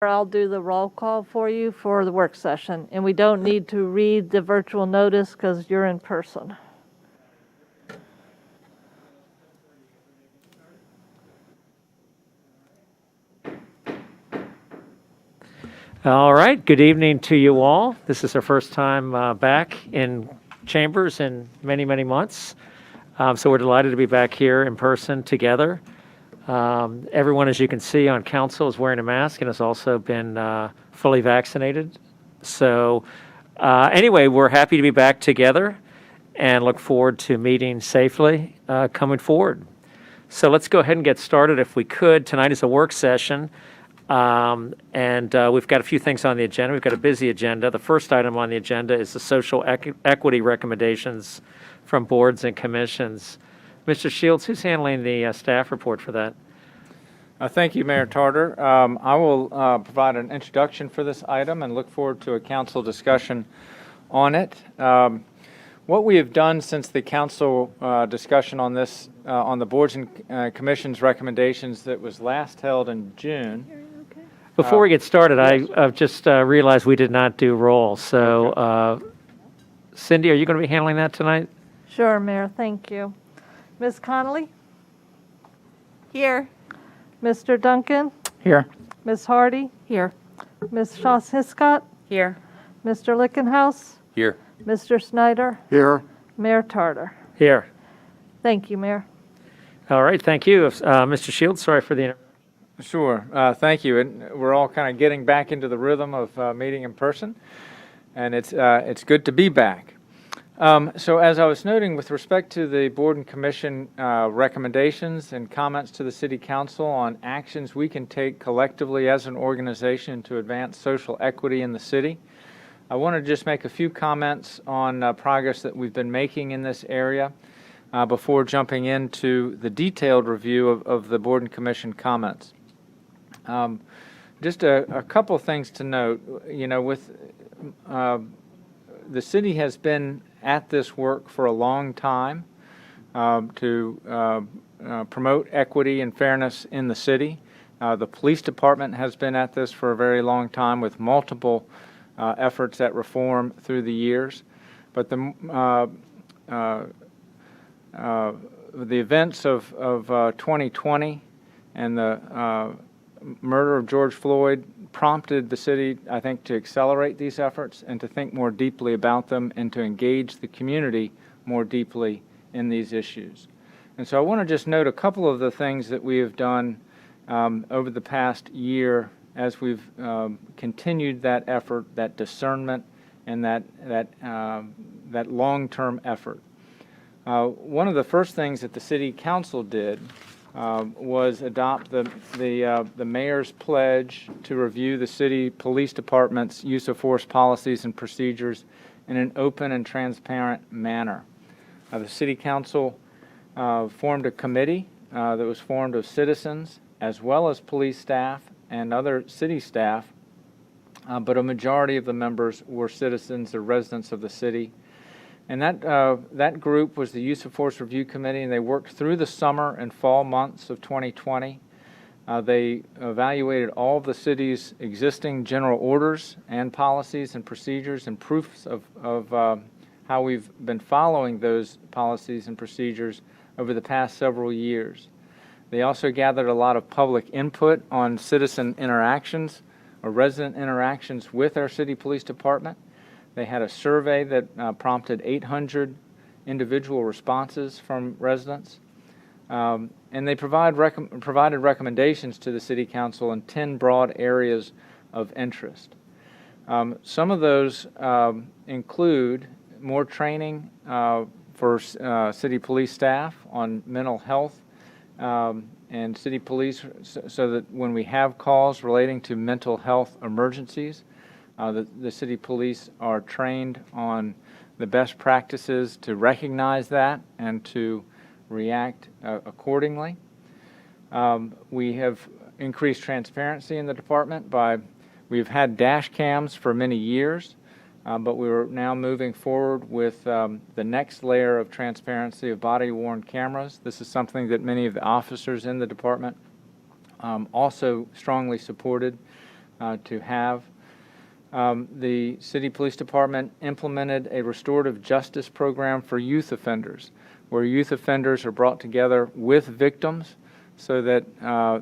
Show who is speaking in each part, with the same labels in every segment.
Speaker 1: I'll do the roll call for you for the work session, and we don't need to read the virtual notice because you're in person.
Speaker 2: All right, good evening to you all. This is our first time back in chambers in many, many months. So we're delighted to be back here in person together. Everyone, as you can see on council, is wearing a mask and has also been fully vaccinated. So anyway, we're happy to be back together and look forward to meeting safely coming forward. So let's go ahead and get started if we could. Tonight is a work session. And we've got a few things on the agenda. We've got a busy agenda. The first item on the agenda is the social equity recommendations from boards and commissions. Mr. Shields, who's handling the staff report for that?
Speaker 3: Thank you, Mayor Tarter. I will provide an introduction for this item and look forward to a council discussion on it. What we have done since the council discussion on this, on the boards and commissions recommendations that was last held in June.
Speaker 2: Before we get started, I've just realized we did not do roll. So Cindy, are you going to be handling that tonight?
Speaker 1: Sure, Mayor, thank you. Ms. Connolly?
Speaker 4: Here.
Speaker 1: Mr. Duncan?
Speaker 3: Here.
Speaker 1: Ms. Hardy?
Speaker 4: Here.
Speaker 1: Ms. Shaw-Hiscott?
Speaker 4: Here.
Speaker 1: Mr. Lickenhouse?
Speaker 3: Here.
Speaker 1: Mr. Snyder?
Speaker 5: Here.
Speaker 1: Mayor Tarter?
Speaker 2: Here.
Speaker 1: Thank you, Mayor.
Speaker 2: All right, thank you. Mr. Shields, sorry for the interruption.
Speaker 3: Sure. Thank you. And we're all kind of getting back into the rhythm of meeting in person, and it's good to be back. So as I was noting, with respect to the board and commission recommendations and comments to the city council on actions we can take collectively as an organization to advance social equity in the city, I want to just make a few comments on progress that we've been making in this area before jumping into the detailed review of the board and commission comments. Just a couple of things to note. You know, with the city has been at this work for a long time to promote equity and fairness in the city. The police department has been at this for a very long time with multiple efforts at reform through the years. But the events of 2020 and the murder of George Floyd prompted the city, I think, to accelerate these efforts and to think more deeply about them and to engage the community more deeply in these issues. And so I want to just note a couple of the things that we have done over the past year as we've continued that effort, that discernment, and that long-term effort. One of the first things that the city council did was adopt the mayor's pledge to review the city police department's use of force policies and procedures in an open and transparent manner. The city council formed a committee that was formed of citizens as well as police staff and other city staff, but a majority of the members were citizens or residents of the city. And that group was the Use of Force Review Committee, and they worked through the summer and fall months of 2020. They evaluated all of the city's existing general orders and policies and procedures and proofs of how we've been following those policies and procedures over the past several years. They also gathered a lot of public input on citizen interactions or resident interactions with our city police department. They had a survey that prompted 800 individual responses from residents. And they provided recommendations to the City Council in 10 broad areas of interest. Some of those include more training for city police staff on mental health and city police so that when we have calls relating to mental health emergencies, the city police are trained on the best practices to recognize that and to react accordingly. We have increased transparency in the department we've had dash cams for many years, but we're now moving forward with the next layer of transparency of body-worn cameras. This is something that many of the officers in the department also strongly supported. to have. The City Police Department implemented a restorative justice program for youth offenders, where youth offenders are brought together with victims so that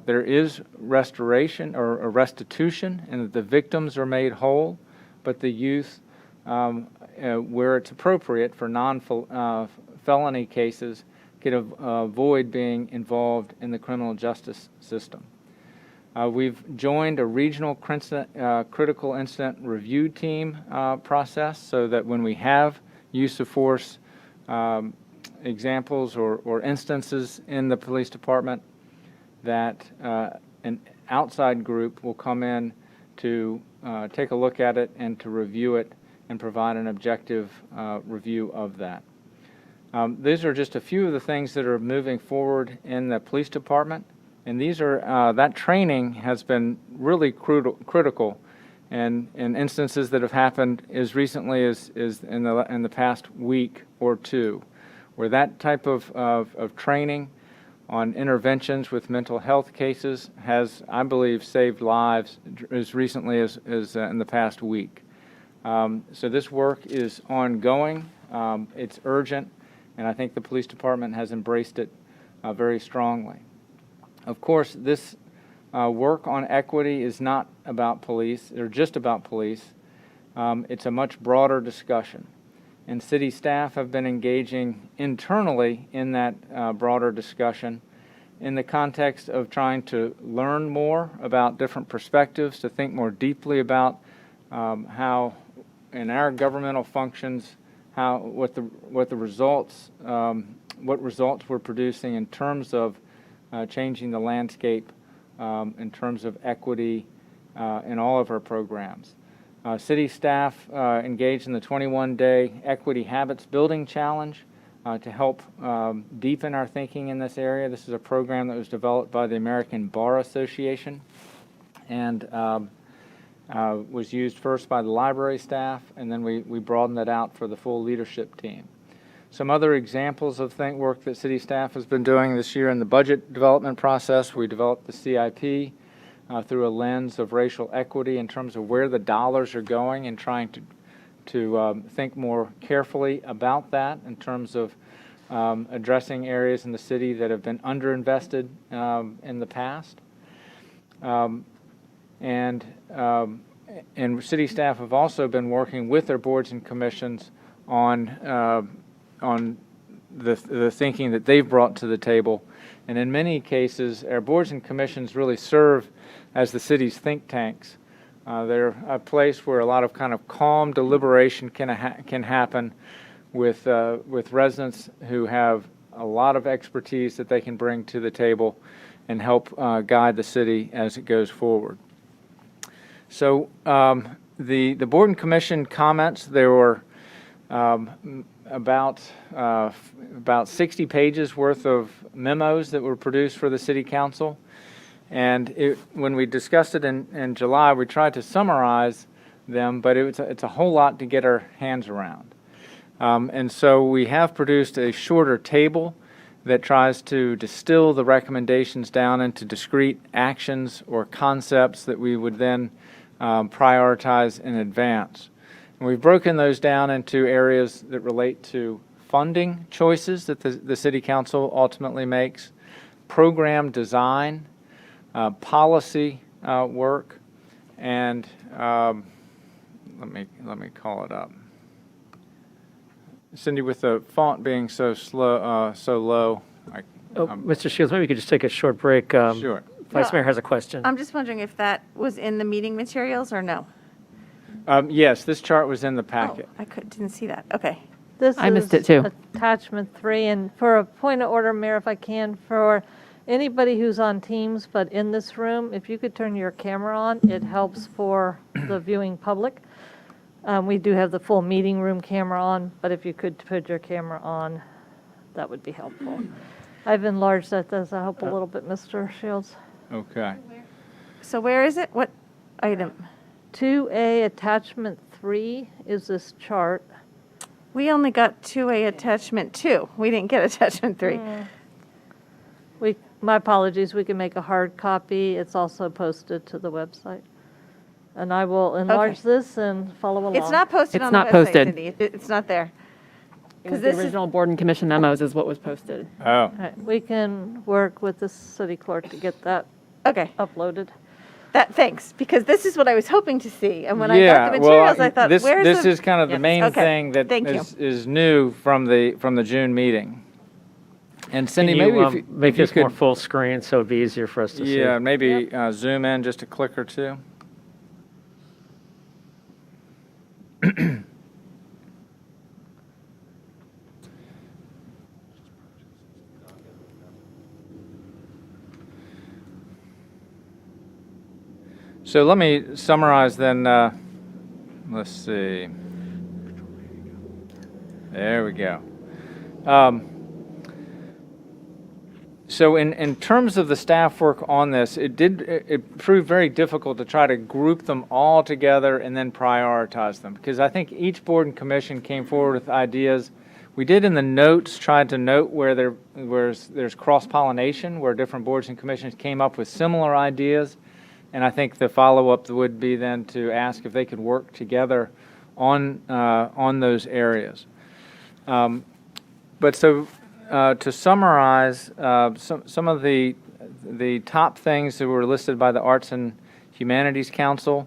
Speaker 3: there is restoration or restitution and that the victims are made whole, but the youth, where it's appropriate for non-felony cases, can avoid being involved in the criminal justice system. We've joined a regional critical incident review team process so that when we have use of force examples or instances in the police department, that an outside group will come in to take a look at it and to review it and provide an objective review of that. These are just a few of the things that are moving forward in the police department. And these are that training has been really critical, and in instances that have happened as recently as in the past week or two, where that type of training on interventions with mental health cases has, I believe, saved lives as recently as in the past week. So this work is ongoing. It's urgent, and I think the police department has embraced it very strongly. Of course, this work on equity is not about police, or just about police. It's a much broader discussion. And city staff have been engaging internally in that broader discussion in the context of trying to learn more about different perspectives, to think more deeply about how in our governmental functions, what results we're producing in terms of changing the landscape in terms of equity in all of our programs. City staff engaged in the 21-day Equity Habits Building Challenge to help deepen our thinking in this area. This is a program that was developed by the American Bar Association and was used first by the library staff, and then we broadened it out for the full leadership team. Some other examples of work that city staff has been doing this year in the budget development process: we developed the CIP through a lens of racial equity in terms of where the dollars are going, and trying to think more carefully about that in terms of addressing areas in the city that have been underinvested in the past. And city staff have also been working with their boards and commissions on the thinking that they've brought to the table. And in many cases, our boards and commissions really serve as the city's think tanks. They're a place where a lot of kind of calm deliberation can happen with residents who have a lot of expertise that they can bring to the table and help guide the city as it goes forward. So the board and commission comments, there were about 60 pages worth of memos that were produced for the City Council. And when we discussed it in July, we tried to summarize them, but it's a whole lot to get our hands around. And so we have produced a shorter table that tries to distill the recommendations down into discrete actions or concepts that we would then prioritize in advance. And we've broken those down into areas that relate to funding choices that the City Council ultimately makes, program design, policy work, and let me call it up. Cindy, with the font being so low.
Speaker 2: Mr. Shields, maybe we could just take a short break.
Speaker 3: Sure.
Speaker 2: Vice Mayor has a question.
Speaker 4: I'm just wondering if that was in the meeting materials or no?
Speaker 3: Yes, this chart was in the packet.
Speaker 4: Oh, didn't see that. Okay.
Speaker 1: This
Speaker 5: I missed
Speaker 1: is
Speaker 5: it too.
Speaker 1: Attachment 3, and for a point of order, Mayor, if I can, for anybody who's on Teams but in this room, if you could turn your camera on, it helps for the viewing public. We do have the full meeting room camera on, but if you could put your camera on, that would be helpful. I've enlarged that. Does that help a little bit, Mr. Shields?
Speaker 3: Okay.
Speaker 4: So where is it? What item?
Speaker 1: 2A Attachment 3 is this chart.
Speaker 4: We only got 2A attachment 2. We didn't get attachment 3.
Speaker 1: My apologies, we can make a hard copy. It's also posted to the website. And I will enlarge this and follow along.
Speaker 4: It's not posted
Speaker 5: It's
Speaker 4: on the
Speaker 5: not
Speaker 4: website,
Speaker 5: posted.
Speaker 4: Cindy. It's not there.
Speaker 5: It was
Speaker 4: 'Cause
Speaker 5: the
Speaker 4: this is-
Speaker 5: original board and commission memos is what was posted.
Speaker 3: Oh,
Speaker 1: All right, we can work with the city clerk to get that
Speaker 4: Okay,
Speaker 1: uploaded.
Speaker 4: thanks, because this is what I was hoping to see. And when I
Speaker 3: yeah,
Speaker 4: got the materials,
Speaker 3: well,
Speaker 4: I thought,
Speaker 3: this,
Speaker 4: where's
Speaker 3: this
Speaker 4: the?
Speaker 3: is kind of the
Speaker 5: Yes.
Speaker 3: main
Speaker 4: Okay,
Speaker 3: thing that
Speaker 4: thank you.
Speaker 3: is new from the June meeting. And
Speaker 2: Can
Speaker 3: Cindy,
Speaker 2: you
Speaker 3: maybe if you,
Speaker 2: make
Speaker 3: if you
Speaker 2: this more
Speaker 3: could,
Speaker 2: full screen so it'd be easier for us to see?
Speaker 3: yeah, maybe zoom in just a click or two. So let me summarize then, let's see. There we go. So in terms of the staff work on this, it proved very difficult to try to group them all together and then prioritize them, because I think each board and commission came forward with ideas. We did in the notes try to note where there's cross-pollination, where different boards and commissions came up with similar ideas. And I think the follow-up would be then to ask if they could work together on those areas. But so to summarize, some of the top things that were listed by the Arts and Humanities Council,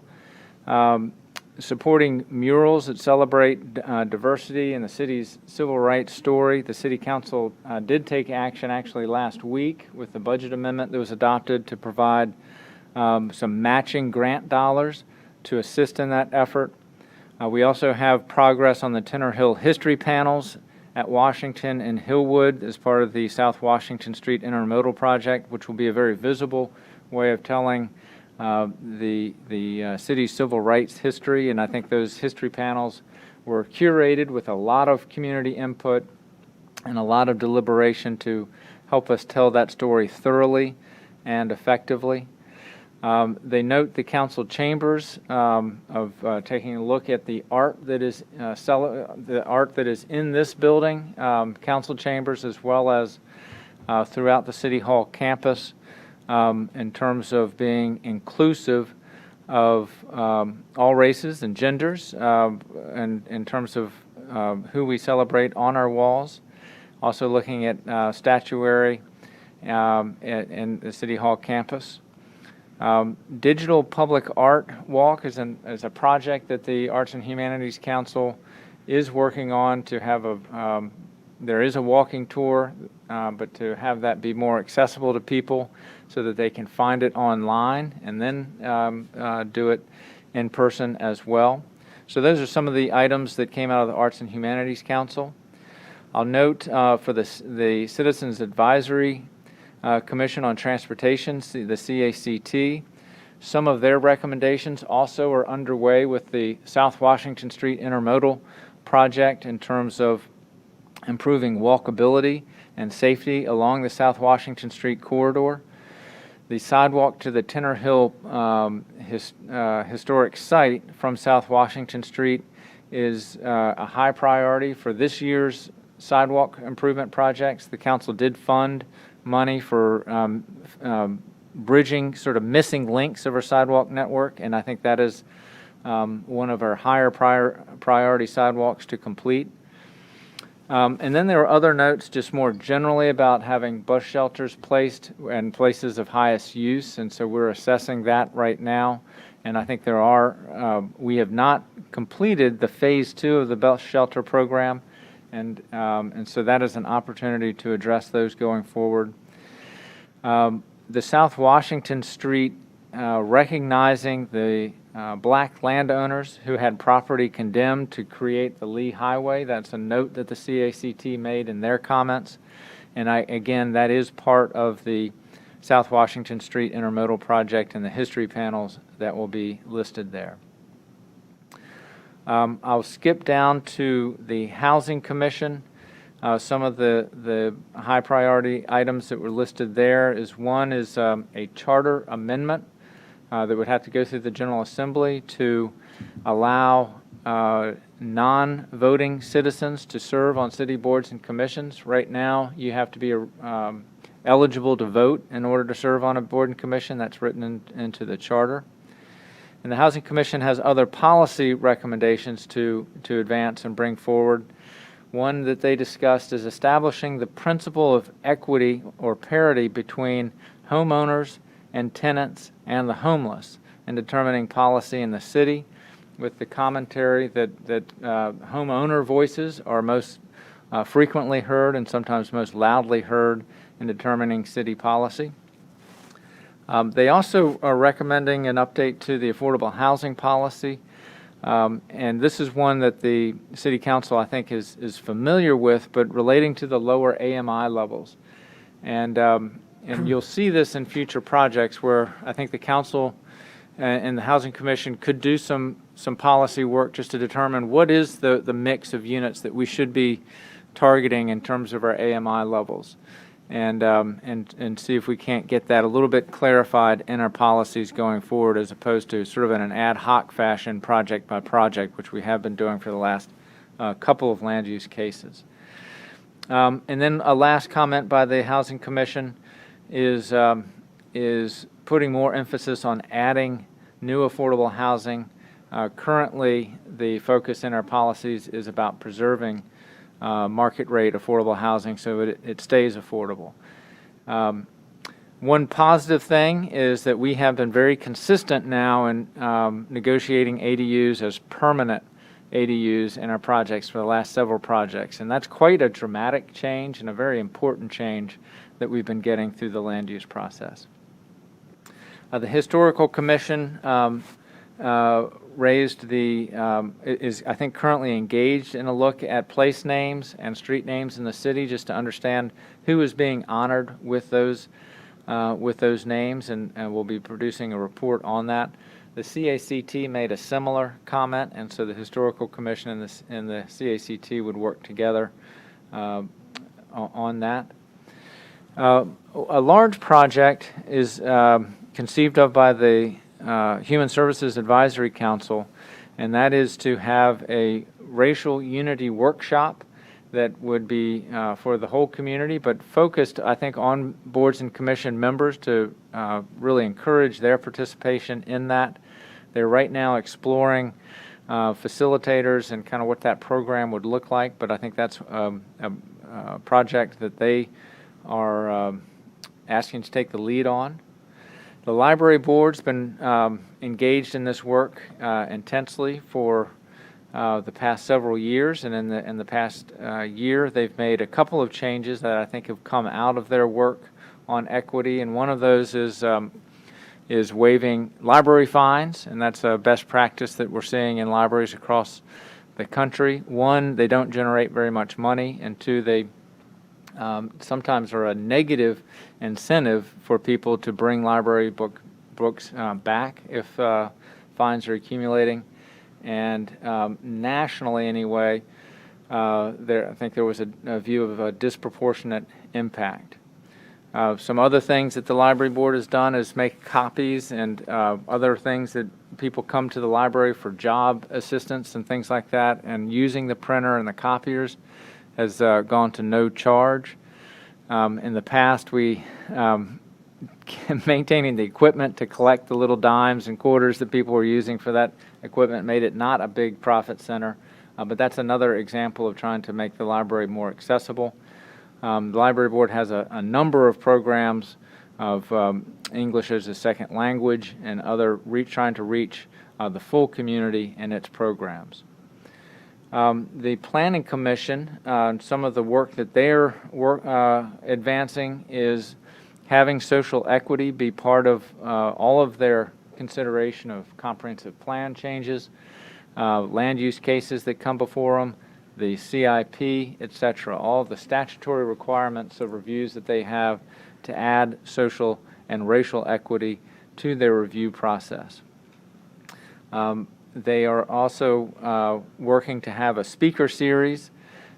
Speaker 3: supporting murals that celebrate diversity in the city's civil rights story. The City Council did take action actually last week with the budget amendment that was adopted to provide some matching grant dollars to assist in that effort. We also have progress on the Tenor Hill History Panels at Washington and Hillwood as part of the South Washington Street Intermodal Project, which will be a very visible way of telling the city's civil rights history. And I think those history panels were curated with a lot of community input and a lot of deliberation to help us tell that story thoroughly and effectively. They note the council chambers of taking a look at the art that is in this building, council chambers, as well as throughout the City Hall campus, in terms of being inclusive of all races and genders, and in terms of who we celebrate on our walls. Also looking at statuary in the City Hall campus. Digital Public Art Walk is a project that the Arts and Humanities Council is working on to have there is a walking tour, but to have that be more accessible to people so that they can find it online and then do it in person as well. So those are some of the items that came out of the Arts and Humanities Council. I'll note for the Citizens Advisory Commission on Transportation, the CACT. Some of their recommendations also are underway with the South Washington Street Intermodal Project in terms of improving walkability and safety along the South Washington Street corridor. The sidewalk to the Tenor Hill historic site from South Washington Street is a high priority for this year's sidewalk improvement projects. The council did fund money for bridging sort of missing links of our sidewalk network, and I think that is one of our higher priority sidewalks to complete. And then there are other notes just more generally about having bus shelters placed in places of highest use, and so we're assessing that right now. And I think we have not completed the phase 2 of the bus shelter program, and so that is an opportunity to address those going forward. The South Washington Street, recognizing the black landowners who had property condemned to create the Lee Highway. That's a note that the CACT made in their comments. And again, that is part of the South Washington Street Intermodal Project and the history panels that will be listed there. I'll skip down to the Housing Commission. Some of the high priority items that were listed there is one is a charter amendment that would have to go through the General Assembly to allow non-voting citizens to serve on city boards and commissions. Right now, you have to be eligible to vote in order to serve on a board and commission. That's written into the charter. And the Housing Commission has other policy recommendations to advance and bring forward. One that they discussed is establishing the principle of equity or parity between homeowners and tenants and the homeless, and determining policy in the city, with the commentary that homeowner voices are most frequently heard and sometimes most loudly heard in determining city policy. They also are recommending an update to the affordable housing policy, and this is one that the City Council, I think, is familiar with, but relating to the lower AMI levels. And you'll see this in future projects where I think the Council and the Housing Commission could do some policy work just to determine what is the mix of units that we should be targeting in terms of our AMI levels, and see if we can't get that a little bit clarified in our policies going forward, as opposed to sort of in an ad hoc fashion, project by project, which we have been doing for the last couple of land use cases. And then a last comment by the Housing Commission is putting more emphasis on adding new affordable housing. Currently, the focus in our policies is about preserving market rate affordable housing so it stays affordable. One positive thing is that we have been very consistent now in negotiating ADUs as permanent ADUs in our projects for the last several projects, and that's quite a dramatic change and a very important change that we've been getting through the land use process. The Historical Commission raised is I think currently engaged in a look at place names and street names in the city, just to understand who is being honored with those names, and we'll be producing a report on that. The CACT made a similar comment, and so the Historical Commission and the CACT would work together on that. A large project is conceived of by the Human Services Advisory Council, and that is to have a racial unity workshop that would be for the whole community, but focused, I think, on boards and commission members to really encourage their participation in that. They're right now exploring facilitators and kind of what that program would look like, but I think that's a project that they are asking to take the lead on. The library board's been engaged in this work intensely for the past several years, and in the past year they've made a couple of changes that I think have come out of their work on equity, and one of those is waiving library fines, and that's a best practice that we're seeing in libraries across the country. One, they don't generate very much money, and two, they sometimes are a negative incentive for people to bring library books back if fines are accumulating. And nationally, anyway, I think there was a view of a disproportionate impact. Some other things that the library board has done is make copies and other things that people come to the library for job assistance and things like that, and using the printer and the copiers has gone to no charge. In the past, we maintaining the equipment to collect the little dimes and quarters that people were using for that equipment made it not a big profit center, but that's another example of trying to make the library more accessible. The library board has a number of programs of English as a second language and other trying to reach the full community in its programs. The Planning Commission, some of the work that they're advancing is having social equity be part of all of their consideration of comprehensive plan changes, land use cases that come before them, the CIP, etc., all of the statutory requirements of reviews that they have to add social and racial equity to their review process. They are also working to have a speaker series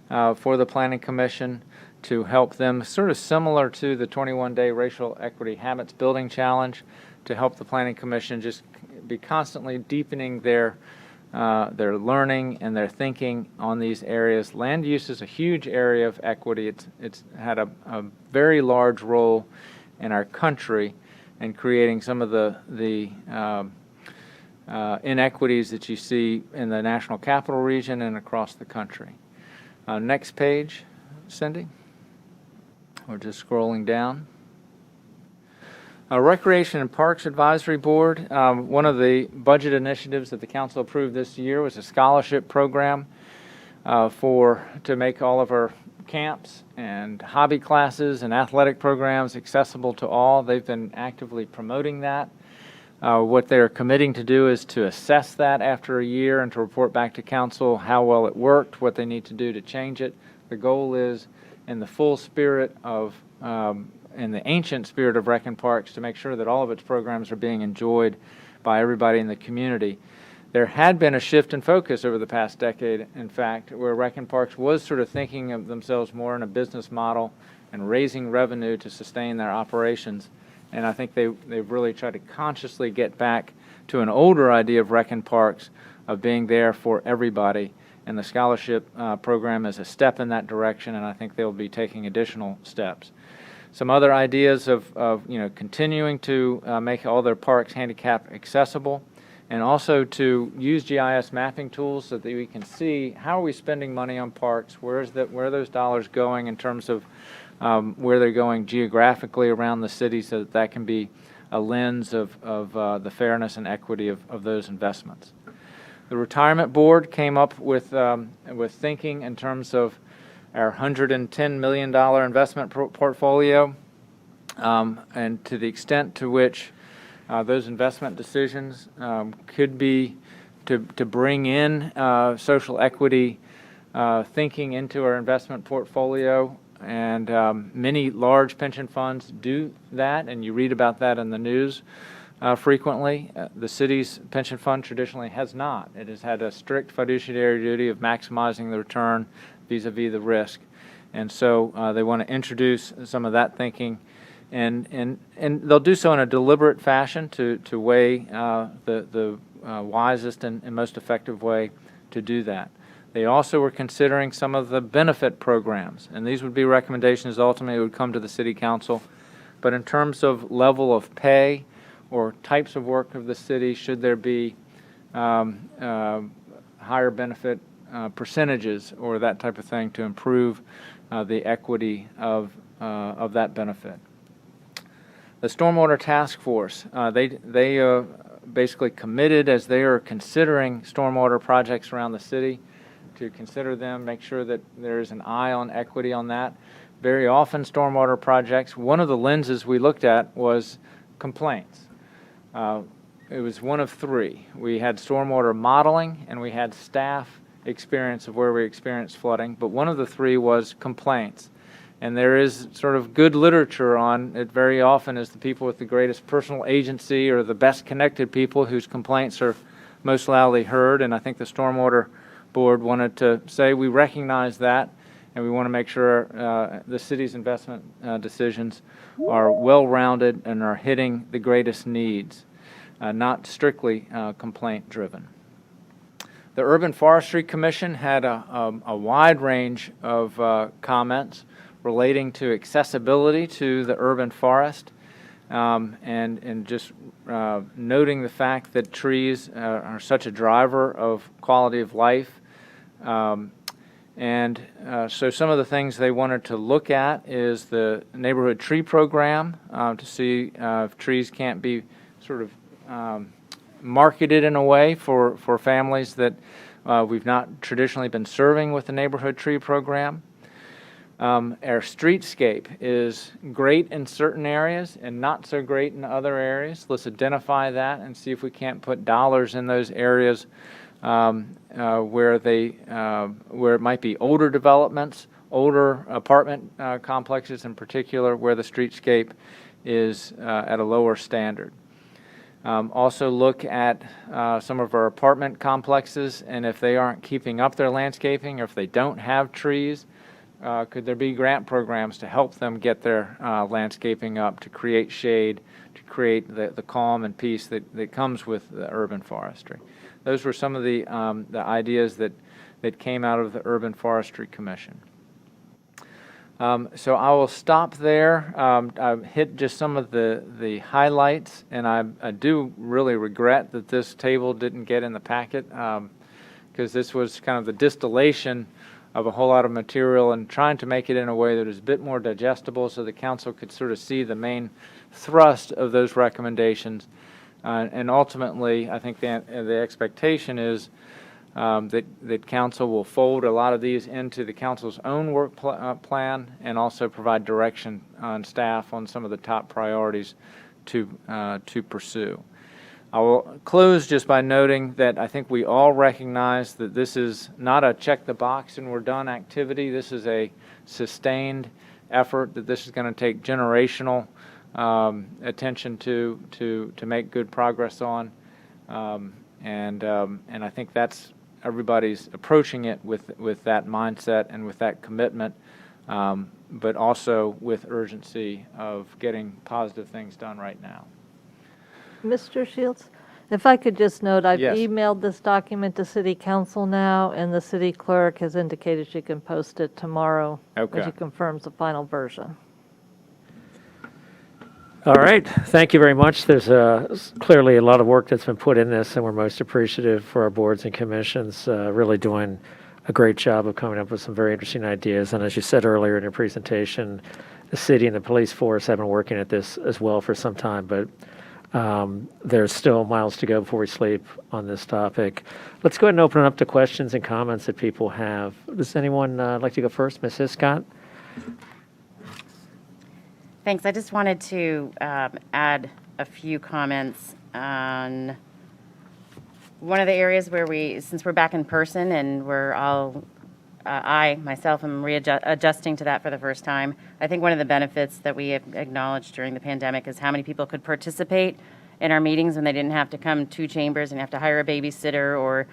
Speaker 3: for the Planning Commission to help them, sort of similar to the 21-day Racial Equity Habits Building Challenge, to help the Planning Commission just be constantly deepening their learning and their thinking on these areas. Land use is a huge area of equity. It's had a very large role in our country in creating some of the inequities that you see in the National Capital Region and across the country. Next page, Cindy. We're just scrolling down. Recreation and Parks Advisory Board, one of the budget initiatives that the council approved this year was a scholarship program to make all of our camps and hobby classes and athletic programs accessible to all. They've been actively promoting that. What they're committing to do is to assess that after a year and to report back to council how well it worked, what they need to do to change it. The goal is, in the full spirit of in the ancient spirit of Rec and Parks, to make sure that all of its programs are being enjoyed by everybody in the community. There had been a shift in focus over the past decade, in fact, where Rec and Parks was sort of thinking of themselves more in a business model and raising revenue to sustain their operations. And I think they've really tried to consciously get back to an older idea of Rec and Parks, of being there for everybody. And the scholarship program is a step in that direction, and I think they'll be taking additional steps. Some other ideas of continuing to make all their parks handicap accessible, and also to use GIS mapping tools so that we can see how are we spending money on parks, where are those dollars going in terms of where they're going geographically around the city, so that can be a lens of the fairness and equity of those investments. The Retirement Board came up with thinking in terms of our $110 million investment portfolio, and to the extent to which those investment decisions could be to bring in social equity thinking into our investment portfolio. And many large pension funds do that, and you read about that in the news frequently. The city's pension fund traditionally has not. It has had a strict fiduciary duty of maximizing the return vis-a-vis the risk. And so they want to introduce some of that thinking, and they'll do so in a deliberate fashion to weigh the wisest and most effective way to do that. They also were considering some of the benefit programs, and these would be recommendations ultimately would come to the City Council. But in terms of level of pay or types of work of the city, should there be higher benefit percentages or that type of thing to improve the equity of that benefit. The Stormwater Task Force, they basically committed, as they are considering stormwater projects around the city, to consider them, make sure that there's an eye on equity on that. Very often stormwater projects, one of the lenses we looked at was complaints. It was one of three. We had stormwater modeling and we had staff experience of where we experienced flooding, but one of the three was complaints. And there is sort of good literature on it very often is the people with the greatest personal agency or the best connected people whose complaints are most loudly heard. And I think the Stormwater Board wanted to say we recognize that, and we want to make sure the city's investment decisions are well-rounded and are hitting the greatest needs, not strictly complaint-driven. The Urban Forestry Commission had a wide range of comments relating to accessibility to the urban forest, and just noting the fact that trees are such a driver of quality of life. So some of the things they wanted to look at is the neighborhood tree program to see if trees can't be sort of marketed in a way for families that we've not traditionally been serving with the neighborhood tree program. Our streetscape is great in certain areas and not so great in other areas. Let's identify that and see if we can't put dollars in those areas where it might be older developments, older apartment complexes in particular, where the streetscape is at a lower standard. Also look at some of our apartment complexes, and if they aren't keeping up their landscaping or if they don't have trees, could there be grant programs to help them get their landscaping up, to create shade, to create the calm and peace that comes with the urban forestry? Those were some of the ideas that came out of the Urban Forestry Commission. So I will stop there. I've hit just some of the highlights, and I do really regret that this table didn't get in the packet, because this was kind of the distillation of a whole lot of material and trying to make it in a way that is a bit more digestible so the council could sort of see the main thrust of those recommendations. And ultimately, I think the expectation is that council will fold a lot of these into the council's own work plan and also provide direction on staff on some of the top priorities to pursue. I will close just by noting that I think we all recognize that this is not a check the box and we're done activity. This is a sustained effort, that this is going to take generational attention to make good progress on. And I think that's everybody's approaching it with that mindset and with that commitment, but also with urgency of getting positive things done right now.
Speaker 1: Mr. Shields, if I could just note, I've
Speaker 3: Yes.
Speaker 1: emailed this document to City Council now, and the city clerk has indicated she can post it tomorrow
Speaker 3: Okay.
Speaker 1: when she confirms the final version.
Speaker 2: All right, thank you very much. There's clearly a lot of work that's been put in this, and we're most appreciative for our boards and commissions really doing a great job of coming up with some very interesting ideas. And as you said earlier in your presentation, the city and the police force have been working at this as well for some time, but there's still miles to go before we sleep on this topic. Let's go ahead and open it up to questions and comments that people have. Does anyone like to go first? Ms. Hiscott?
Speaker 6: Thanks. I just wanted to add a few comments on one of the areas where since we're back in person and we're all, I myself am adjusting to that for the first time. I think one of the benefits that we have acknowledged during the pandemic is how many people could participate in our meetings when they didn't have to come to chambers and have to hire a babysitter or,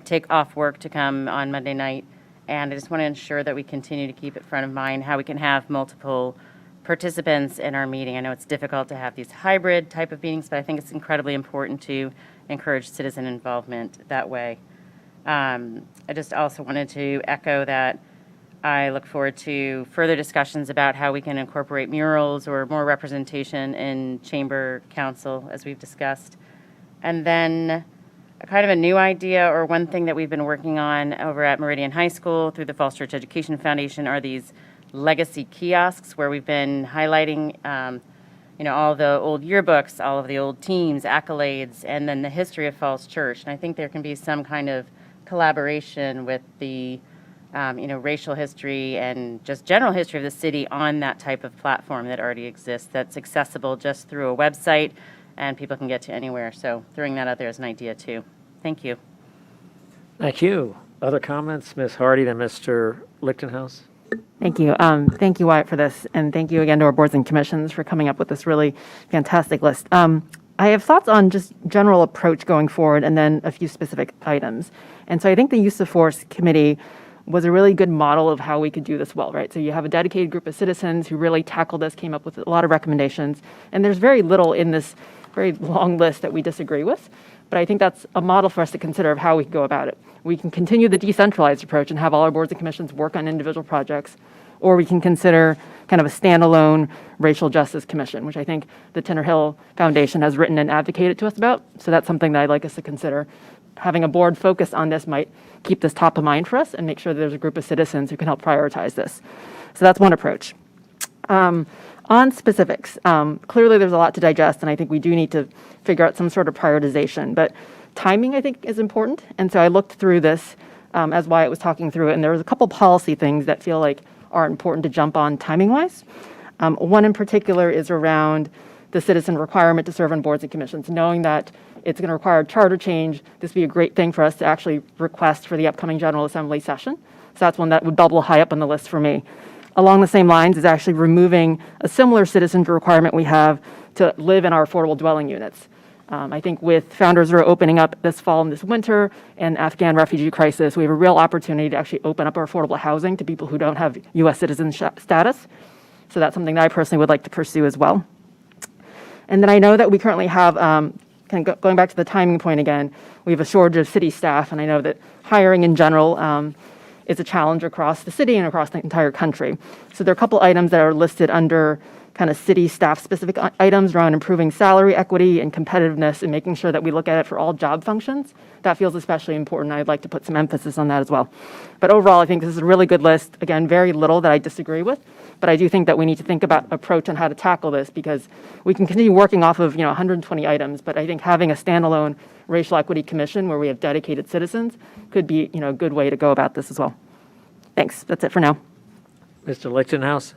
Speaker 6: take off work to come on Monday night. And I just want to ensure that we continue to keep it front of mind how we can have multiple participants in our meeting. I know it's difficult to have these hybrid type of meetings, but I think it's incredibly important to encourage citizen involvement that way. I just also wanted to echo that I look forward to further discussions about how we can incorporate murals or more representation in chamber council, as we've discussed. And then a kind of a new idea, or one thing that we've been working on over at Meridian High School through the Falls Church Education Foundation, are these legacy kiosks where we've been highlighting all the old yearbooks, all of the old teams, accolades, and then the history of Falls Church. And I think there can be some kind of collaboration with the racial history and just general history of the city on that type of platform that already exists, that's accessible just through a website and people can get to anywhere. So throwing that out there as an idea too. Thank you.
Speaker 2: Thank you. Other comments? Ms. Hardy, then Mr. Lichtenhouse?
Speaker 5: Thank you. Thank you, Wyatt, for this. And thank you again to our boards and commissions for coming up with this really fantastic list. I have thoughts on just general approach going forward and then a few specific items. And so I think the Use of Force Committee was a really good model of how we could do this well, right? So you have a dedicated group of citizens who really tackled this, came up with a lot of recommendations, and there's very little in this very long list that we disagree with. But I think that's a model for us to consider of how we can go about it. We can continue the decentralized approach and have all our boards and commissions work on individual projects, or we can consider kind of a standalone racial justice commission, which I think the Tinner Hill Foundation has written and advocated to us about. So that's something that I'd like us to consider. Having a board focused on this might keep this top of mind for us and make sure that there's a group of citizens who can help prioritize this. So that's one approach. On specifics, clearly there's a lot to digest, and I think we do need to figure out some sort of prioritization. But timing, I think, is important. And so I looked through this as Wyatt was talking through it, and there was a couple policy things that feel like are important to jump on timing-wise. One in particular is around the citizen requirement to serve on boards and commissions, knowing that it's going to require a charter change. This would be a great thing for us to actually request for the upcoming General Assembly session. So that's one that would bubble high up on the list for me. Along the same lines is actually removing a similar citizen requirement we have to live in our affordable dwelling units. I think with Founders Row opening up this fall and this winter and Afghan refugee crisis, we have a real opportunity to actually open up our affordable housing to people who don't have U.S. citizen status. So that's something that I personally would like to pursue as well. And then I know that we currently have, going back to the timing point again, we have a shortage of city staff, and I know that hiring in general is a challenge across the city and across the entire country. So there are a couple items that are listed under kind of city staff-specific items around improving salary equity and competitiveness and making sure that we look at it for all job functions. That feels especially important. I'd like to put some emphasis on that as well. But overall, I think this is a really good list. Again, very little that I disagree with, but I do think that we need to think about approach on how to tackle this, because we can continue working off of 120 items, but I think having a standalone racial equity commission where we have dedicated citizens could be a good way to go about this as well. Thanks. That's it for now.
Speaker 2: Mr. Lichtenhouse?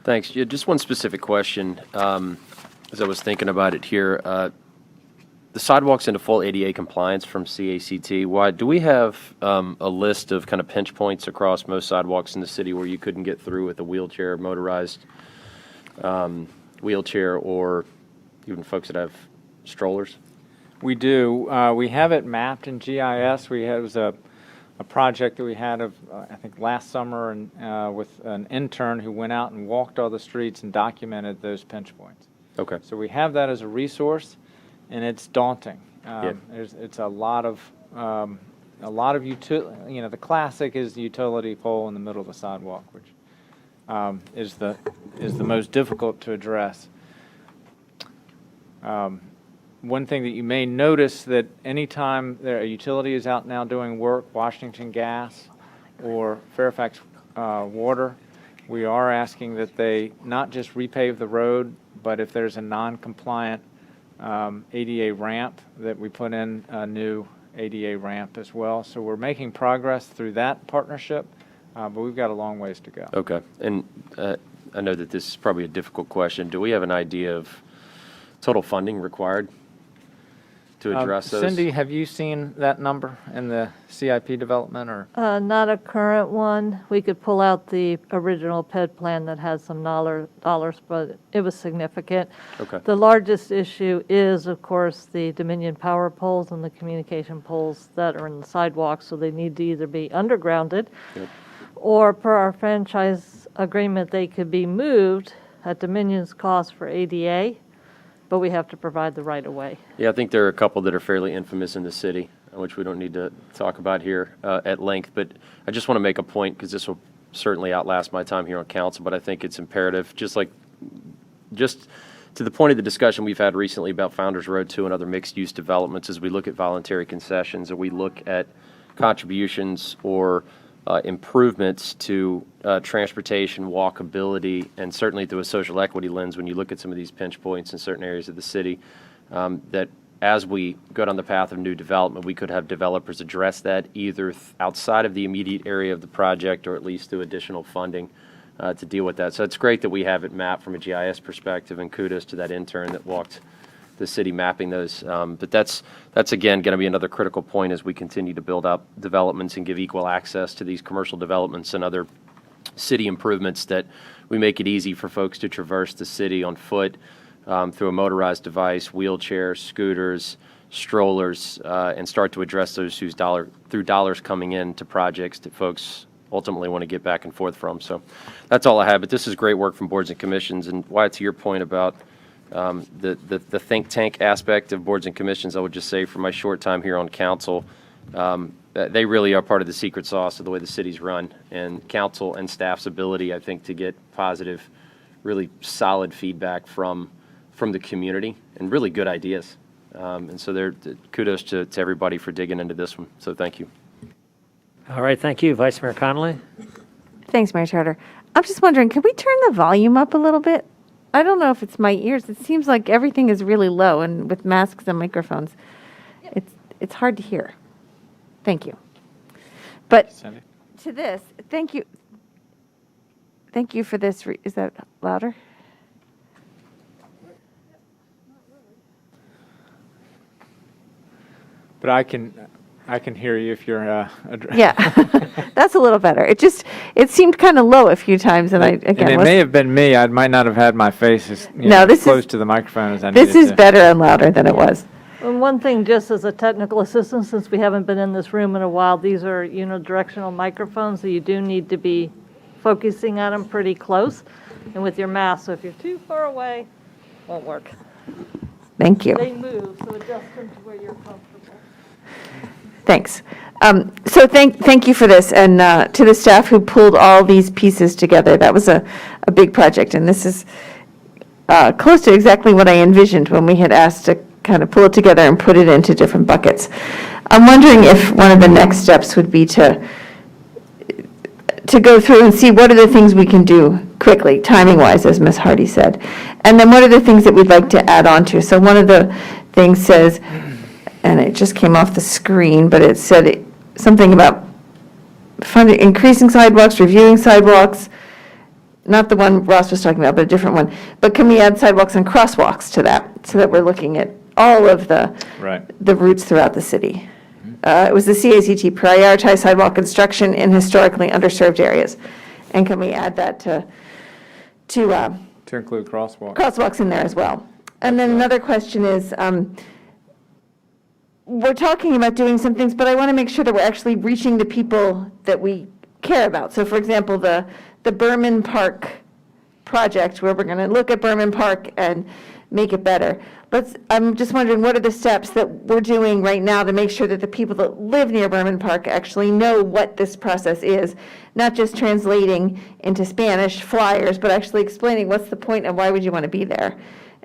Speaker 7: Thanks. Yeah, just one specific question. As I was thinking about it here, the sidewalks into full ADA compliance from CACT, why do we have a list of kind of pinch points across most sidewalks in the city where you couldn't get through with a wheelchair, motorized wheelchair, or even folks that have strollers?
Speaker 3: We do. We have it mapped in GIS. It was a project that we had I think last summer, and with an intern who went out and walked all the streets and documented those pinch points.
Speaker 7: Okay.
Speaker 3: So we have that as a resource, and it's daunting.
Speaker 7: Yeah.
Speaker 3: It's a lot of utility. The classic is the utility pole in the middle of the sidewalk, which is the most difficult to address. One thing that you may notice, that anytime a utility is out now doing work, Washington Gas or Fairfax Water, we are asking that they not just repave the road, but if there's a non-compliant ADA ramp, that we put in a new ADA ramp as well. So we're making progress through that partnership, but we've got a long ways to go.
Speaker 7: Okay. And I know that this is probably a difficult question. Do we have an idea of total funding required to address those?
Speaker 3: Cindy, have you seen that number in the CIP development, or?
Speaker 1: Not a current one. We could pull out the original PED plan that has some dollars, but it was significant.
Speaker 7: Okay.
Speaker 1: The largest issue is, of course, the Dominion power poles and the communication poles that are in the sidewalks, so they need to either be undergrounded,
Speaker 7: Yep.
Speaker 1: or per our franchise agreement, they could be moved at Dominion's cost for ADA, but we have to provide the right of way.
Speaker 7: Yeah, I think there are a couple that are fairly infamous in the city, which we don't need to talk about here at length. But I just want to make a point, because this will certainly outlast my time here on council, but I think it's imperative, just to the point of the discussion we've had recently about Founders Road 2 and other mixed-use developments, as we look at voluntary concessions, or we look at contributions or improvements to transportation, walkability, and certainly through a social equity lens, when you look at some of these pinch points in certain areas of the city, that as we go down the path of new development, we could have developers address that either outside of the immediate area of the project, or at least through additional funding to deal with that. So it's great that we have it mapped from a GIS perspective, and kudos to that intern that walked the city mapping those. But that's again going to be another critical point as we continue to build up developments and give equal access to these commercial developments and other city improvements, that we make it easy for folks to traverse the city on foot, through a motorized device, wheelchairs, scooters, strollers, and start to address those through dollars coming in to projects that folks ultimately want to get back and forth from. So that's all I have. But this is great work from boards and commissions. And Wyatt, to your point about the think tank aspect of boards and commissions, I would just say, from my short time here on council, they really are part of the secret sauce of the way the city's run, and council and staff's ability, I think, to get positive, really solid feedback from the community and really good ideas. And so kudos to everybody for digging into this one. So thank you.
Speaker 2: All right, thank you. Vice Mayor Connolly?
Speaker 4: Thanks, Mayor Charter. I'm just wondering, can we turn the volume up a little bit? I don't know if it's my ears. It seems like everything is really low, and with masks and microphones, it's hard to hear. Thank you. But
Speaker 3: Cindy?
Speaker 4: to this, thank you. Thank you for this. Is that louder?
Speaker 3: But I can hear you if you're.
Speaker 4: Yeah, that's a little better. It seemed kind of low a few times, and
Speaker 3: And it may have been me. I might not have had my face as close to the microphone as I needed
Speaker 4: this is
Speaker 3: to.
Speaker 4: better and louder than it was.
Speaker 1: And one thing, just as a technical assistant, since we haven't been in this room in a while, these are unidirectional microphones, so you do need to be focusing on them pretty close, and with your mask, so if you're too far away, won't work.
Speaker 4: Thank you.
Speaker 1: They move, so adjust them to where you're comfortable.
Speaker 4: Thanks. So thank you for this, and to the staff who pulled all these pieces together. That was a big project, and this is close to exactly what I envisioned when we had asked to kind of pull it together and put it into different buckets. I'm wondering if one of the next steps would be to go through and see what are the things we can do quickly, timing-wise, as Ms. Hardy said. And then what are the things that we'd like to add on to? So one of the things says, and it just came off the screen, but it said something about funding, increasing sidewalks, reviewing sidewalks, not the one Ross was talking about, but a different one. But can we add sidewalks and crosswalks to that, so that we're looking at all of the routes throughout the city? It was the CACT, prioritize sidewalk construction in historically underserved areas. And can we add that to
Speaker 3: include crosswalks.
Speaker 4: crosswalks in there as well? And then another question is, we're talking about doing some things, but I want to make sure that we're actually reaching the people that we care about. So for example, the Berman Park project, where we're going to look at Berman Park and make it better. I'm just wondering, what are the steps that we're doing right now to make sure that the people that live near Berman Park actually know what this process is, not just translating into Spanish flyers, but actually explaining what's the point and why would you want to be there,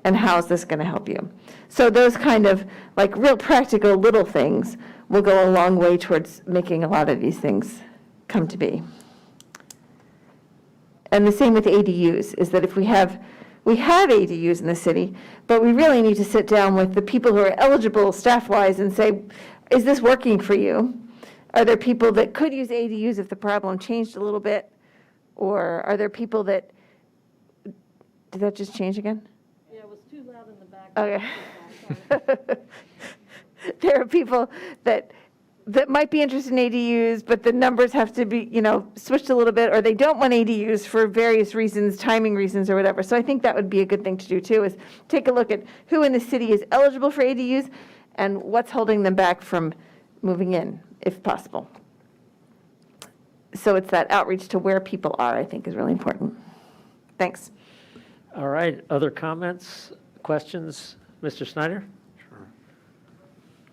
Speaker 4: and how is this going to help you? So those kind of like real practical little things will go a long way towards making a lot of these things come to be. And the same with ADUs, is that if we have ADUs in the city, but we really need to sit down with the people who are eligible staff-wise and say, is this working for you? Are there people that could use ADUs if the problem changed a little bit? Or are there people that, did that just change again?
Speaker 1: Yeah, it was too loud in the back.
Speaker 4: Okay. There are people that might be interested in ADUs, but the numbers have to be, switched a little bit, or they don't want ADUs for various reasons, timing reasons or whatever. So I think that would be a good thing to do too, is take a look at who in the city is eligible for ADUs and what's holding them back from moving in, if possible. So it's that outreach to where people are, I think, is really important. Thanks.
Speaker 2: All right, other comments, questions? Mr. Snyder?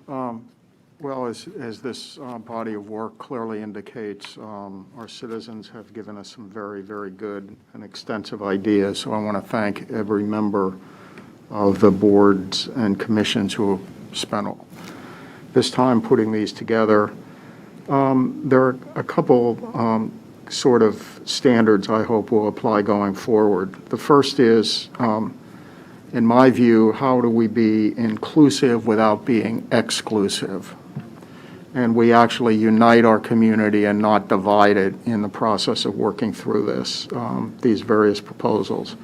Speaker 8: Well, as this body of work clearly indicates, our citizens have given us some very, very good and extensive ideas. So I want to thank every member of the boards and commissions who have spent this time putting these together. There are a couple sort of standards I hope will apply going forward. The first is, in my view, how do we be inclusive without being exclusive? And we actually unite our community and not divide it in the process of working through these various proposals.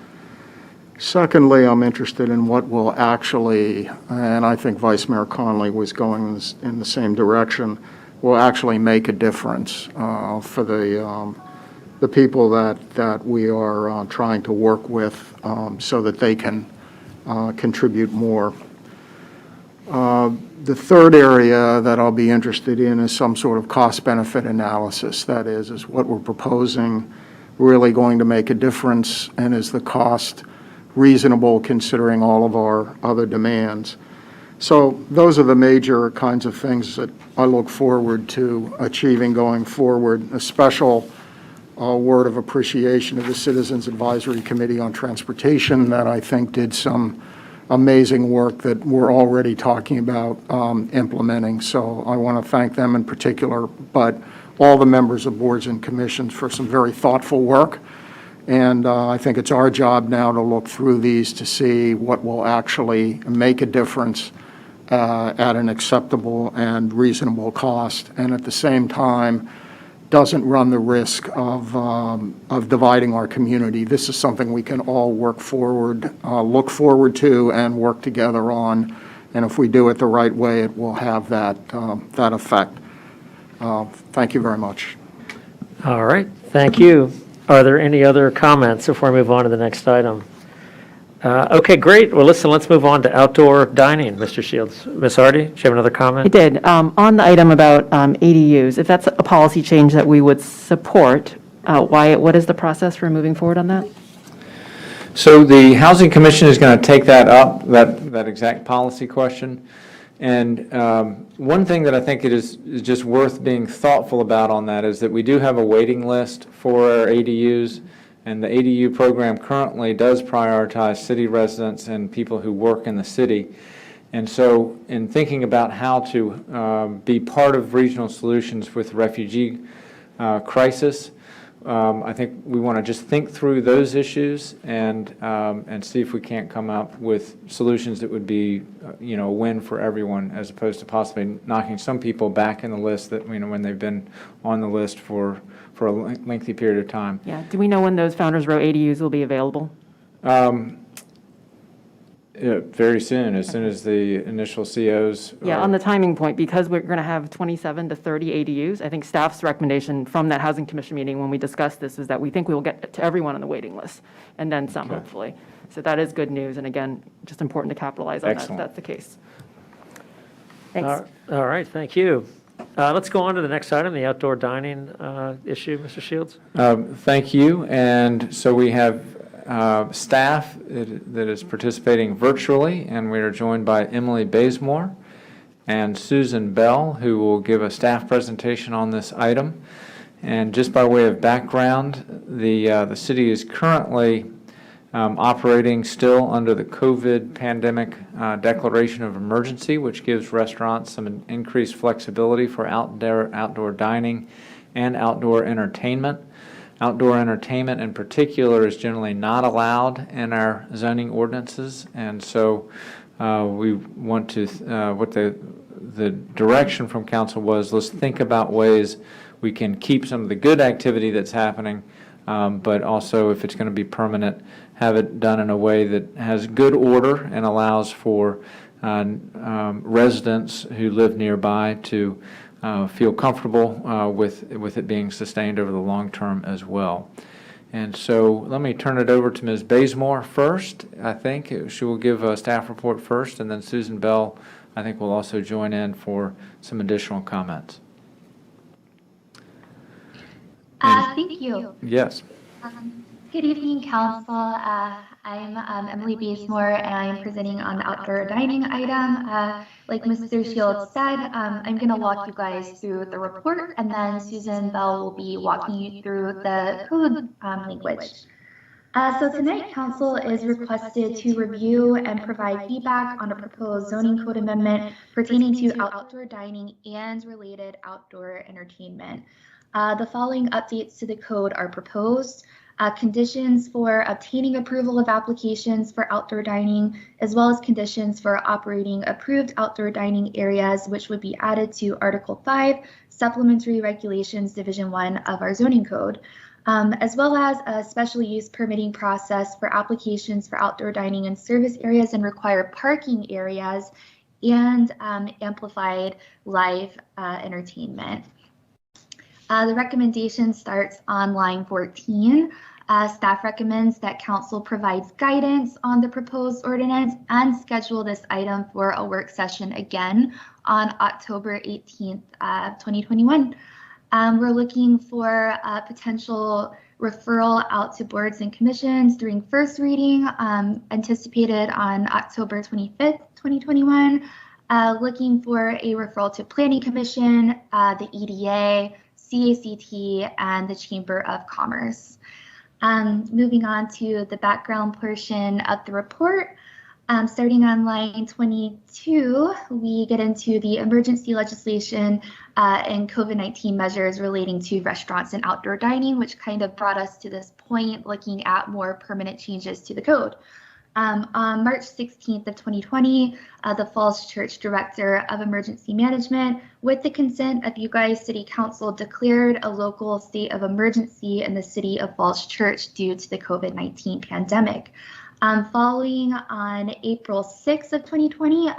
Speaker 8: Secondly, I'm interested in what will actually, and I think Vice Mayor Conley was going in the same direction, will actually make a difference for the people that we are trying to work with so that they can contribute more. The third area that I'll be interested in is some sort of cost-benefit analysis. That is what we're proposing really going to make a difference, and is the cost reasonable considering all of our other demands? So those are the major kinds of things that I look forward to achieving going forward. A special word of appreciation to the Citizens Advisory Committee on Transportation that I think did some amazing work that we're already talking about implementing. So I want to thank them in particular, but all the members of boards and commissions for some very thoughtful work. And I think it's our job now to look through these to see what will actually make a difference at an acceptable and reasonable cost, and at the same time doesn't run the risk of dividing our community. This is something we can all look forward to and work together on, and if we do it the right way, it will have that effect. Thank you very much.
Speaker 2: All right, thank you. Are there any other comments before we move on to the next item? Okay, great. Well, listen, let's move on to outdoor dining, Mr. Shields. Ms. Hardy, do you have another comment?
Speaker 5: I did. On the item about ADUs, if that's a policy change that we would support, what is the process for moving forward on that?
Speaker 3: So the Housing Commission is going to take that up, that exact policy question, And one thing that I think it is just worth being thoughtful about on that is that we do have a waiting list for our ADUs, and the ADU program currently does prioritize city residents and people who work in the city. And so in thinking about how to be part of regional solutions with refugee crisis, I think we want to just think through those issues and see if we can't come up with solutions that would be, a win for everyone, as opposed to possibly knocking some people back in the list that, when they've been on the list for a lengthy period of time.
Speaker 5: Yeah. Do we know when those Founders Row ADUs will be available?
Speaker 3: Very soon, as soon as the initial COs.
Speaker 5: Yeah, on the timing point, because we're going to have 27 to 30 ADUs, I think staff's recommendation from that Housing Commission meeting when we discussed this is that we think we will get to everyone on the waiting list, and then some, hopefully. So that is good news, and again, just important to capitalize on that if
Speaker 3: Excellent.
Speaker 5: that's the case.
Speaker 4: Thanks.
Speaker 2: All right, thank you. Let's go on to the next item, the outdoor dining issue, Mr. Shields.
Speaker 3: Thank you. And so we have staff that is participating virtually, and we are joined by Emily Bazemore and Susan Bell, who will give a staff presentation on this item. And just by way of background, the city is currently operating still under the COVID pandemic declaration of emergency, which gives restaurants some increased flexibility for outdoor dining and outdoor entertainment. Outdoor entertainment in particular is generally not allowed in our zoning ordinances, and so we want to, what the direction from council was, let's think about ways we can keep some of the good activity that's happening, but also, if it's going to be permanent, have it done in a way that has good order and allows for residents who live nearby to feel comfortable with it being sustained over the long term as well. And so let me turn it over to Ms. Bazemore first. I think she will give a staff report first, and then Susan Bell, I think, will also join in for some additional comments.
Speaker 9: Thank you.
Speaker 3: Yes.
Speaker 9: Good evening, Council. I'm Emily Bazemore, and I'm presenting on the outdoor dining item. Like Mr. Shields said, I'm going to walk you guys through the report, and then Susan Bell will be walking you through the code language. So tonight, Council is requested to review and provide feedback on a proposed zoning code amendment pertaining to outdoor dining and related outdoor entertainment. The following updates to the code are proposed. Conditions for obtaining approval of applications for outdoor dining, as well as conditions for operating approved outdoor dining areas, which would be added to Article 5, Supplementary Regulations, Division 1 of our zoning code, as well as a special use permitting process for applications for outdoor dining and service areas and required parking areas, and amplified live entertainment. The recommendation starts on line 14. Staff recommends that Council provides guidance on the proposed ordinance and schedule this item for a work session again on October 18th, 2021. We're looking for a potential referral out to boards and commissions during first reading, anticipated on October 25th, 2021. Looking for a referral to Planning Commission, the EDA, CACT, and the Chamber of Commerce. Moving on to the background portion of the report, starting on line 22, we get into the emergency legislation and COVID-19 measures relating to restaurants and outdoor dining, which kind of brought us to this point, looking at more permanent changes to the code. On March 16th of 2020, the Falls Church Director of Emergency Management, with the consent of you guys, City Council, declared a local state of emergency in the city of Falls Church due to the COVID-19 pandemic. Following on April 6th of 2020,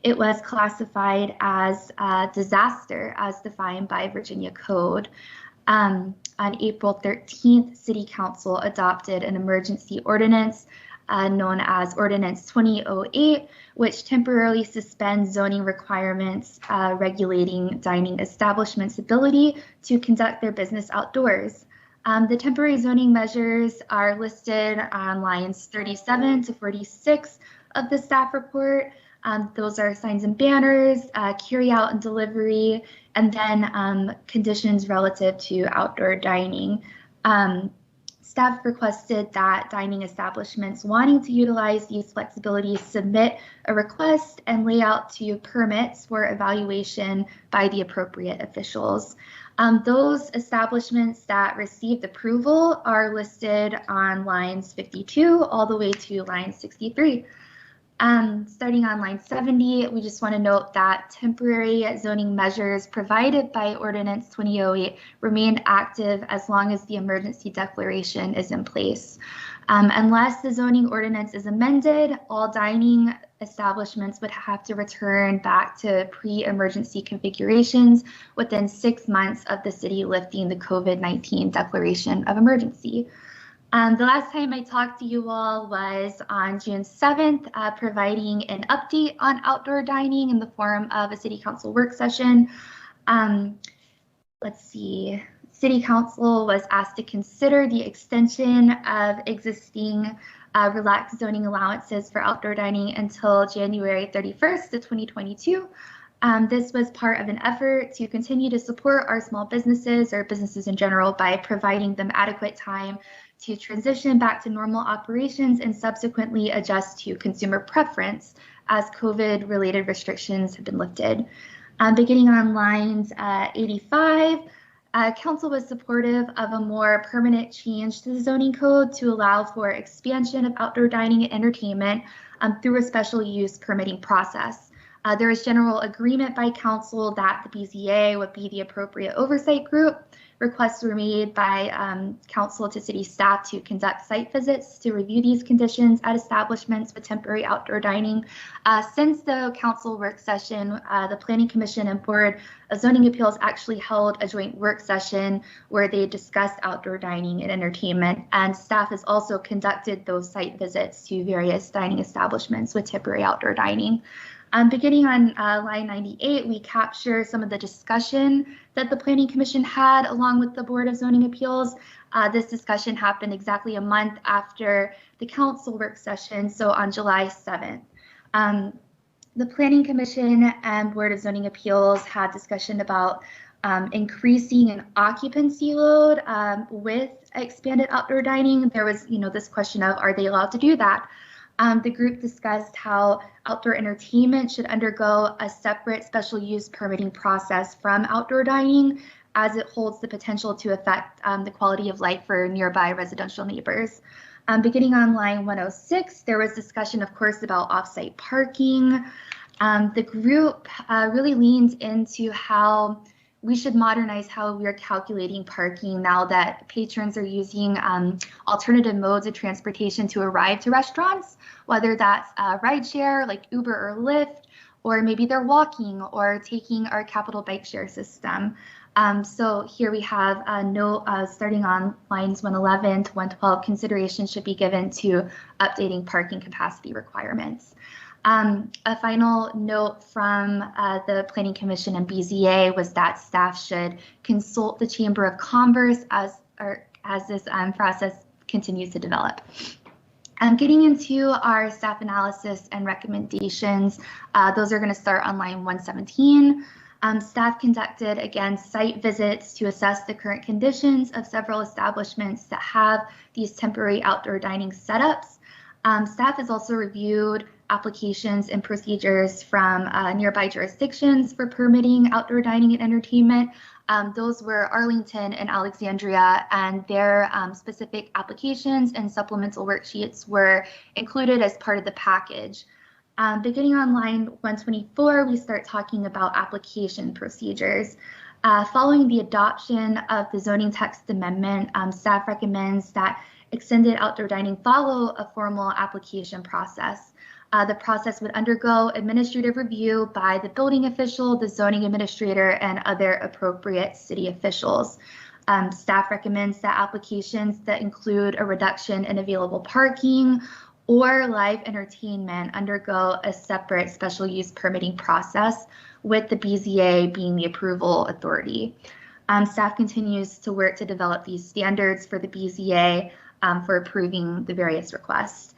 Speaker 9: it was classified as a disaster as defined by Virginia Code. On April 13th, City Council adopted an emergency ordinance known as Ordinance 2008, which temporarily suspends zoning requirements regulating dining establishments' ability to conduct their business outdoors. The temporary zoning measures are listed on lines 37 to 46 of the staff report. Those are signs and banners, carry out and delivery, and then conditions relative to outdoor dining. Staff requested that dining establishments wanting to utilize these flexibilities submit a request and lay out to permits for evaluation by the appropriate officials. Those establishments that received approval are listed on lines 52 all the way to line 63. Starting on line 70, we just want to note that temporary zoning measures provided by Ordinance 2008 remain active as long as the emergency declaration is in place. Unless the zoning ordinance is amended, all dining establishments would have to return back to pre-emergency configurations within 6 months of the city lifting the COVID-19 declaration of emergency. The last time I talked to you all was on June 7th, providing an update on outdoor dining in the form of a city council work session. Let's see. City Council was asked to consider the extension of existing relaxed zoning allowances for outdoor dining until January 31st of 2022. This was part of an effort to continue to support our small businesses or businesses in general by providing them adequate time to transition back to normal operations and subsequently adjust to consumer preference as COVID-related restrictions have been lifted. Beginning on lines 85, Council was supportive of a more permanent change to the zoning code to allow for expansion of outdoor dining and entertainment through a special use permitting process. There is general agreement by Council that the BZA would be the appropriate oversight group. Requests were made by Council to city staff to conduct site visits to review these conditions at establishments with temporary outdoor dining. Since the Council work session, the Planning Commission and Board of Zoning Appeals actually held a joint work session where they discussed outdoor dining and entertainment, and staff has also conducted those site visits to various dining establishments with temporary outdoor dining. Beginning on line 98, we capture some of the discussion that the Planning Commission had along with the Board of Zoning Appeals. This discussion happened exactly a month after the Council work session, so on July 7th. The Planning Commission and Board of Zoning Appeals had discussion about increasing an occupancy load with expanded outdoor dining. There was, this question of, are they allowed to do that? The group discussed how outdoor entertainment should undergo a separate special use permitting process from outdoor dining, as it holds the potential to affect the quality of life for nearby residential neighbors. Beginning on line 106, there was discussion, of course, about off-site parking. The group really leans into how we should modernize how we are calculating parking now that patrons are using alternative modes of transportation to arrive to restaurants, whether that's rideshare like Uber or Lyft, or maybe they're walking or taking our Capital Bike Share system. So here we have a note starting on lines 111 to 112, consideration should be given to updating parking capacity requirements. A final note from the Planning Commission and BZA was that staff should consult the Chamber of Commerce as this process continues to develop. Getting into our staff analysis and recommendations, those are going to start on line 117. Staff conducted, again, site visits to assess the current conditions of several establishments that have these temporary outdoor dining setups. Staff has also reviewed applications and procedures from nearby jurisdictions for permitting outdoor dining and entertainment. Those were Arlington and Alexandria, and their specific applications and supplemental worksheets were included as part of the package. Beginning on line 124, we start talking about application procedures. Following the adoption of the zoning text amendment, staff recommends that extended outdoor dining follow a formal application process. The process would undergo administrative review by the building official, the zoning administrator, and other appropriate city officials. Staff recommends that applications that include a reduction in available parking or live entertainment undergo a separate special use permitting process, with the BZA being the approval authority. Staff continues to work to develop these standards for the BZA for approving the various requests.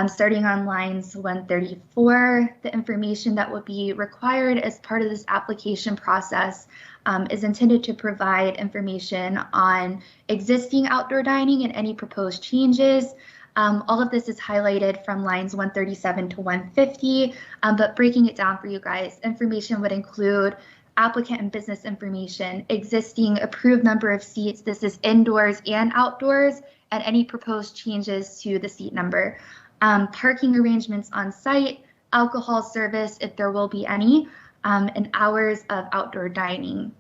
Speaker 9: Starting on lines 134, the information that will be required as part of this application process is intended to provide information on existing outdoor dining and any proposed changes. All of this is highlighted from lines 137 to 150, but breaking it down for you guys, information would include applicant and business information, existing approved number of seats, this is indoors and outdoors, and any proposed changes to the seat number. Parking arrangements on site, alcohol service, if there will be any, and hours of outdoor dining.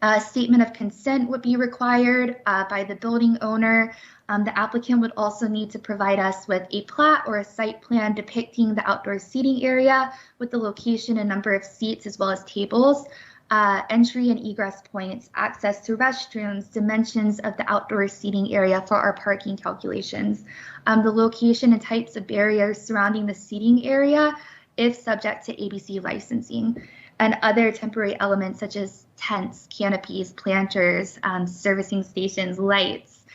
Speaker 9: A statement of consent would be required by the building owner. The applicant would also need to provide us with a plat or a site plan depicting the outdoor seating area with the location and number of seats as well as tables, entry and egress points, access to restrooms, dimensions of the outdoor seating area for our parking calculations, the location and types of barriers surrounding the seating area if subject to ABC licensing, and other temporary elements such as tents, canopies, planters, servicing stations, lights.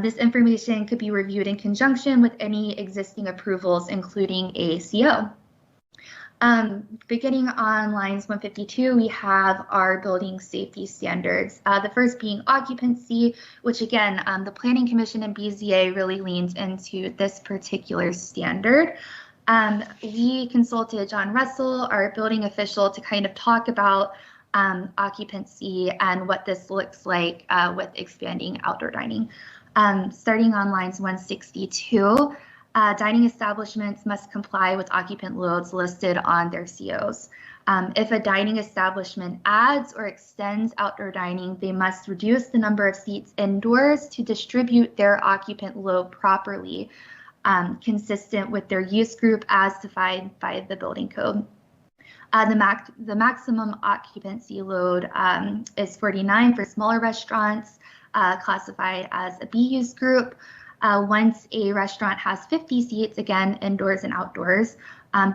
Speaker 9: This information could be reviewed in conjunction with any existing approvals, including a CO. Beginning on lines 152, we have our building safety standards. The first being occupancy, which again, the Planning Commission and BZA really leans into this particular standard. We consulted John Russell, our building official, to kind of talk about occupancy and what this looks like with expanding outdoor dining. Starting on lines 162, dining establishments must comply with occupant loads listed on their COs. If a dining establishment adds or extends outdoor dining, they must reduce the number of seats indoors to distribute their occupant load properly, consistent with their use group as defined by the building code. The maximum occupancy load is 49 for smaller restaurants classified as a B use group. Once a restaurant has 50 seats, again, indoors and outdoors,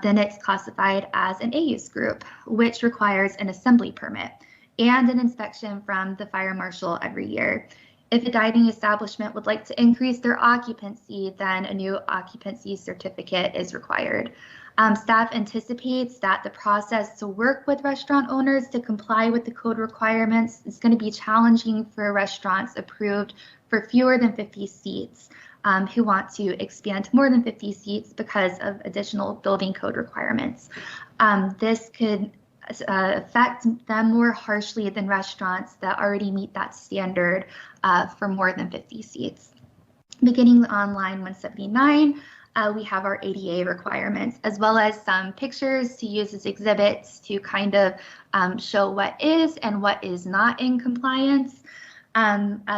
Speaker 9: then it's classified as an A use group, which requires an assembly permit and an inspection from the fire marshal every year. If a dining establishment would like to increase their occupancy, then a new occupancy certificate is required. Staff anticipates that the process to work with restaurant owners to comply with the code requirements is going to be challenging for restaurants approved for fewer than 50 seats who want to expand to more than 50 seats because of additional building code requirements. This could affect them more harshly than restaurants that already meet that standard for more than 50 seats. Beginning on line 179, we have our ADA requirements, as well as some pictures to use as exhibits to kind of show what is and what is not in compliance.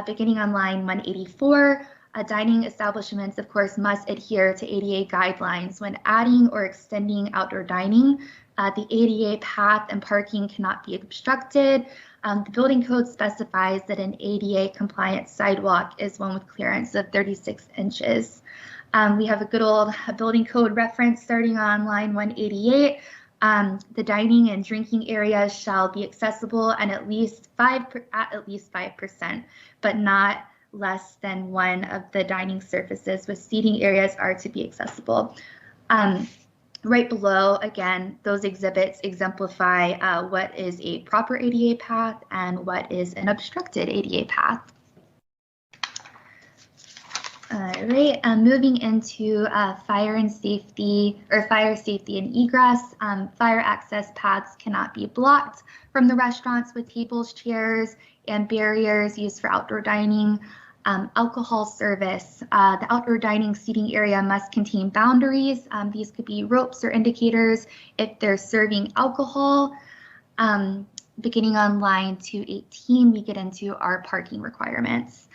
Speaker 9: Beginning on line 184, dining establishments, of course, must adhere to ADA guidelines when adding or extending outdoor dining. The ADA path and parking cannot be obstructed. The building code specifies that an ADA compliant sidewalk is one with clearance of 36 inches. We have a good old building code reference starting on line 188. The dining and drinking areas shall be accessible and at least 5%, but not less than one of the dining surfaces with seating areas are to be accessible. Right below, again, those exhibits exemplify what is a proper ADA path and what is an obstructed ADA path. All right, moving into fire safety and egress. Fire access paths cannot be blocked from the restaurants with tables, chairs, and barriers used for outdoor dining. Alcohol service. The outdoor dining seating area must contain boundaries. These could be ropes or indicators if they're serving alcohol. Beginning on line 218, we get into our parking requirements.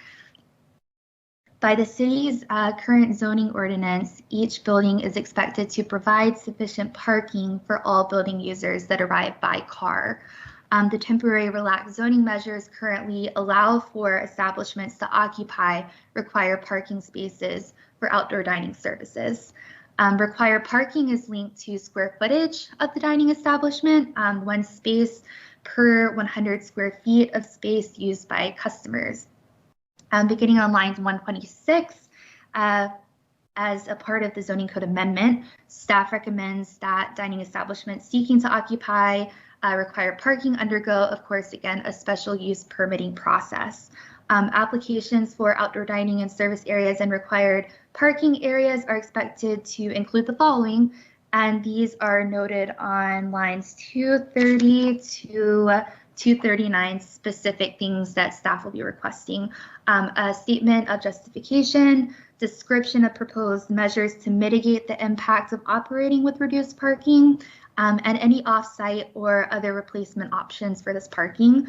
Speaker 9: By the city's current zoning ordinance, each building is expected to provide sufficient parking for all building users that arrive by car. The temporary relaxed zoning measures currently allow for establishments to occupy required parking spaces for outdoor dining services. Required parking is linked to square footage of the dining establishment, one space per 100 square feet of space used by customers. Beginning on lines 126, as a part of the zoning code amendment, staff recommends that dining establishments seeking to occupy required parking undergo, of course, again, a special use permitting process. Applications for outdoor dining and service areas and required parking areas are expected to include the following, and these are noted on lines 230 to 239, specific things that staff will be requesting. A statement of justification, description of proposed measures to mitigate the impact of operating with reduced parking, and any off-site or other replacement options for this parking.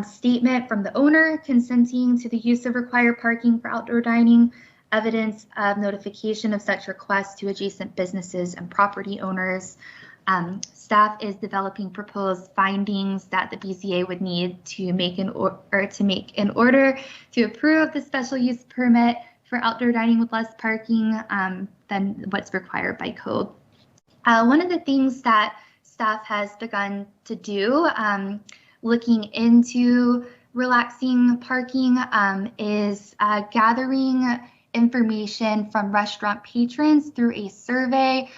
Speaker 9: Statement from the owner consenting to the use of required parking for outdoor dining, evidence of notification of such request to adjacent businesses and property owners. Staff is developing proposed findings that the BZA would need to make in order to approve the special use permit for outdoor dining with less parking than what's required by code. One of the things that staff has begun to do, looking into relaxing parking, is gathering information from restaurant patrons through a survey,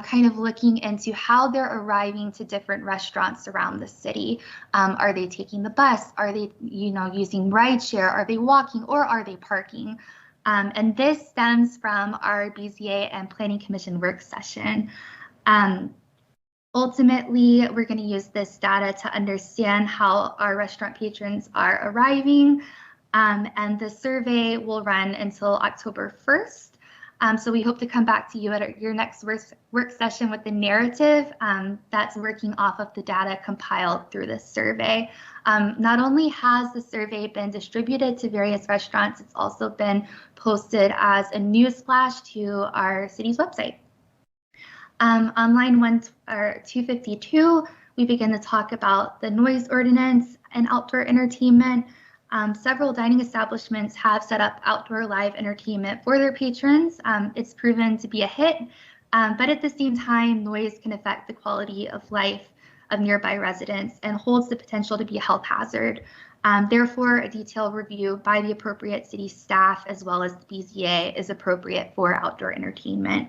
Speaker 9: kind of looking into how they're arriving to different restaurants around the city. Are they taking the bus? Are they, using rideshare? Are they walking, or are they parking? And this stems from our BZA and Planning Commission work session. Ultimately, we're going to use this data to understand how our restaurant patrons are arriving, and the survey will run until October 1st. So we hope to come back to you at your next work session with the narrative that's working off of the data compiled through this survey. Not only has the survey been distributed to various restaurants, it's also been posted as a news flash to our city's website. On line 252, we begin to talk about the noise ordinance and outdoor entertainment. Several dining establishments have set up outdoor live entertainment for their patrons. It's proven to be a hit, but at the same time, noise can affect the quality of life of nearby residents and holds the potential to be a health hazard. Therefore, a detailed review by the appropriate city staff as well as the BZA is appropriate for outdoor entertainment.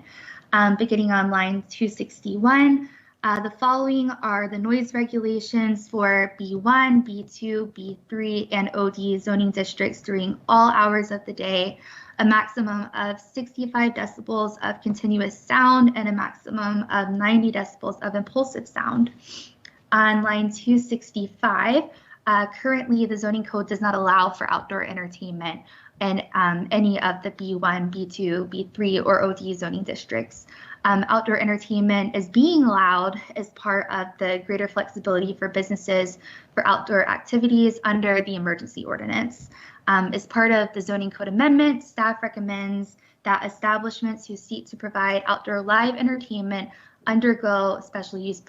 Speaker 9: Beginning on line 261, the following are the noise regulations for B1, B2, B3, and OD zoning districts during all hours of the day, a maximum of 65 decibels of continuous sound and a maximum of 90 decibels of impulsive sound. On line 265, currently the zoning code does not allow for outdoor entertainment in any of the B1, B2, B3, or OD zoning districts. Outdoor entertainment is being allowed as part of the greater flexibility for businesses for outdoor activities under the emergency ordinance. As part of the zoning code amendment, staff recommends that establishments who seek to provide outdoor live entertainment undergo a special use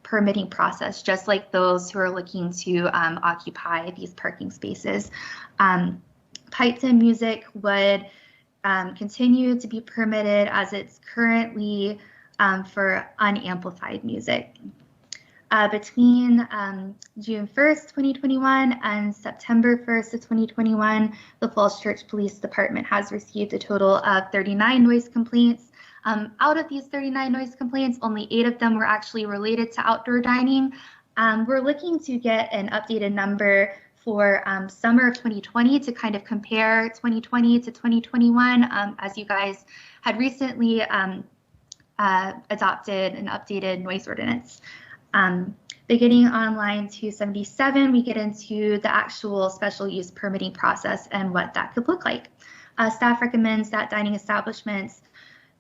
Speaker 9: permitting process, just like those who are looking to occupy these parking spaces. Piped in music would continue to be permitted as it's currently for unamplified music. Between June 1st, 2021 and September 1st of 2021, the Falls Church Police Department has received a total of 39 noise complaints. Out of these 39 noise complaints, only 8 of them were actually related to outdoor dining. We're looking to get an updated number for summer of 2020 to kind of compare 2020 to 2021, as you guys had recently adopted an updated noise ordinance. Beginning on line 277, we get into the actual special use permitting process and what that could look like. Staff recommends that dining establishments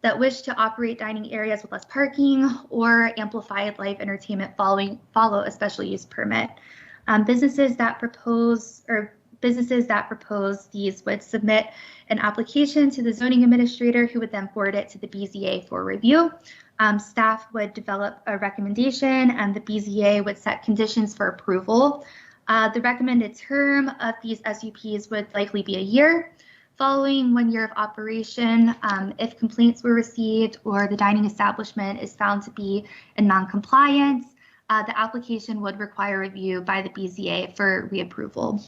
Speaker 9: that wish to operate dining areas with less parking or amplified live entertainment follow a special use permit. Businesses that propose these would submit an application to the zoning administrator, who would then forward it to the BZA for review. Staff would develop a recommendation and the BZA would set conditions for approval. The recommended term of these SUPs would likely be a year. Following 1 year of operation, if complaints were received or the dining establishment is found to be in non-compliance, the application would require review by the BZA for reapproval.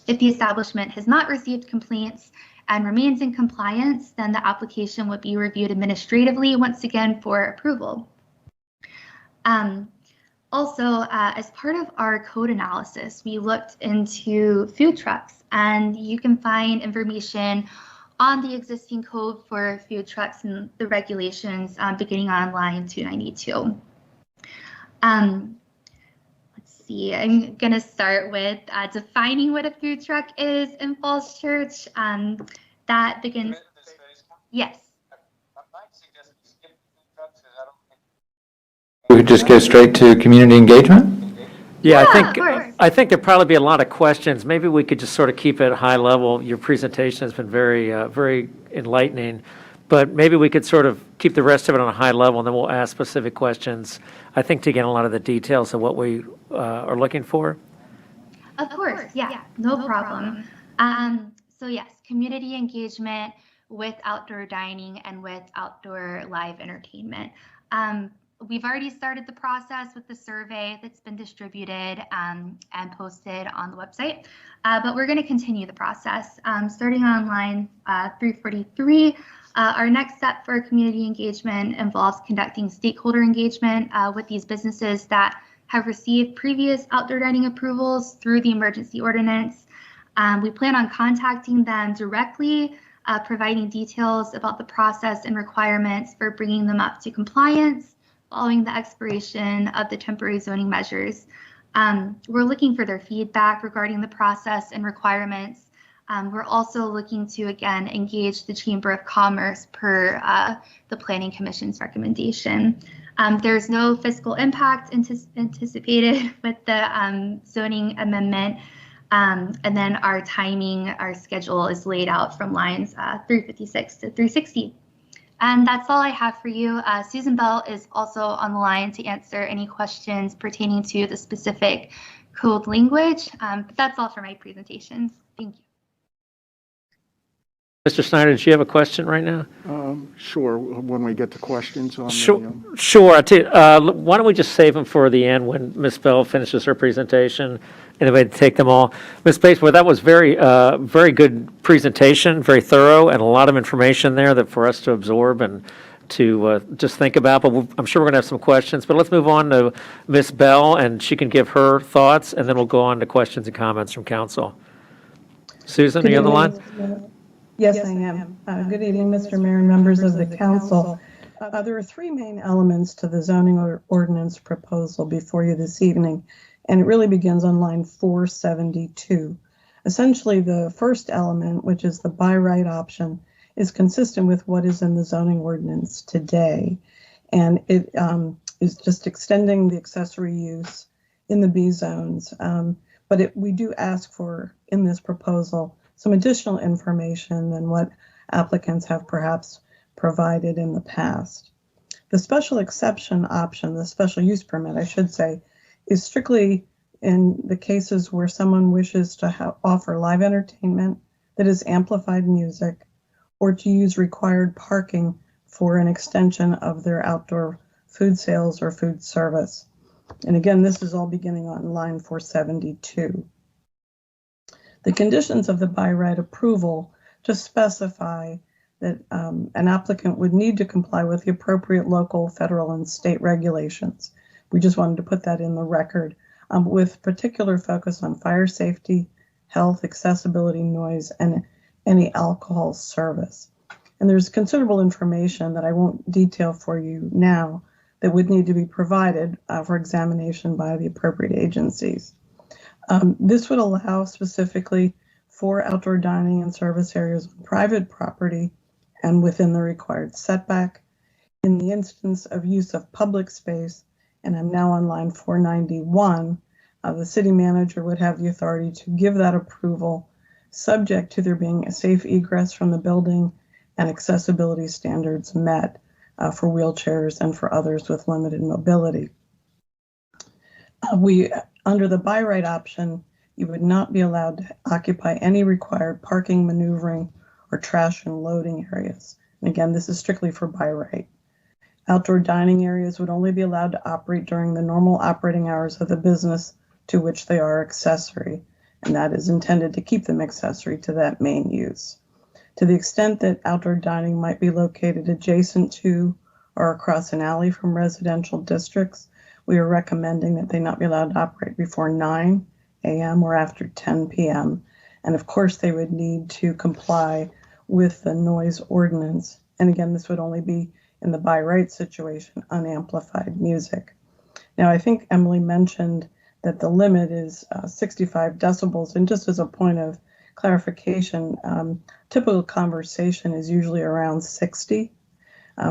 Speaker 9: If the establishment has not received complaints and remains in compliance, then the application would be reviewed administratively once again for approval. Also, as part of our code analysis, we looked into food trucks, and you can find information on the existing code for food trucks and the regulations beginning on line 292. Let's see, I'm going to start with defining what a food truck is in Falls Church. That begins, yes.
Speaker 10: We could just go straight to community engagement?
Speaker 2: Yeah,
Speaker 9: of course.
Speaker 2: I think there'd probably be a lot of questions. Maybe we could just sort of keep it high level. Your presentation has been very enlightening, but maybe we could sort of keep the rest of it on a high level, and then we'll ask specific questions, I think, to get a lot of the details of what we are looking for.
Speaker 9: Of course, yeah, no problem. So yes, community engagement with outdoor dining and with outdoor live entertainment. We've already started the process with the survey that's been distributed and posted on the website, but we're going to continue the process. Starting on line 343, our next step for community engagement involves conducting stakeholder engagement with these businesses that have received previous outdoor dining approvals through the emergency ordinance. We plan on contacting them directly, providing details about the process and requirements for bringing them up to compliance following the expiration of the temporary zoning measures. We're looking for their feedback regarding the process and requirements. We're also looking to, again, engage the Chamber of Commerce per the Planning Commission's recommendation. There's no fiscal impact anticipated with the zoning amendment. And then our timing, our schedule is laid out from lines 356 to 360. And that's all I have for you. Susan Bell is also on the line to answer any questions pertaining to the specific code language. But that's all for my presentations. Thank you.
Speaker 2: Mr. Snyder, did you have a question right now?
Speaker 8: Sure, when we get to questions on
Speaker 2: Sure. I tell you, why don't we just save them for the end when Ms. Bell finishes her presentation, and then we take them all. Ms. Batesworth, that was very good presentation, very thorough, and a lot of information there that for us to absorb and to just think about. But I'm sure we're going to have some questions. But let's move on to Ms. Bell, and she can give her thoughts, and then we'll go on to questions and comments from council. Susan, are you on the line?
Speaker 11: Yes, I am. Good evening, Mr. Mayor and members of the council. There are three main elements to the zoning ordinance proposal before you this evening, and it really begins on line 472. Essentially, the first element, which is the by right option, is consistent with what is in the zoning ordinance today, and it is just extending the accessory use in the B zones. But we do ask for, in this proposal, some additional information than what applicants have perhaps provided in the past. The special exception option, the special use permit, I should say, is strictly in the cases where someone wishes to offer live entertainment that is amplified music, or to use required parking for an extension of their outdoor food sales or food service. And again, this is all beginning on line 472. The conditions of the by right approval just specify that an applicant would need to comply with the appropriate local, federal, and state regulations. We just wanted to put that in the record with particular focus on fire safety, health, accessibility, noise, and any alcohol service. And there's considerable information that I won't detail for you now that would need to be provided for examination by the appropriate agencies. This would allow specifically for outdoor dining and service areas on private property and within the required setback. In the instance of use of public space, and I'm now on line 491, the city manager would have the authority to give that approval subject to there being a safe egress from the building and accessibility standards met for wheelchairs and for others with limited mobility. Under the by right option, you would not be allowed to occupy any required parking, maneuvering, or trash and loading areas. And again, this is strictly for by right. Outdoor dining areas would only be allowed to operate during the normal operating hours of the business to which they are accessory, and that is intended to keep them accessory to that main use. To the extent that outdoor dining might be located adjacent to or across an alley from residential districts, we are recommending that they not be allowed to operate before 9 a.m. or after 10 p.m. And of course, they would need to comply with the noise ordinance. And again, this would only be in the by right situation, unamplified music. Now, I think Emily mentioned that the limit is 65 decibels. And just as a point of clarification, typical conversation is usually around 60.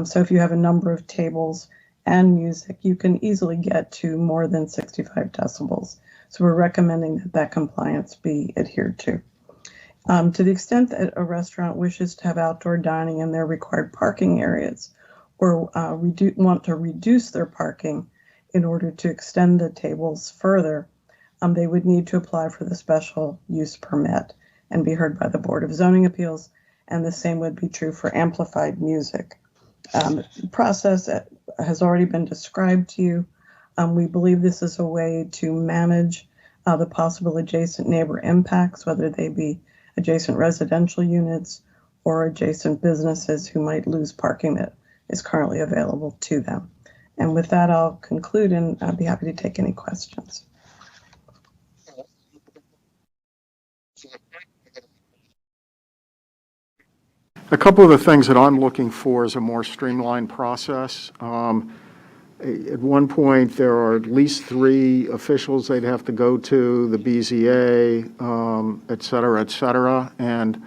Speaker 11: So if you have a number of tables and music, you can easily get to more than 65 decibels. So we're recommending that that compliance be adhered to. To the extent that a restaurant wishes to have outdoor dining in their required parking areas or want to reduce their parking in order to extend the tables further, they would need to apply for the special use permit and be heard by the Board of Zoning Appeals, and the same would be true for amplified music. The process has already been described to you. We believe this is a way to manage the possible adjacent neighbor impacts, whether they be adjacent residential units or adjacent businesses who might lose parking that is currently available to them. And with that, I'll conclude, and I'd be happy to take any questions.
Speaker 8: A couple of the things that I'm looking for is a more streamlined process. At one point, there are at least 3 officials they'd have to go to, the BZA, et cetera, et cetera. And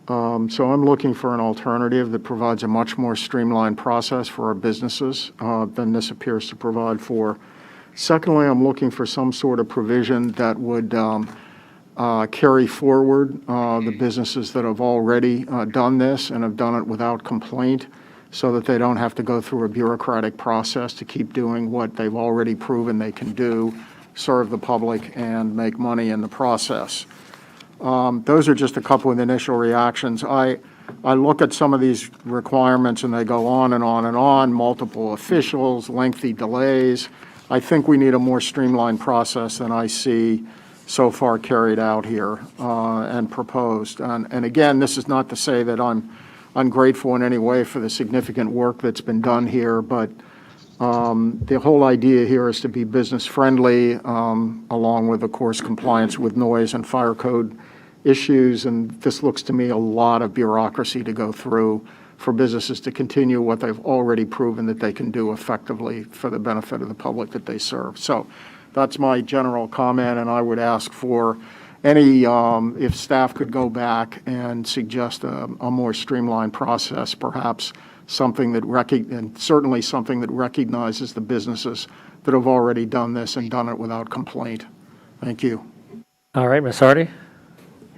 Speaker 8: so I'm looking for an alternative that provides a much more streamlined process for our businesses than this appears to provide for. Secondly, I'm looking for some sort of provision that would carry forward the businesses that have already done this and have done it without complaint, so that they don't have to go through a bureaucratic process to keep doing what they've already proven they can do, serve the public, and make money in the process. Those are just a couple of initial reactions. I look at some of these requirements and they go on and on and on, multiple officials, lengthy delays. I think we need a more streamlined process than I see so far carried out here and proposed. And again, this is not to say that I'm ungrateful in any way for the significant work that's been done here, but the whole idea here is to be business friendly, along with, of course, compliance with noise and fire code issues. And this looks to me a lot of bureaucracy to go through for businesses to continue what they've already proven that they can do effectively for the benefit of the public that they serve. So that's my general comment, and I would ask for any, if staff could go back and suggest a more streamlined process, perhaps something that and certainly something that recognizes the businesses that have already done this and done it without complaint. Thank you.
Speaker 2: All right, Ms. Hardy?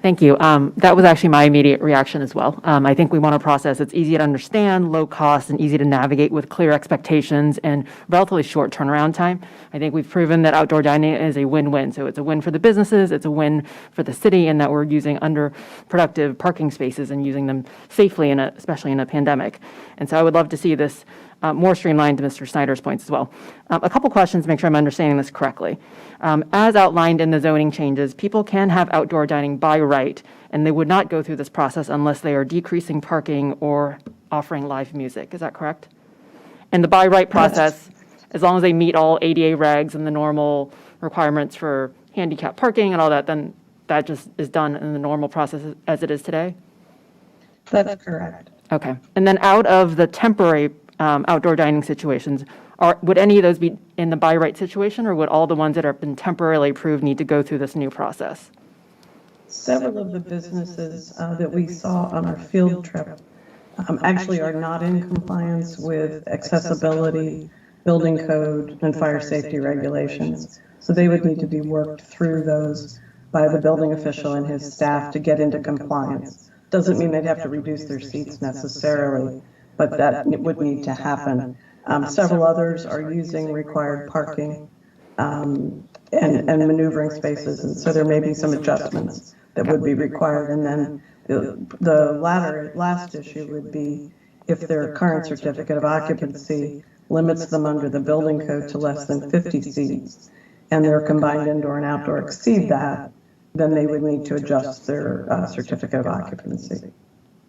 Speaker 5: Thank you. That was actually my immediate reaction as well. I think we want a process that's easy to understand, low cost, and easy to navigate with clear expectations and relatively short turnaround time. I think we've proven that outdoor dining is a win-win. So it's a win for the businesses, it's a win for the city, and that we're using underproductive parking spaces and using them safely, especially in a pandemic. And so I would love to see this more streamlined, to Mr. Snyder's points as well. A couple questions to make sure I'm understanding this correctly. As outlined in the zoning changes, people can have outdoor dining by right, and they would not go through this process unless they are decreasing parking or offering live music. Is that correct? And the by right process, as long as they meet all ADA regs and the normal requirements for handicap parking and all that, then that just is done in the normal process as it is today?
Speaker 11: That's correct.
Speaker 5: Okay. And then out of the temporary outdoor dining situations, would any of those be in the by right situation, or would all the ones that have been temporarily approved need to go through this new process?
Speaker 11: Several of the businesses that we saw on our field trip actually are not in compliance with accessibility, building code, and fire safety regulations. So they would need to be worked through those by the building official and his staff to get into compliance. Doesn't mean they'd have to reduce their seats necessarily, but that would need to happen. Several others are using required parking and maneuvering spaces, and so there may be some adjustments that would be required. And then the last issue would be if their current certificate of occupancy limits them under the building code to less than 50 seats, and their combined indoor and outdoor exceed that, then they would need to adjust their certificate of occupancy.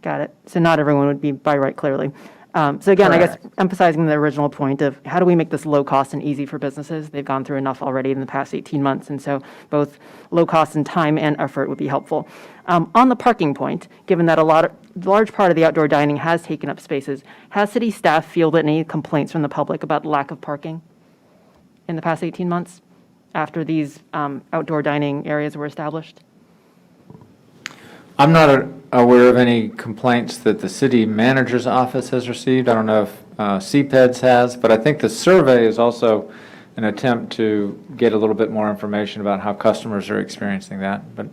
Speaker 5: Got it. So not everyone would be by right, clearly. So again, I guess emphasizing the original point of how do we make this low cost and easy for businesses? They've gone through enough already in the past 18 months, and so both low cost and time and effort would be helpful. On the parking point, given that large part of the outdoor dining has taken up spaces, has city staff fielded any complaints from the public about lack of parking in the past 18 months after these outdoor dining areas were established?
Speaker 10: I'm not aware of any complaints that the city manager's office has received. I don't know if CPEDS has, but I think the survey is also an attempt to get a little bit more information about how customers are experiencing that. But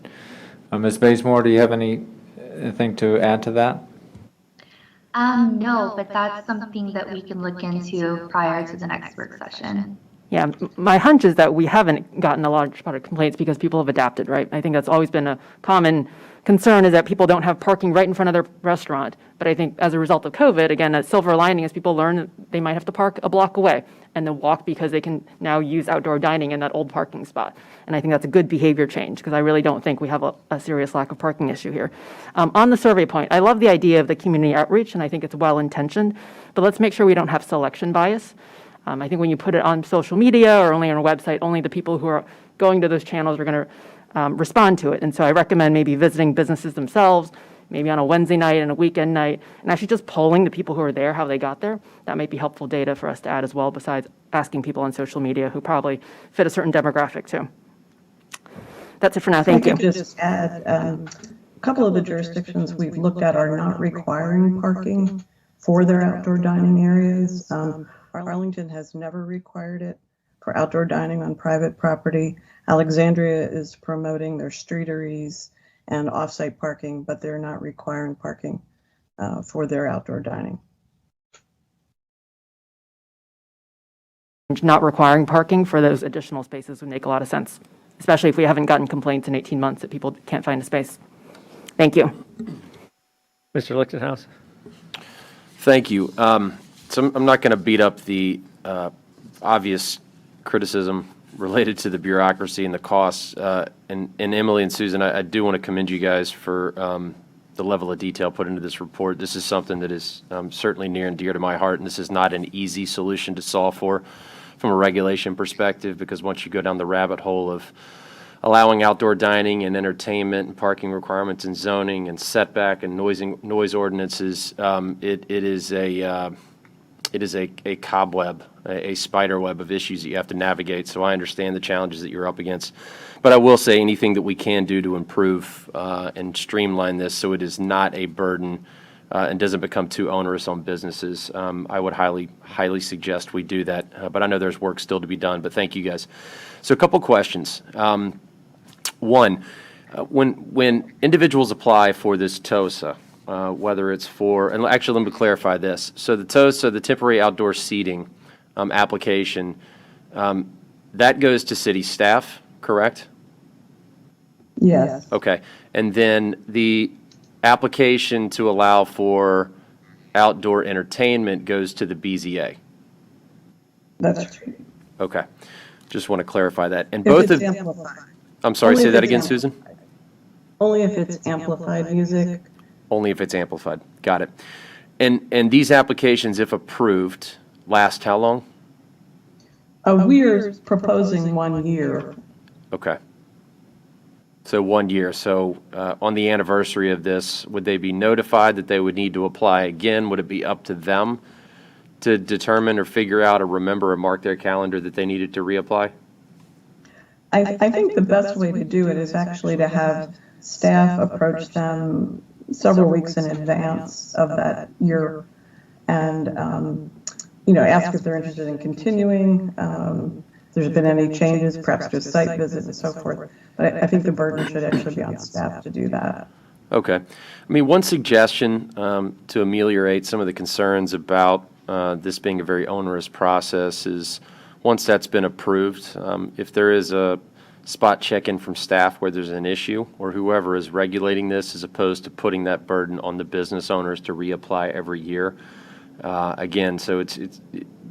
Speaker 10: Ms. Bazemore, do you have anything to add to that?
Speaker 9: No, but that's something that we can look into prior to the next work session.
Speaker 5: Yeah, my hunch is that we haven't gotten a large part of complaints because people have adapted, right? I think that's always been a common concern, is that people don't have parking right in front of their restaurant. But I think as a result of COVID, again, a silver lining is people learn that they might have to park a block away and then walk because they can now use outdoor dining in that old parking spot. And I think that's a good behavior change, because I really don't think we have a serious lack of parking issue here. On the survey point, I love the idea of the community outreach, and I think it's well-intentioned, but let's make sure we don't have selection bias. I think when you put it on social media or only on a website, only the people who are going to those channels are going to respond to it. And so I recommend maybe visiting businesses themselves, maybe on a Wednesday night and a weekend night, and actually just polling the people who are there, how they got there. That might be helpful data for us to add as well, besides asking people on social media who probably fit a certain demographic too. That's it for now. Thank you.
Speaker 11: I could just add, a couple of the jurisdictions we've looked at are not requiring parking for their outdoor dining areas. Arlington has never required it for outdoor dining on private property. Alexandria is promoting their streeteries and off-site parking, but they're not requiring parking for their outdoor dining.
Speaker 5: Not requiring parking for those additional spaces would make a lot of sense, especially if we haven't gotten complaints in 18 months that people can't find a space. Thank you.
Speaker 2: Mr. Lichtenhouse?
Speaker 7: Thank you. So I'm not going to beat up the obvious criticism related to the bureaucracy and the costs. And Emily and Susan, I do want to commend you guys for the level of detail put into this report. This is something that is certainly near and dear to my heart, and this is not an easy solution to solve for from a regulation perspective, because once you go down the rabbit hole of allowing outdoor dining and entertainment and parking requirements and zoning and setback and noise ordinances, it is a cobweb, a spider web of issues that you have to navigate. So I understand the challenges that you're up against. But I will say anything that we can do to improve and streamline this so it is not a burden and doesn't become too onerous on businesses, I would highly suggest we do that. But I know there's work still to be done, but thank you guys. So a couple questions. One, when individuals apply for this TOSA, whether it's for, and actually let me clarify this. So the TOSA, the temporary outdoor seating application, that goes to city staff, correct?
Speaker 11: Yes.
Speaker 7: Okay. And then the application to allow for outdoor entertainment goes to the BZA.
Speaker 11: That's true.
Speaker 7: Okay. Just want to clarify that. And
Speaker 11: If
Speaker 7: both
Speaker 11: it's
Speaker 7: of,
Speaker 11: amplified.
Speaker 7: I'm sorry,
Speaker 11: Only
Speaker 7: say
Speaker 11: if
Speaker 7: that
Speaker 11: it's
Speaker 7: again,
Speaker 11: amplified.
Speaker 7: Susan?
Speaker 11: Only if it's amplified music.
Speaker 7: Only if it's amplified. Got it. And these applications, if approved, last how long?
Speaker 11: We're proposing 1 year.
Speaker 7: Okay. So 1 year. So on the anniversary of this, would they be notified that they would need to apply again? Would it be up to them to determine or figure out or remember or mark their calendar that they needed to reapply?
Speaker 11: I think the best way to do it is actually to have staff approach them several weeks in advance of that year and, ask if they're interested in continuing, if there's been any changes, perhaps to a site visit and so forth. But I think the burden should actually be on staff to do that.
Speaker 7: Okay. I mean, one suggestion to ameliorate some of the concerns about this being a very onerous process is once that's been approved, if there is a spot check-in from staff where there's an issue or whoever is regulating this, as opposed to putting that burden on the business owners to reapply every year. Again, so it's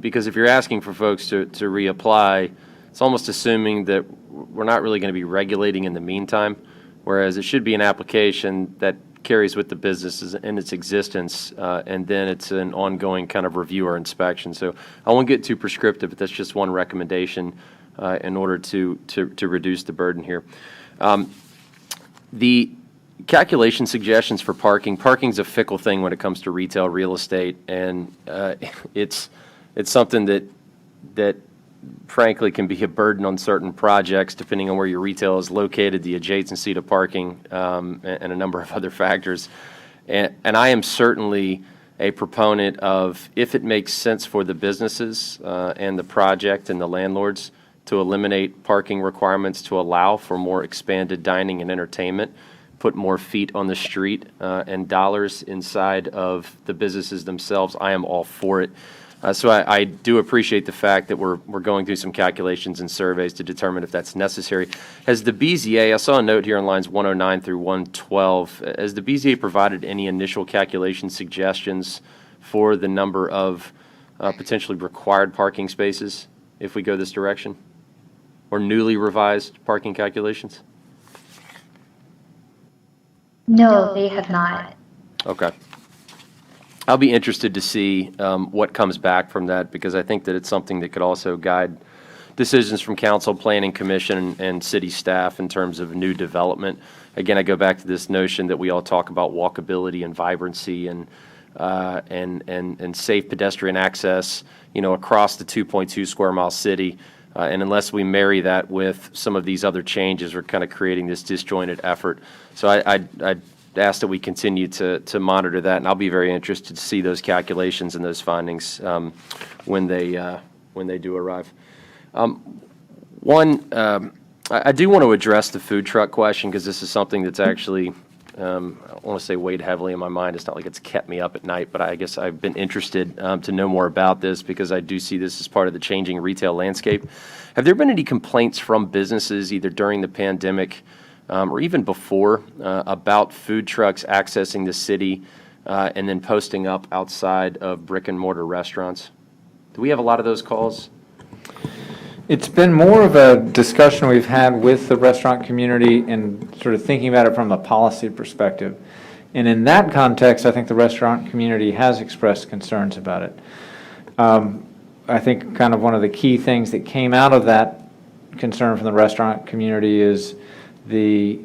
Speaker 7: because if you're asking for folks to reapply, it's almost assuming that we're not really going to be regulating in the meantime, whereas it should be an application that carries with the business in its existence, and then it's an ongoing kind of review or inspection. So I won't get too prescriptive, but that's just one recommendation in order to reduce the burden here. The calculation suggestions for parking. Parking's a fickle thing when it comes to retail real estate, and it's something that frankly can be a burden on certain projects depending on where your retail is located, the adjacency to parking, and a number of other factors. And I am certainly a proponent of, if it makes sense for the businesses and the project and the landlords, to eliminate parking requirements to allow for more expanded dining and entertainment, put more feet on the street and dollars inside of the businesses themselves. I am all for it. So I do appreciate the fact that we're going through some calculations and surveys to determine if that's necessary. Has the BZA, I saw a note here on lines 109 through 112, has the BZA provided any initial calculation suggestions for the number of potentially required parking spaces if we go this direction? Or newly revised parking calculations?
Speaker 9: No, they have not.
Speaker 7: Okay. I'll be interested to see what comes back from that, because I think that it's something that could also guide decisions from council, planning commission, and city staff in terms of new development. Again, I go back to this notion that we all talk about walkability and vibrancy and safe pedestrian access, across the 2.2 square mile city. And unless we marry that with some of these other changes, we're kind of creating this disjointed effort. So I'd ask that we continue to monitor that, and I'll be very interested to see those calculations and those findings when they do arrive. I do want to address the food truck question, because this is something that's actually, I don't want to say weighed heavily in my mind. It's not like it's kept me up at night, but I guess I've been interested to know more about this, because I do see this as part of the changing retail landscape. Have there been any complaints from businesses, either during the pandemic or even before, about food trucks accessing the city and then posting up outside of brick and mortar restaurants? Do we have a lot of those calls?
Speaker 10: It's been more of a discussion we've had with the restaurant community and sort of thinking about it from a policy perspective. And in that context, I think the restaurant community has expressed concerns about it. I think kind of one of the key things that came out of that concern from the restaurant community is the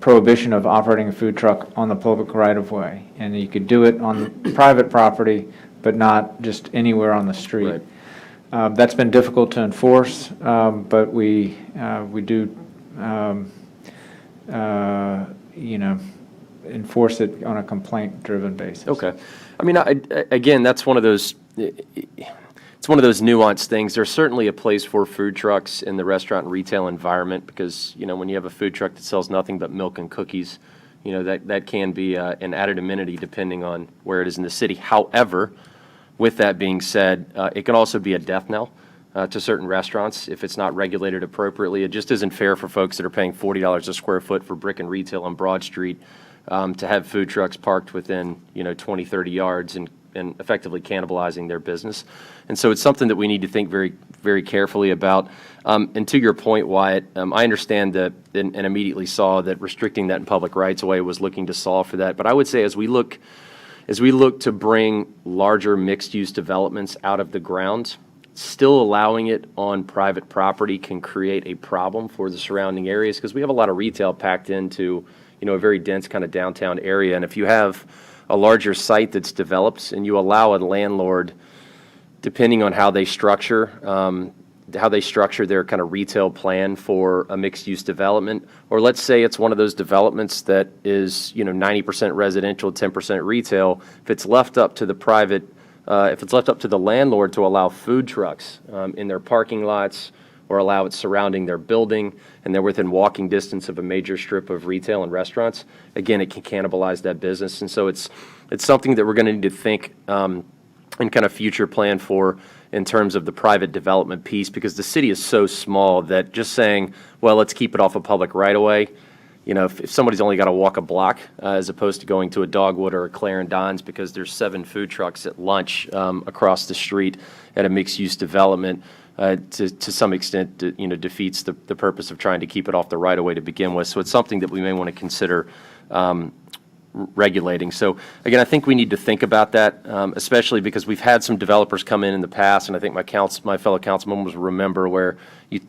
Speaker 10: prohibition of operating a food truck on the public right-of-way. And you could do it on private property, but not just anywhere on the street.
Speaker 7: Right.
Speaker 10: That's been difficult to enforce, but we do, enforce it on a complaint-driven basis.
Speaker 7: Okay. I mean, again, that's one of those. It's one of those nuanced things. There's certainly a place for food trucks in the restaurant and retail environment, because when you have a food truck that sells nothing but milk and cookies, that can be an added amenity depending on where it is in the city. However, with that being said, it can also be a death knell to certain restaurants if it's not regulated appropriately. It just isn't fair for folks that are paying $40 a square foot for brick and retail on Broad Street to have food trucks parked within 20, 30 yards and effectively cannibalizing their business. And so it's something that we need to think very, very carefully about. And to your point, Wyatt, I understand that and immediately saw that restricting that in public rights away was looking to solve for that. But I would say as we look to bring larger mixed-use developments out of the ground, still allowing it on private property can create a problem for the surrounding areas, because we have a lot of retail packed into a very dense kind of downtown area. And if you have a larger site that's developed and you allow a landlord, depending on how they structure their kind of retail plan for a mixed-use development, or let's say it's one of those developments that is 90% residential, 10% retail. If it's left up to the landlord to allow food trucks in their parking lots, or allow it surrounding their building, and they're within walking distance of a major strip of retail and restaurants, again, it can cannibalize that business. And so it's something that we're going to need to think and kind of future plan for in terms of the private development piece, because the city is so small that just saying, well, let's keep it off a public right-of-way, if somebody's only got to walk a block as opposed to going to a Dogwood or a Clarendon's because there's 7 food trucks at lunch across the street at a mixed-use development, to some extent, defeats the purpose of trying to keep it off the right-of-way to begin with. So it's something that we may want to consider regulating. So again, I think we need to think about that, especially because we've had some developers come in the past, and I think my fellow council members will remember where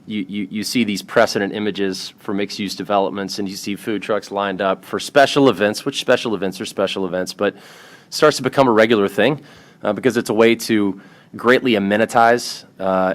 Speaker 7: you see these precedent images for mixed-use developments, and you see food trucks lined up for special events, which special events are special events, but it starts to become a regular thing because it's a way to greatly amenitize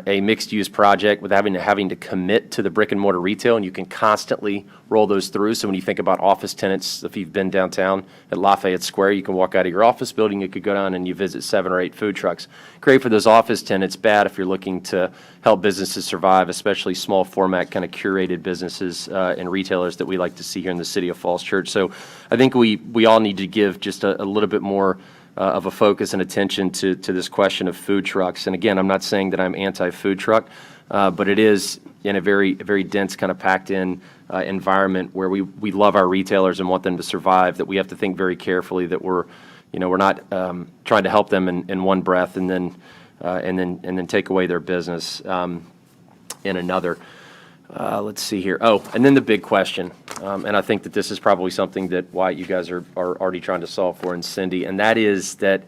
Speaker 7: a mixed-use project without having to commit to the brick-and-mortar retail, and you can constantly roll those through. So when you think about office tenants, if you've been downtown at Lafayette Square, you can walk out of your office building, you could go down and you visit 7 or 8 food trucks. Great for those office tenants, bad if you're looking to help businesses survive, especially small format, kind of curated businesses and retailers that we like to see here in the city of Falls Church. So I think we all need to give just a little bit more of a focus and attention to this question of food trucks. And again, I'm not saying that I'm anti-food truck, but it is in a very dense, kind of packed in environment where we love our retailers and want them to survive, that we have to think very carefully that we're not trying to help them in one breath and then take away their business in another. Let's see here. Oh, and then the big question, and I think that this is probably something that Wyatt, you guys are already trying to solve for, and Cindy, and that is that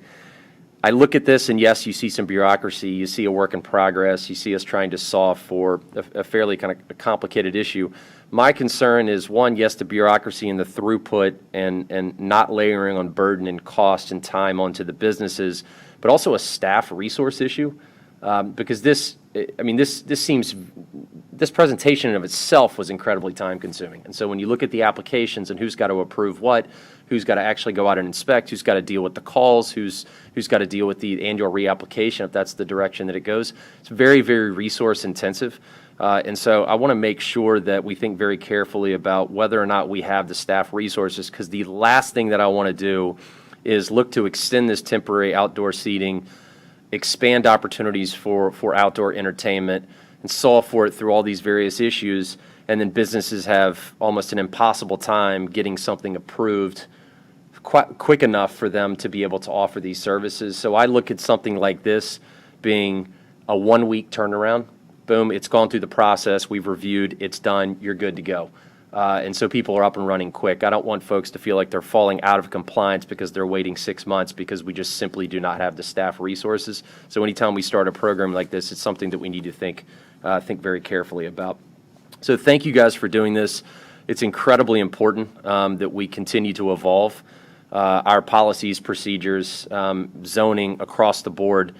Speaker 7: I look at this, and yes, you see some bureaucracy, you see a work in progress, you see us trying to solve for a fairly kind of a complicated issue. My concern is, one, yes, the bureaucracy and the throughput and not layering on burden and cost and time onto the businesses, but also a staff resource issue, because this presentation in of itself was incredibly time consuming. And so when you look at the applications and who's got to approve what, who's got to actually go out and inspect, who's got to deal with the calls, who's got to deal with the annual reapplication, if that's the direction that it goes, it's very, very resource intensive. And so I want to make sure that we think very carefully about whether or not we have the staff resources, because the last thing that I want to do is look to extend this temporary outdoor seating, expand opportunities for outdoor entertainment, and solve for it through all these various issues, and then businesses have almost an impossible time getting something approved quick enough for them to be able to offer these services. So I look at something like this being a 1-week turnaround. Boom, it's gone through the process, we've reviewed, it's done, you're good to go. And so people are up and running quick. I don't want folks to feel like they're falling out of compliance because they're waiting 6 months because we just simply do not have the staff resources. So anytime we start a program like this, it's something that we need to think very carefully about. So thank you guys for doing this. It's incredibly important that we continue to evolve our policies, procedures, zoning across the board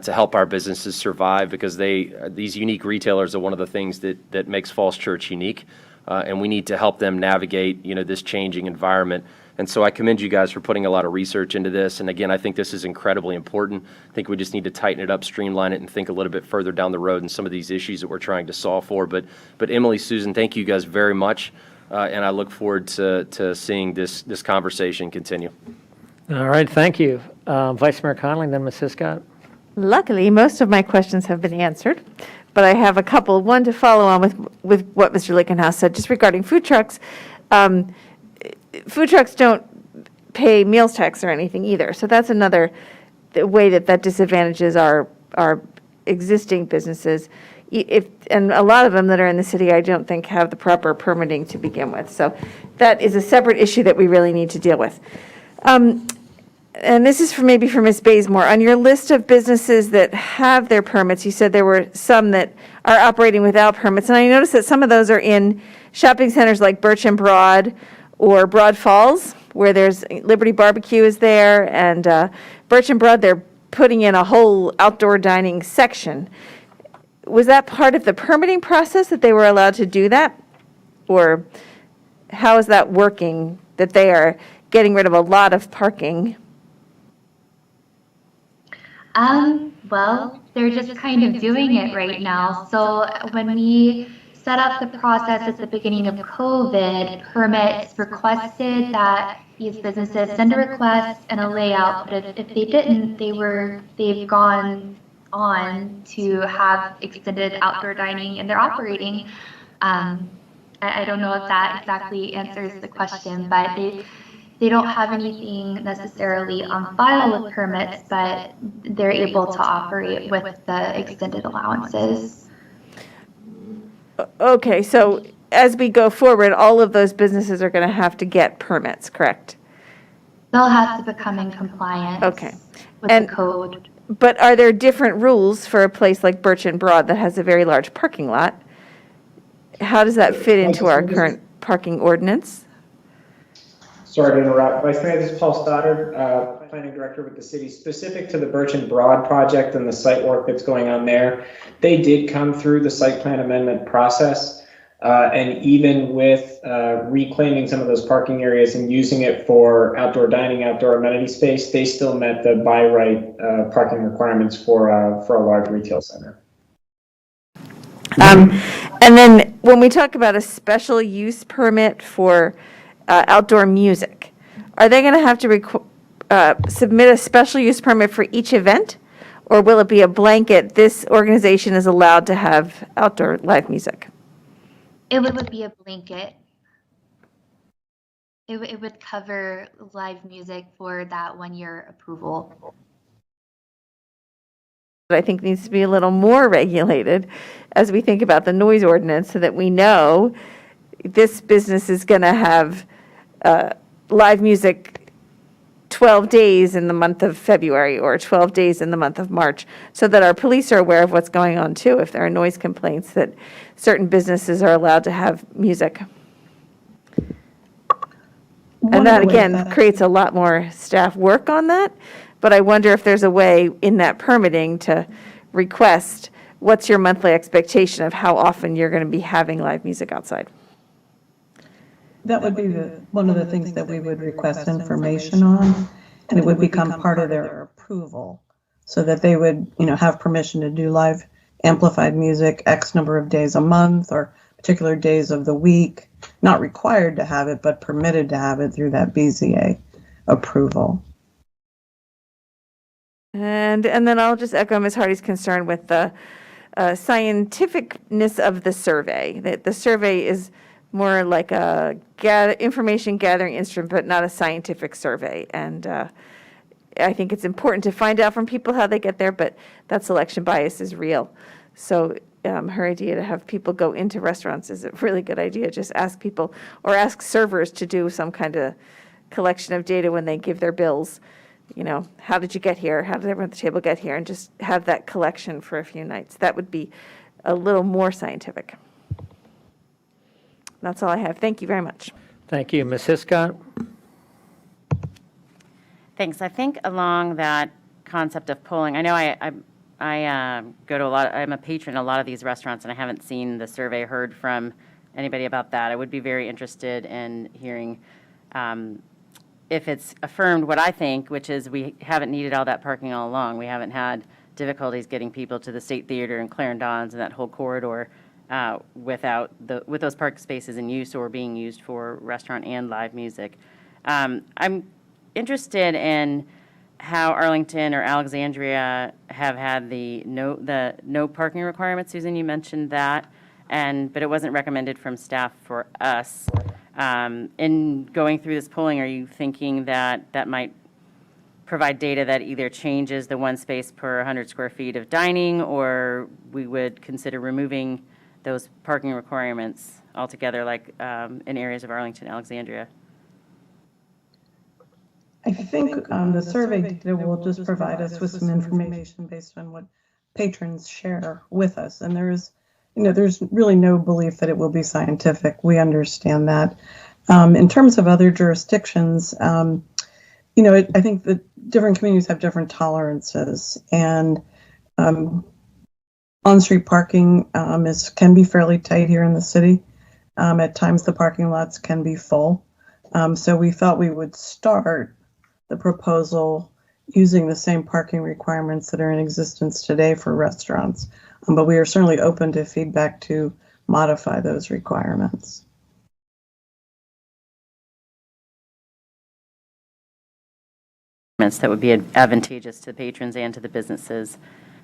Speaker 7: to help our businesses survive, because these unique retailers are one of the things that makes Falls Church unique. And we need to help them navigate, this changing environment. And so I commend you guys for putting a lot of research into this. And again, I think this is incredibly important. I think we just need to tighten it up, streamline it, and think a little bit further down the road in some of these issues that we're trying to solve for. But Emily, Susan, thank you guys very much. And I look forward to seeing this conversation continue.
Speaker 2: All right, thank you. Vice Mayor Connolly, then Ms. Hiscott.
Speaker 4: Luckily, most of my questions have been answered, but I have a couple. One to follow on with what Mr. Lickenhouse said, just regarding food trucks. Food trucks don't pay meals tax or anything either, so that's another way that disadvantages our existing businesses. And a lot of them that are in the city, I don't think have the proper permitting to begin with. So that is a separate issue that we really need to deal with. And this is maybe for Ms. Bazemore. On your list of businesses that have their permits, you said there were some that are operating without permits. And I noticed that some of those are in shopping centers like Birch and Broad or Broad Falls, where there's Liberty Barbecue is there. And Birch and Broad, they're putting in a whole outdoor dining section. Was that part of the permitting process that they were allowed to do that? Or how is that working, that they are getting rid of a lot of parking?
Speaker 9: Well, they're just kind of doing it right now. So when we set up the process at the beginning of COVID, permits requested that these businesses send a request and a layout, but if they didn't, they've gone on to have extended outdoor dining and they're operating. I don't know if that exactly answers the question, but they don't have anything necessarily on file with permits, but they're able to operate with the extended allowances.
Speaker 4: Okay, so as we go forward, all of those businesses are going to have to get permits, correct?
Speaker 9: they'll have to become in compliance
Speaker 4: Okay.
Speaker 9: with
Speaker 4: And-
Speaker 9: the code.
Speaker 4: But are there different rules for a place like Birch and Broad that has a very large parking lot? How does that fit into our current parking ordinance?
Speaker 12: Sorry to interrupt. Vice Mayor, this is Paul Stoddard, Planning Director with the city. Specific to the Birch and Broad project and the site work that's going on there, they did come through the site plan amendment process. And even with reclaiming some of those parking areas and using it for outdoor dining, outdoor amenity space, they still met the by right parking requirements for a large retail center.
Speaker 4: And then when we talk about a special use permit for outdoor music, are they going to have to submit a special use permit for each event? Or will it be a blanket, this organization is allowed to have outdoor live music?
Speaker 9: It would be a blanket. It would cover live music for that 1 year approval.
Speaker 4: That I think needs to be a little more regulated as we think about the noise ordinance so that we know this business is going to have live music 12 days in the month of February or 12 days in the month of March, so that our police are aware of what's going on too, if there are noise complaints that certain businesses are allowed to have music. And that, again, creates a lot more staff work on that, but I wonder if there's a way in that permitting to request, what's your monthly expectation of how often you're going to be having live music outside?
Speaker 11: That would be one of the things that we would request information on, and it would become part of their approval, so that they would, have permission to do live amplified music X number of days a month or particular days of the week, not required to have it, but permitted to have it through that BZA approval.
Speaker 4: And then I'll just echo Ms. Hardy's concern with the scientificness of the survey, that the survey is more like a information gathering instrument, but not a scientific survey. And I think it's important to find out from people how they get there, but that selection bias is real. So her idea to have people go into restaurants is a really good idea. Just ask people, or ask servers to do some kind of collection of data when they give their bills. How did you get here? How did everyone at the table get here? And just have that collection for a few nights. That would be a little more scientific. That's all I have. Thank you very much.
Speaker 2: Thank you. Ms. Hiscott?
Speaker 6: Thanks. I think along that concept of polling, I know I go to I'm a patron of a lot of these restaurants, and I haven't seen the survey, heard from anybody about that. I would be very interested in hearing if it's affirmed what I think, which is we haven't needed all that parking all along. We haven't had difficulties getting people to the State Theater and Clarendon's and that whole corridor with those park spaces in use or being used for restaurant and live music. I'm interested in how Arlington or Alexandria have had the no parking requirements. Susan, you mentioned that, but it wasn't recommended from staff for us. In going through this polling, are you thinking that might provide data that either changes the one space per 100 square feet of dining, or we would consider removing those parking requirements altogether, like in areas of Arlington, Alexandria?
Speaker 11: I think the survey data will just provide us with some information based on what patrons share with us. And there's really no belief that it will be scientific. We understand that. In terms of other jurisdictions, I think that different communities have different tolerances, and on-street parking can be fairly tight here in the city. At times, the parking lots can be full. So we thought we would start the proposal using the same parking requirements that are in existence today for restaurants. But we are certainly open to feedback to modify those requirements.
Speaker 6: That would be advantageous to the patrons and to the businesses.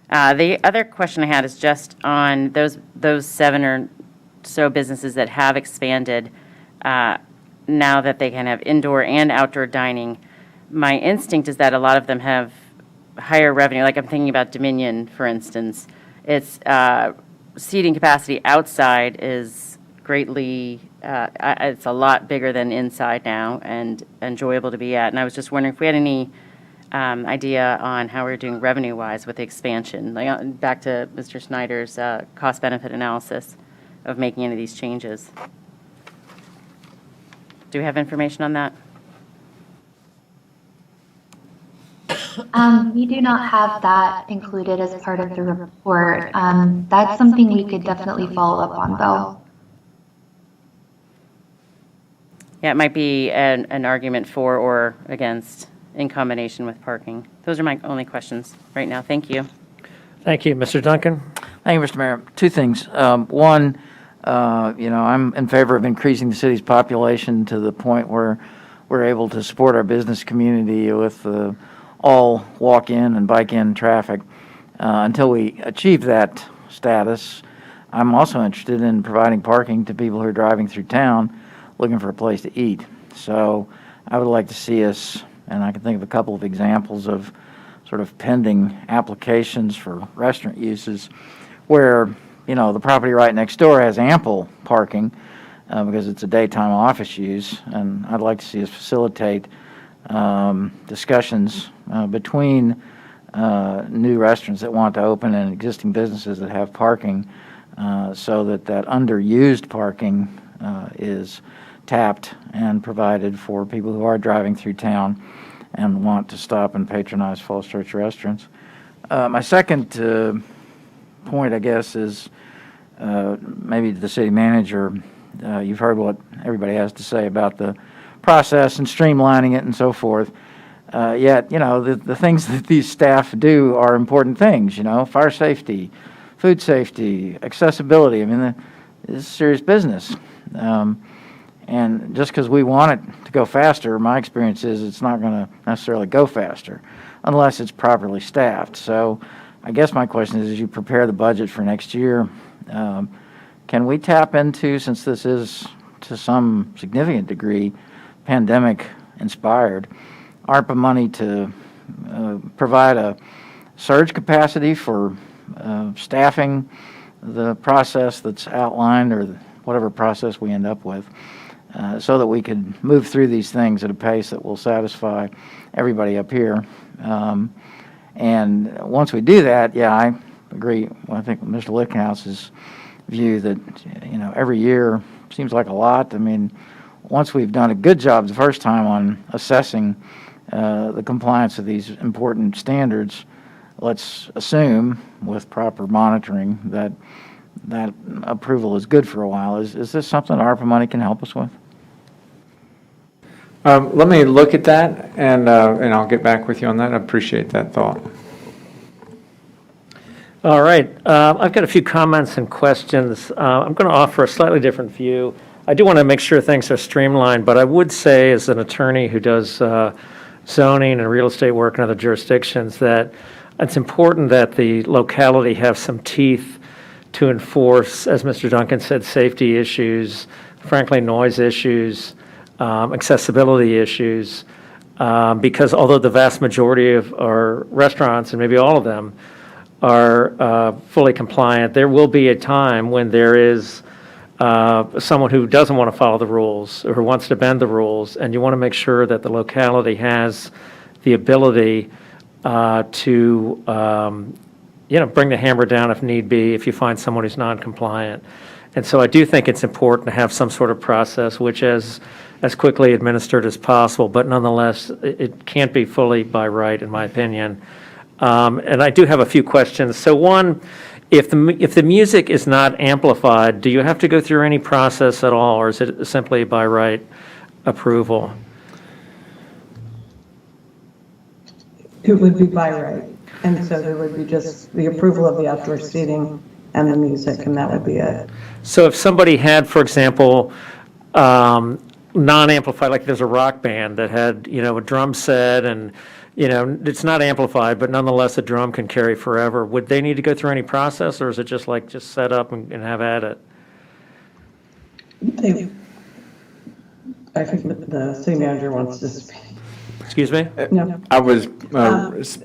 Speaker 6: The other question I had is just on those 7 or so businesses that have expanded now that they can have indoor and outdoor dining. My instinct is that a lot of them have higher revenue. Like I'm thinking about Dominion, for instance. Its seating capacity outside is greatly, it's a lot bigger than inside now and enjoyable to be at. And I was just wondering if we had any idea on how we're doing revenue-wise with the expansion, like back to Mr. Snyder's cost-benefit analysis of making any of these changes. Do we have information on that?
Speaker 9: We do not have that included as part of the report. That's something we could definitely follow up on, though.
Speaker 6: Yeah, it might be an argument for or against in combination with parking. Those are my only questions right now. Thank you.
Speaker 2: Thank you. Mr. Duncan?
Speaker 13: Thank you, Mr. Mayor. Two things. One, I'm in favor of increasing the city's population to the point where we're able to support our business community with all walk-in and bike-in traffic. Until we achieve that status, I'm also interested in providing parking to people who are driving through town looking for a place to eat. So I would like to see us, and I can think of a couple of examples of sort of pending applications for restaurant uses where, the property right next door has ample parking because it's a daytime office use, and I'd like to see us facilitate discussions between new restaurants that want to open and existing businesses that have parking so that underused parking is tapped and provided for people who are driving through town and want to stop and patronize Falls Church restaurants. My second point, I guess, is maybe to the city manager. You've heard what everybody has to say about the process and streamlining it and so forth. Yet, the things that these staff do are important things, fire safety, food safety, accessibility. I mean, this is serious business. And just because we want it to go faster, my experience is it's not going to necessarily go faster unless it's properly staffed. So I guess my question is, as you prepare the budget for next year, can we tap into, since this is to some significant degree pandemic-inspired, ARPA money to provide a surge capacity for staffing the process that's outlined or whatever process we end up with, so that we could move through these things at a pace that will satisfy everybody up here. And once we do that, I agree, I think with Mr. Lickhouse's view that, every year seems like a lot. I mean, once we've done a good job the first time on assessing the compliance of these important standards, let's assume with proper monitoring that approval is good for a while. Is this something ARPA money can help us with?
Speaker 10: Let me look at that, and I'll get back with you on that. I appreciate that thought.
Speaker 2: All right. I've got a few comments and questions. I'm going to offer a slightly different view. I do want to make sure things are streamlined, but I would say as an attorney who does zoning and real estate work in other jurisdictions that it's important that the locality have some teeth to enforce, as Mr. Duncan said, safety issues, frankly, noise issues, accessibility issues, because although the vast majority of our restaurants, and maybe all of them, are fully compliant, there will be a time when there is someone who doesn't want to follow the rules or who wants to bend the rules, and you want to make sure that the locality has the ability to bring the hammer down if need be if you find someone who's non-compliant. And so I do think it's important to have some sort of process which is as quickly administered as possible, but nonetheless, it can't be fully by right, in my opinion. And I do have a few questions. So one, if the music is not amplified, do you have to go through any process at all, or is it simply by right approval?
Speaker 11: It would be by right. And so there would be just the approval of the outdoor seating and the music, and that would be it.
Speaker 2: So if somebody had, for example, non-amplified, like there's a rock band that had, a drum set and, it's not amplified, but nonetheless a drum can carry forever, would they need to go through any process, or is it just set up and have at it?
Speaker 11: I think the city manager wants to speak.
Speaker 2: Excuse me?
Speaker 11: No.
Speaker 10: I was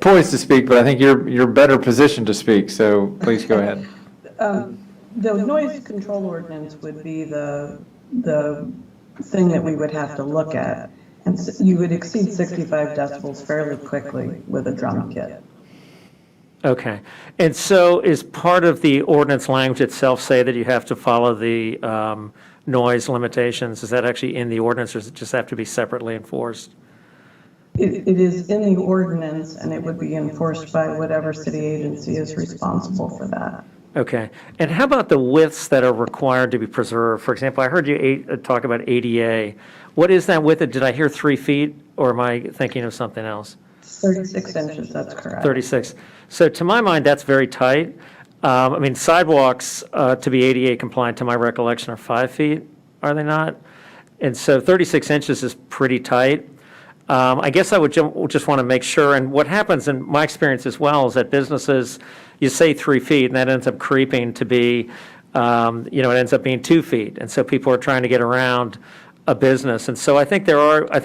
Speaker 10: poised to speak, but I think you're better positioned to speak, so please go ahead.
Speaker 11: The noise control ordinance would be the thing that we would have to look at. And you would exceed 65 decibels fairly quickly with a drum kit.
Speaker 2: Okay. And so is part of the ordinance language itself say that you have to follow the noise limitations? Is that actually in the ordinance, or does it just have to be separately enforced?
Speaker 11: It is in the ordinance, and it would be enforced by whatever city agency is responsible for that.
Speaker 2: Okay. And how about the widths that are required to be preserved? For example, I heard you talk about ADA. What is that width? Did I hear 3 feet, or am I thinking of something else?
Speaker 11: 36 inches, that's correct.
Speaker 2: 36. So to my mind, that's very tight. I mean, sidewalks to be ADA compliant, to my recollection, are 5 feet, are they not? And so 36 inches is pretty tight. I guess I would just want to make sure, and what happens in my experience as well is that businesses, you say 3 feet, and that ends up creeping to be, it ends up being 2 feet. And so people are trying to get around a business. And so I think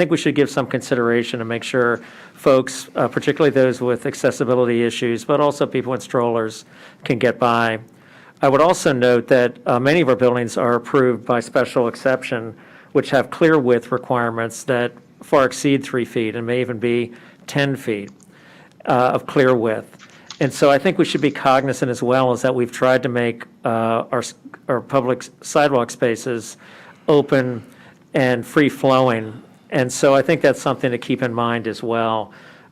Speaker 2: we should give some consideration to make sure folks, particularly those with accessibility issues, but also people in strollers, can get by. I would also note that many of our buildings are approved by special exception, which have clear width requirements that far exceed 3 feet and may even be 10 feet of clear width. And so I think we should be cognizant as well as that we've tried to make our public sidewalk spaces open and free-flowing. And so I think that's something to keep in mind as well.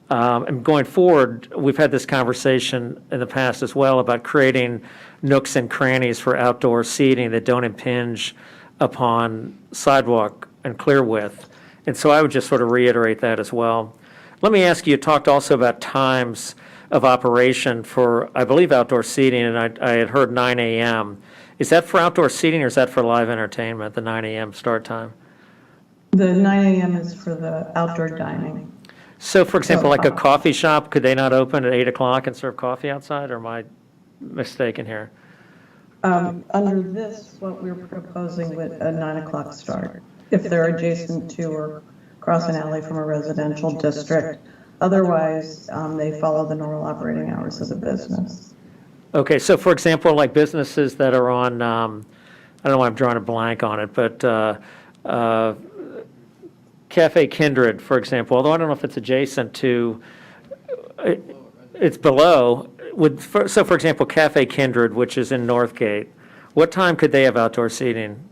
Speaker 2: And going forward, we've had this conversation in the past as well about creating nooks and crannies for outdoor seating that don't impinge upon sidewalk and clear width. And so I would just sort of reiterate that as well. Let me ask you talked also about times of operation for, I believe, outdoor seating, and I had heard 9 a.m. Is that for outdoor seating or is that for live entertainment, the 9 a.m. start time?
Speaker 11: The 9 a.m. is for the outdoor dining.
Speaker 2: So, for example, like a coffee shop, could they not open at 8 o'clock and serve coffee outside, or am I mistaken here?
Speaker 11: Under this, what we're proposing with a 9 o'clock start, if they're adjacent to or across an alley from a residential district. Otherwise, they follow the normal operating hours of the business.
Speaker 2: Okay, so for example, like businesses that are on, I don't know why I'm drawing a blank on it, but Cafe Kindred, for example, although I don't know if it's adjacent to, it's below. So for example, Cafe Kindred, which is in Northgate, what time could they have outdoor seating?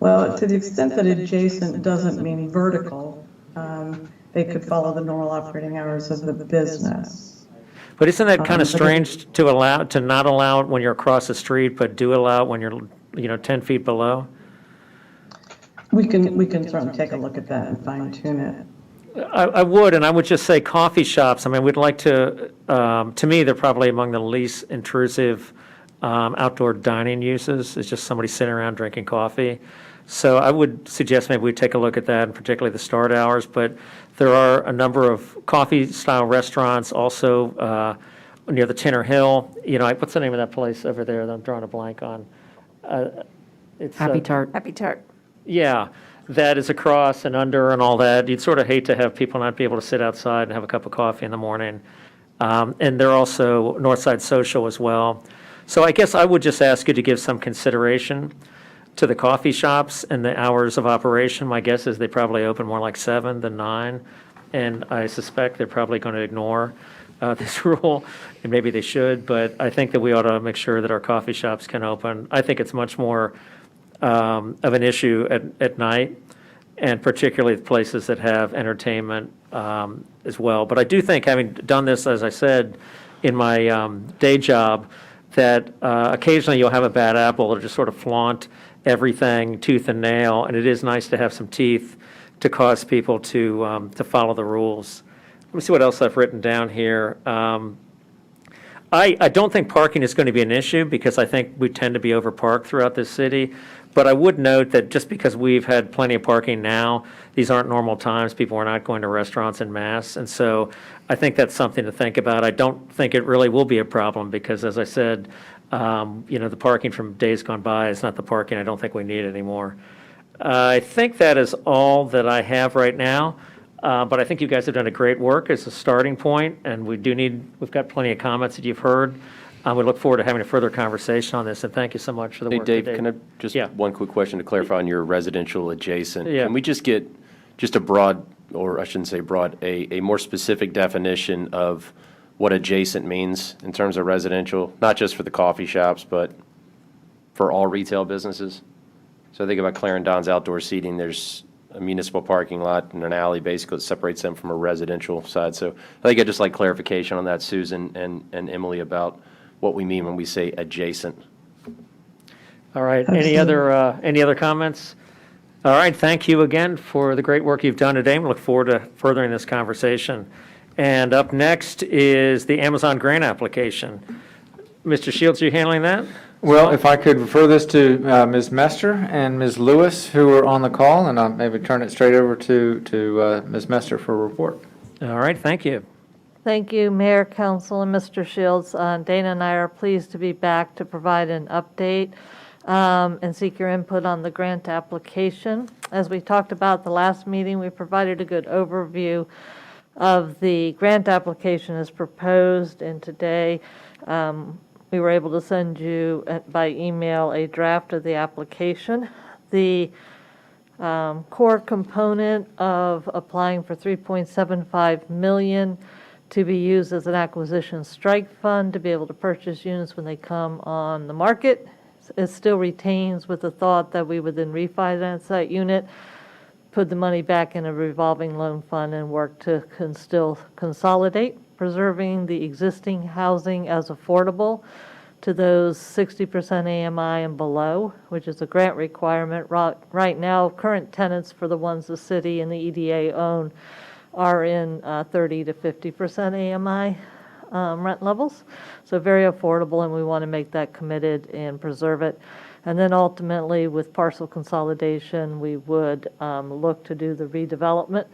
Speaker 11: Well, to the extent that adjacent doesn't mean vertical, they could follow the normal operating hours of the business.
Speaker 2: But isn't that kind of strange to not allow it when you're across the street, but do allow it when you're 10 feet below?
Speaker 11: We can certainly take a look at that and fine tune it.
Speaker 2: I would, and I would just say coffee shops. I mean, we'd like to me, they're probably among the least intrusive outdoor dining uses. It's just somebody sitting around drinking coffee. So I would suggest maybe we take a look at that, and particularly the start hours. But there are a number of coffee-style restaurants also near the Tinner Hill. What's the name of that place over there that I'm drawing a blank on? It's
Speaker 5: Happy Tart.
Speaker 4: Happy Tart.
Speaker 2: Yeah, that is across and under and all that. You'd sort of hate to have people not be able to sit outside and have a cup of coffee in the morning. And they're also Northside Social as well. So I guess I would just ask you to give some consideration to the coffee shops and the hours of operation. My guess is they probably open more like 7 than 9. And I suspect they're probably going to ignore this rule, and maybe they should. But I think that we ought to make sure that our coffee shops can open. I think it's much more of an issue at night, and particularly places that have entertainment as well. But I do think, having done this, as I said, in my day job, that occasionally you'll have a bad apple that'll just sort of flaunt everything tooth and nail, and it is nice to have some teeth to cause people to follow the rules. Let me see what else I've written down here. I don't think parking is going to be an issue because I think we tend to be overparked throughout this city. But I would note that just because we've had plenty of parking now, these aren't normal times. People are not going to restaurants en masse. And so I think that's something to think about. I don't think it really will be a problem because, as I said, the parking from days gone by is not the parking I don't think we need anymore. I think that is all that I have right now. But I think you guys have done a great work as a starting point, and we've got plenty of comments that you've heard. we look forward to having a further conversation on this, and thank you so much for the
Speaker 7: Hey,
Speaker 2: work.
Speaker 7: Dave,
Speaker 2: today.
Speaker 7: can I just,
Speaker 2: Yeah.
Speaker 7: one quick question to clarify on your residential adjacent?
Speaker 2: Yeah.
Speaker 7: Can we just get just a broad, or I shouldn't say broad, a more specific definition of what adjacent means in terms of residential, not just for the coffee shops, but for all retail businesses? So think about Clarendon's outdoor seating, there's a municipal parking lot and an alley basically that separates them from a residential side. So I think I'd just like clarification on that, Susan and Emily, about what we mean when we say adjacent.
Speaker 2: All right, any other comments? All right, thank you again for the great work you've done today. We look forward to furthering this conversation. And up next is the Amazon grant application. Mr. Shields, are you handling that?
Speaker 10: Well, if I could refer this to Ms. Mester and Ms. Lewis, who are on the call, and I'll maybe turn it straight over to Ms. Mester for a report.
Speaker 2: All right, thank you.
Speaker 1: Thank you, Mayor, Council, and Mr. Shields. Dana and I are pleased to be back to provide an update and seek your input on the grant application. As we talked about at the last meeting, we provided a good overview of the grant application as proposed, and today we were able to send you by email a draft of the application. The core component of applying for $3.75 million to be used as an acquisition strike fund to be able to purchase units when they come on the market. It still retains with the thought that we would then refinance that unit, put the money back in a revolving loan fund, and work to still consolidate, preserving the existing housing as affordable to those 60% AMI and below, which is a grant requirement. Right now, current tenants for the ones the city and the EDA own are in 30 to 50% AMI rent levels. So very affordable, and we want to make that committed and preserve it. And then ultimately, with parcel consolidation, we would look to do the redevelopment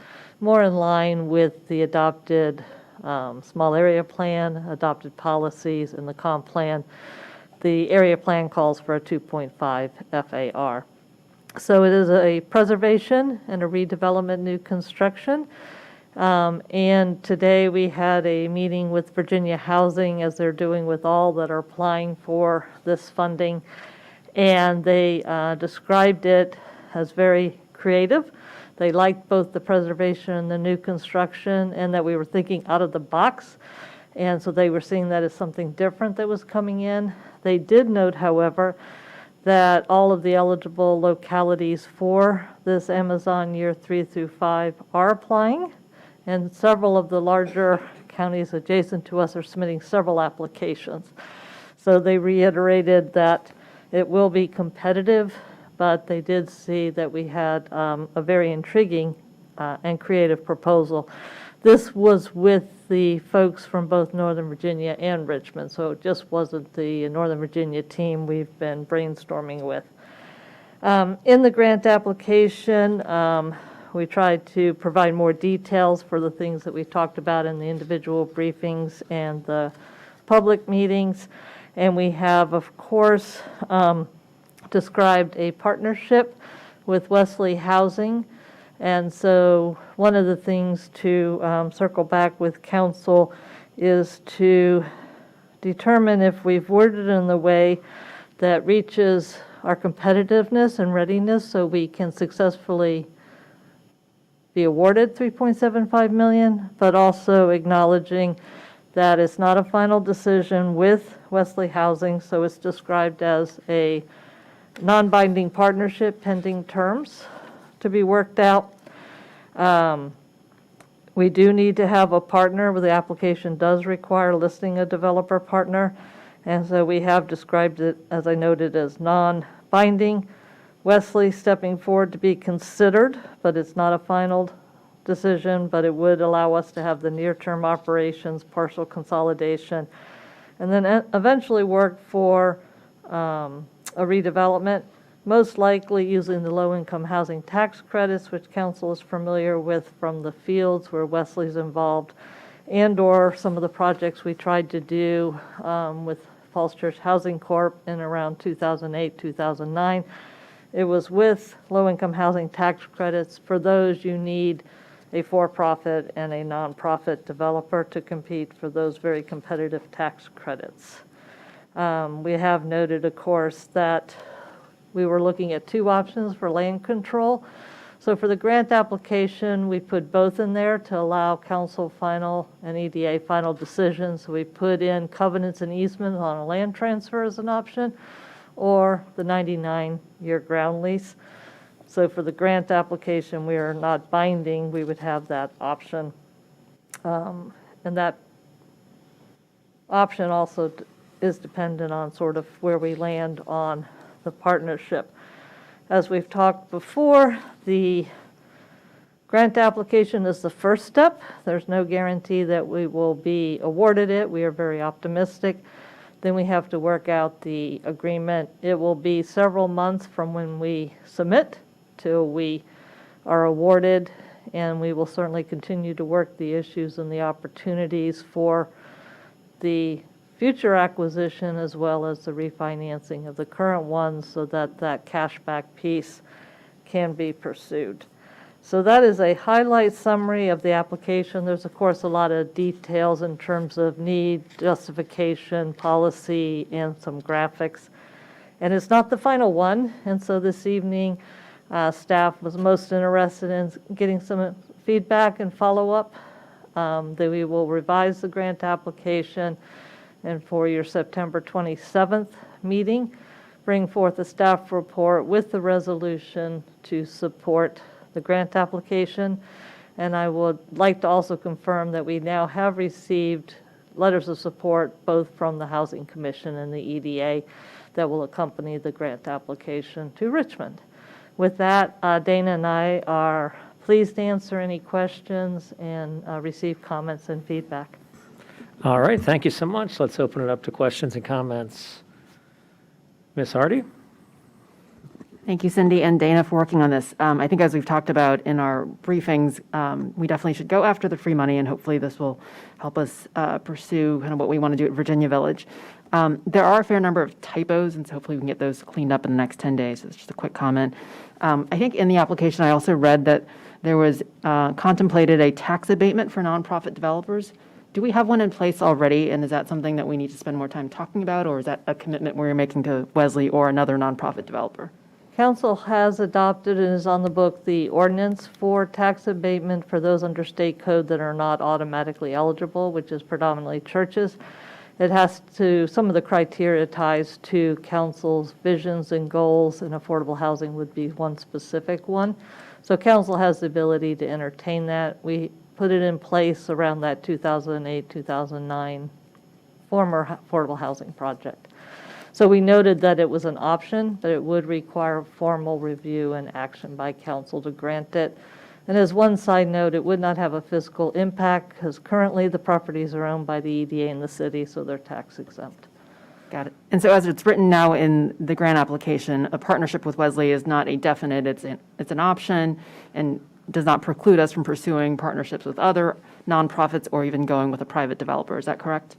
Speaker 1: more in line with the adopted small area plan, adopted policies, and the comp plan. The area plan calls for a 2.5 FAR. So it is a preservation and a redevelopment new construction. And today we had a meeting with Virginia Housing, as they're doing with all that are applying for this funding. And they described it as very creative. They liked both the preservation and the new construction, and that we were thinking out of the box. And so they were seeing that as something different that was coming in. They did note, however, that all of the eligible localities for this Amazon year 3 through 5 are applying, and several of the larger counties adjacent to us are submitting several applications. So they reiterated that it will be competitive, but they did see that we had a very intriguing and creative proposal. This was with the folks from both Northern Virginia and Richmond, so it just wasn't the Northern Virginia team we've been brainstorming with. In the grant application, we tried to provide more details for the things that we talked about in the individual briefings and the public meetings. And we have, of course, described a partnership with Wesley Housing. And so one of the things to circle back with council is to determine if we've worded it in the way that reaches our competitiveness and readiness so we can successfully be awarded $3.75 million, but also acknowledging that it's not a final decision with Wesley Housing, so it's described as a non-binding partnership pending terms to be worked out. We do need to have a partner, where the application does require listing a developer partner, and so we have described it, as I noted, as non-binding. Wesley stepping forward to be considered, but it's not a final decision, but it would allow us to have the near-term operations, partial consolidation, and then eventually work for a redevelopment, most likely using the low-income housing tax credits, which council is familiar with from the fields where Wesley's involved, and or some of the projects we tried to do with Falls Church Housing Corp. In around 2008, 2009. It was with low-income housing tax credits. For those, you need a for-profit and a nonprofit developer to compete for those very competitive tax credits. We have noted, of course, that we were looking at two options for land control. So for the grant application, we put both in there to allow council final and EDA final decisions. So we put in covenants and easements on a land transfer as an option, or the 99-year ground lease. So for the grant application, we are not binding, we would have that option. And that option also is dependent on sort of where we land on the partnership. As we've talked before, the grant application is the first step. There's no guarantee that we will be awarded it. We are very optimistic. Then we have to work out the agreement. It will be several months from when we submit till we are awarded, and we will certainly continue to work the issues and the opportunities for the future acquisition as well as the refinancing of the current ones so that that cashback piece can be pursued. So that is a highlight summary of the application. There's, of course, a lot of details in terms of need, justification, policy, and some graphics. And it's not the final one. And so this evening, staff was most interested in getting some feedback and follow-up. That we will revise the grant application, and for your September 27th meeting, bring forth a staff report with the resolution to support the grant application. And I would like to also confirm that we now have received letters of support both from the Housing Commission and the EDA that will accompany the grant application to Richmond. With that, Dana and I are pleased to answer any questions and receive comments and feedback.
Speaker 2: All right, thank you so much. Let's open it up to questions and comments. Ms. Hardy?
Speaker 5: Thank you, Cindy and Dana, for working on this. I think as we've talked about in our briefings, we definitely should go after the free money, and hopefully this will help us pursue kind of what we want to do at Virginia Village. There are a fair number of typos, and so hopefully we can get those cleaned up in the next 10 days. So it's just a quick comment. I think in the application, I also read that there was contemplated a tax abatement for nonprofit developers. Do we have one in place already, and is that something that we need to spend more time talking about, or is that a commitment we're making to Wesley or another nonprofit developer?
Speaker 1: Council has adopted and is on the book the ordinance for tax abatement for those under state code that are not automatically eligible, which is predominantly churches. It has to, some of the criteria ties to council's visions and goals, and affordable housing would be one specific one. So council has the ability to entertain that. We put it in place around that 2008, 2009 former affordable housing project. So we noted that it was an option, but it would require formal review and action by council to grant it. And as one side note, it would not have a fiscal impact because currently the properties are owned by the EDA in the city, so they're tax exempt.
Speaker 5: Got it. And so as it's written now in the grant application, a partnership with Wesley is not a definite, it's an option, and does not preclude us from pursuing partnerships with other nonprofits or even going with a private developer. Is that correct?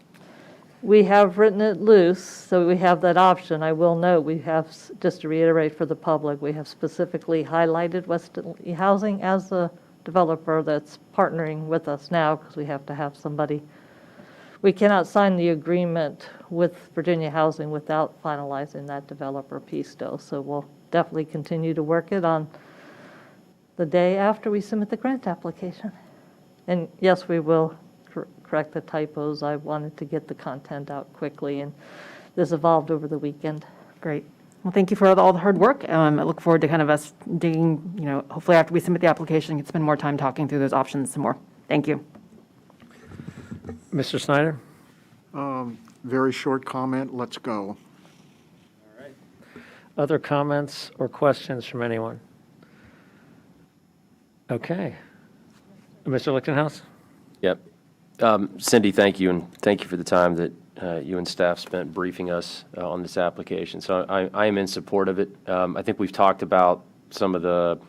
Speaker 1: We have written it loose, so we have that option. I will note, we have, just to reiterate for the public, we have specifically highlighted Wesley Housing as the developer that's partnering with us now, because we have to have somebody. We cannot sign the agreement with Virginia Housing without finalizing that developer piece still. So we'll definitely continue to work it on the day after we submit the grant application. And yes, we will correct the typos. I wanted to get the content out quickly, and this evolved over the weekend.
Speaker 5: Great. Well, thank you for all the hard work. I look forward to kind of us digging, hopefully after we submit the application, we can spend more time talking through those options some more. Thank you.
Speaker 2: Mr. Snyder?
Speaker 8: Very short comment, let's go.
Speaker 2: Other comments or questions from anyone? Okay. Mr. Lichtenhouse?
Speaker 7: Yep. Cindy, thank you, and thank you for the time that you and staff spent briefing us on this application. So I am in support of it. I think we've talked about some of the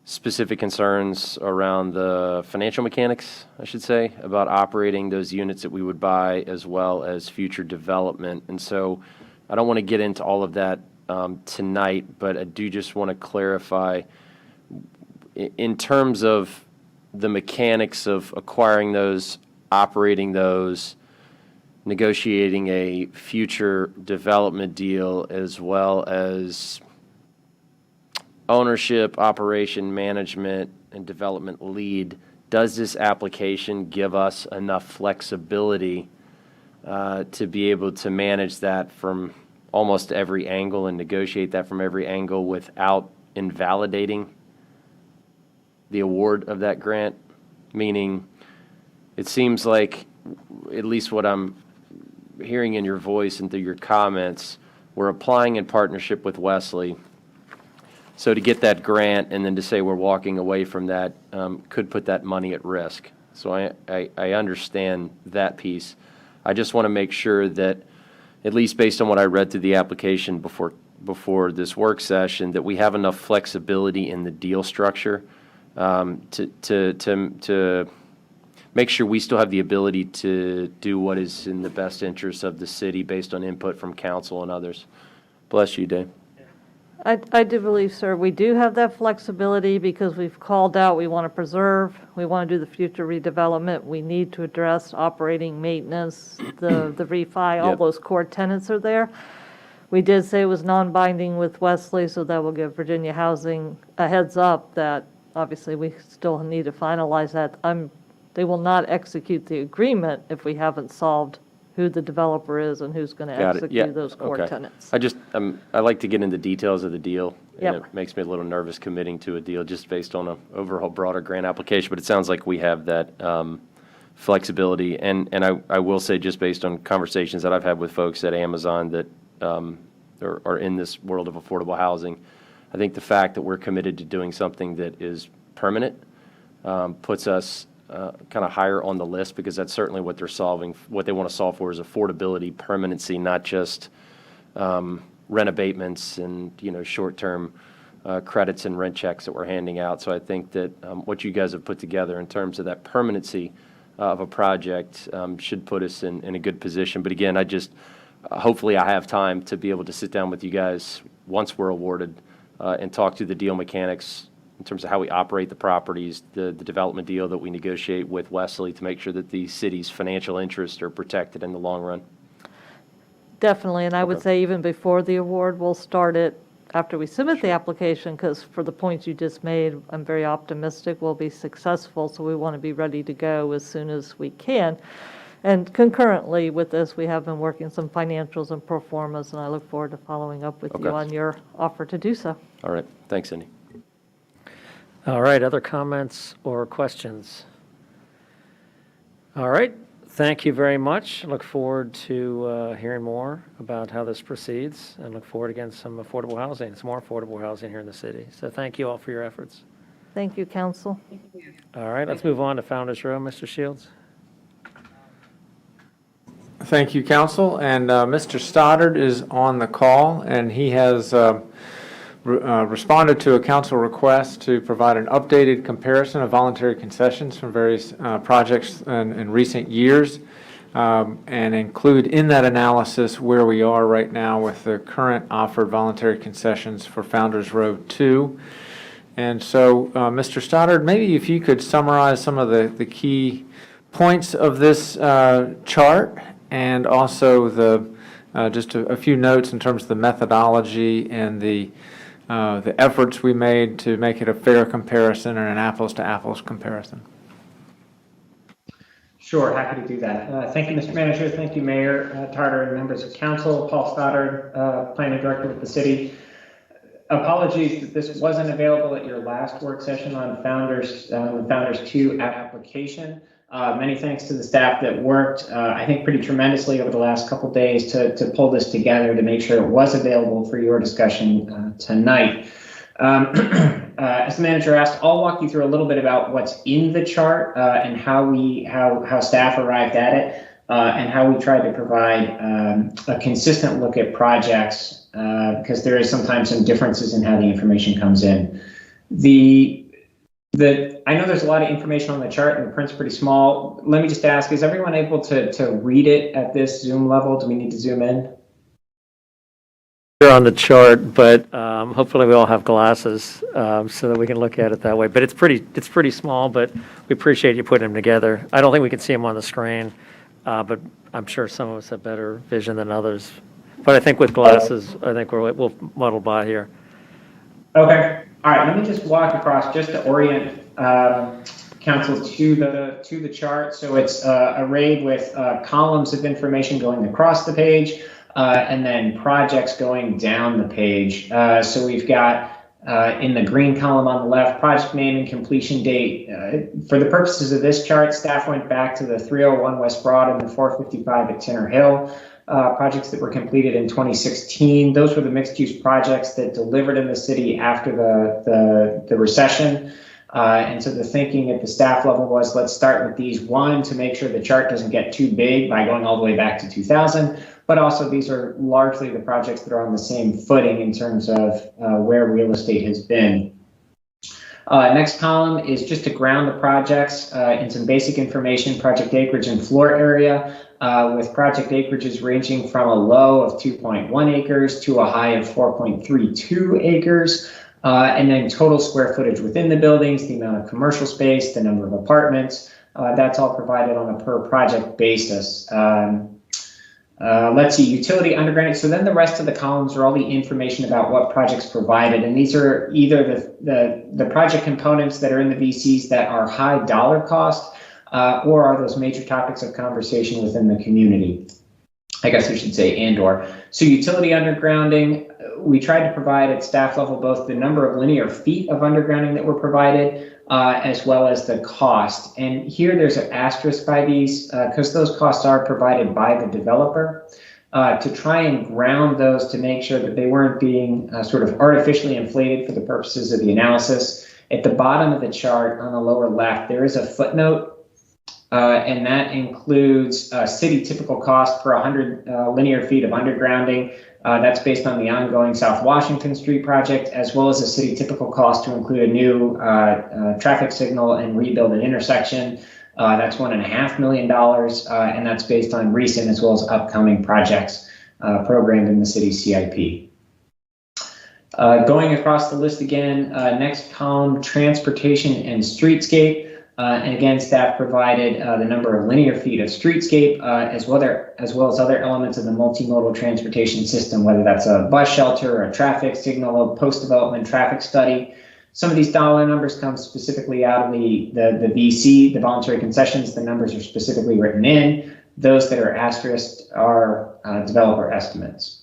Speaker 7: specific concerns around the financial mechanics, I should say, about operating those units that we would buy as well as future development. And so I don't want to get into all of that tonight, but I do just want to clarify in terms of the mechanics of acquiring those, operating those, negotiating a future development deal as well as ownership, operation, management, and development lead, does this application give us enough flexibility to be able to manage that from almost every angle and negotiate that from every angle without invalidating the award of that grant? Meaning, it seems like, at least what I'm hearing in your voice and through your comments, we're applying in partnership with Wesley. So to get that grant and then to say we're walking away from that could put that money at risk. So I understand that piece. I just want to make sure that, at least based on what I read through the application before this work session, that we have enough flexibility in the deal structure to make sure we still have the ability to do what is in the best interest of the city based on input from council and others. Bless you, Dave.
Speaker 1: I do believe, sir, we do have that flexibility because we've called out, we want to preserve, we want to do the future redevelopment, we need to address operating maintenance, the refi, all
Speaker 7: Yep.
Speaker 1: those core tenants are there. We did say it was non-binding with Wesley, so that will give Virginia Housing a heads up that obviously we still need to finalize that. They will not execute the agreement if we haven't solved who the developer is and who's going to
Speaker 7: Got it. Yeah.
Speaker 1: execute those core
Speaker 7: Okay.
Speaker 1: tenants.
Speaker 7: I like to get into details of the deal. And
Speaker 1: Yep.
Speaker 7: it makes me a little nervous committing to a deal just based on a overall broader grant application, but it sounds like we have that flexibility. And I will say, just based on conversations that I've had with folks at Amazon that are in this world of affordable housing, I think the fact that we're committed to doing something that is permanent puts us kind of higher on the list, because that's certainly what they're solving. What they want to solve for is affordability, permanency, not just rent abatements and short-term credits and rent checks that we're handing out. So I think that what you guys have put together in terms of that permanency of a project should put us in a good position. But again, hopefully I have time to be able to sit down with you guys once we're awarded and talk through the deal mechanics in terms of how we operate the properties, the development deal that we negotiate with Wesley to make sure that the city's financial interests are protected in the long run.
Speaker 1: Definitely, and I would
Speaker 7: Okay.
Speaker 1: say even before the award, we'll start it after we submit the application, because for the points you just made, I'm very optimistic we'll be successful, so we want to be ready to go as soon as we can. And concurrently with this, we have been working some financials and pro formas, and I look forward to following up with you
Speaker 7: Okay.
Speaker 1: on your offer to do so.
Speaker 7: All right. Thanks, Cindy.
Speaker 2: All right, other comments or questions? All right, thank you very much. Look forward to hearing more about how this proceeds, and look forward again to some affordable housing, some more affordable housing here in the city. So thank you all for your efforts.
Speaker 1: Thank you, council.
Speaker 2: All right, let's move on to Founders Row. Mr. Shields?
Speaker 10: Thank you, council. And Mr. Stoddard is on the call, and he has responded to a council request to provide an updated comparison of voluntary concessions from various projects in recent years, and include in that analysis where we are right now with the current offered voluntary concessions for Founders Row 2. And so, Mr. Stoddard, maybe if you could summarize some of the key points of this chart, and also just a few notes in terms of the methodology and the efforts we made to make it a fair comparison and an apples-to-apples comparison.
Speaker 12: Sure, happy to do that. Thank you, Mr. Manager. Thank you, Mayor Tarter and members of council. Paul Stoddard, Planning Director with the city. Apologies that this wasn't available at your last work session on Founders 2 application. Many thanks to the staff that worked, I think, pretty tremendously over the last couple days to pull this together to make sure it was available for your discussion tonight. As the manager asked, I'll walk you through a little bit about what's in the chart and how staff arrived at it, and how we tried to provide a consistent look at projects, because there is sometimes some differences in how the information comes in. I know there's a lot of information on the chart and the print's pretty small. Let me just ask, is everyone able to read it at this Zoom level? Do we need to zoom in?
Speaker 2: You're on the chart, but hopefully we all have glasses so that we can look at it that way. But it's pretty small, but we appreciate you putting them together. I don't think we can see them on the screen, but I'm sure some of us have better vision than others. But I think with glasses, I think we'll muddle by here.
Speaker 12: Okay. All right. Let me just walk across just to orient council to the chart. So it's arrayed with columns of information going across the page, and then projects going down the page. So we've got in the green column on the left, project name and completion date. For the purposes of this chart, staff went back to the 301 West Broad and the 455 at Tinner Hill. Projects that were completed in 2016. Those were the mixed-use projects that delivered in the city after the recession. And so the thinking at the staff level was, let's start with these one to make sure the chart doesn't get too big by going all the way back to 2000. But also these are largely the projects that are on the same footing in terms of where real estate has been. Next column is just to ground the projects in some basic information, project acreage and floor area, with project acreages ranging from a low of 2.1 acres to a high of 4.32 acres. And then total square footage within the buildings, the amount of commercial space, the number of apartments, that's all provided on a per project basis. Let's see, utility undergrounding. So then the rest of the columns are all the information about what projects provided. And these are either the project components that are in the VCs that are high dollar cost, or are those major topics of conversation within the community. I guess we should say and/or. So utility undergrounding, we tried to provide at staff level both the number of linear feet of undergrounding that were provided, as well as the cost. And here there's an asterisk by these because those costs are provided by the developer, to try and ground those to make sure that they weren't being sort of artificially inflated for the purposes of the analysis. At the bottom of the chart on the lower left, there is a footnote, and that includes city typical cost per 100 linear feet of undergrounding. That's based on the ongoing South Washington Street project, as well as a city typical cost to include a new traffic signal and rebuild an intersection. That's $1.5 million, and that's based on recent as well as upcoming projects programmed in the city CIP. Going across the list again, next column, transportation and streetscape. And again, staff provided the number of linear feet of streetscape, as well as other elements of the multimodal transportation system, whether that's a bus shelter, a traffic signal, a post-development traffic study. Some of these dollar numbers come specifically out of the VC, the voluntary concessions. The numbers are specifically written in. Those that are asterisked are developer estimates.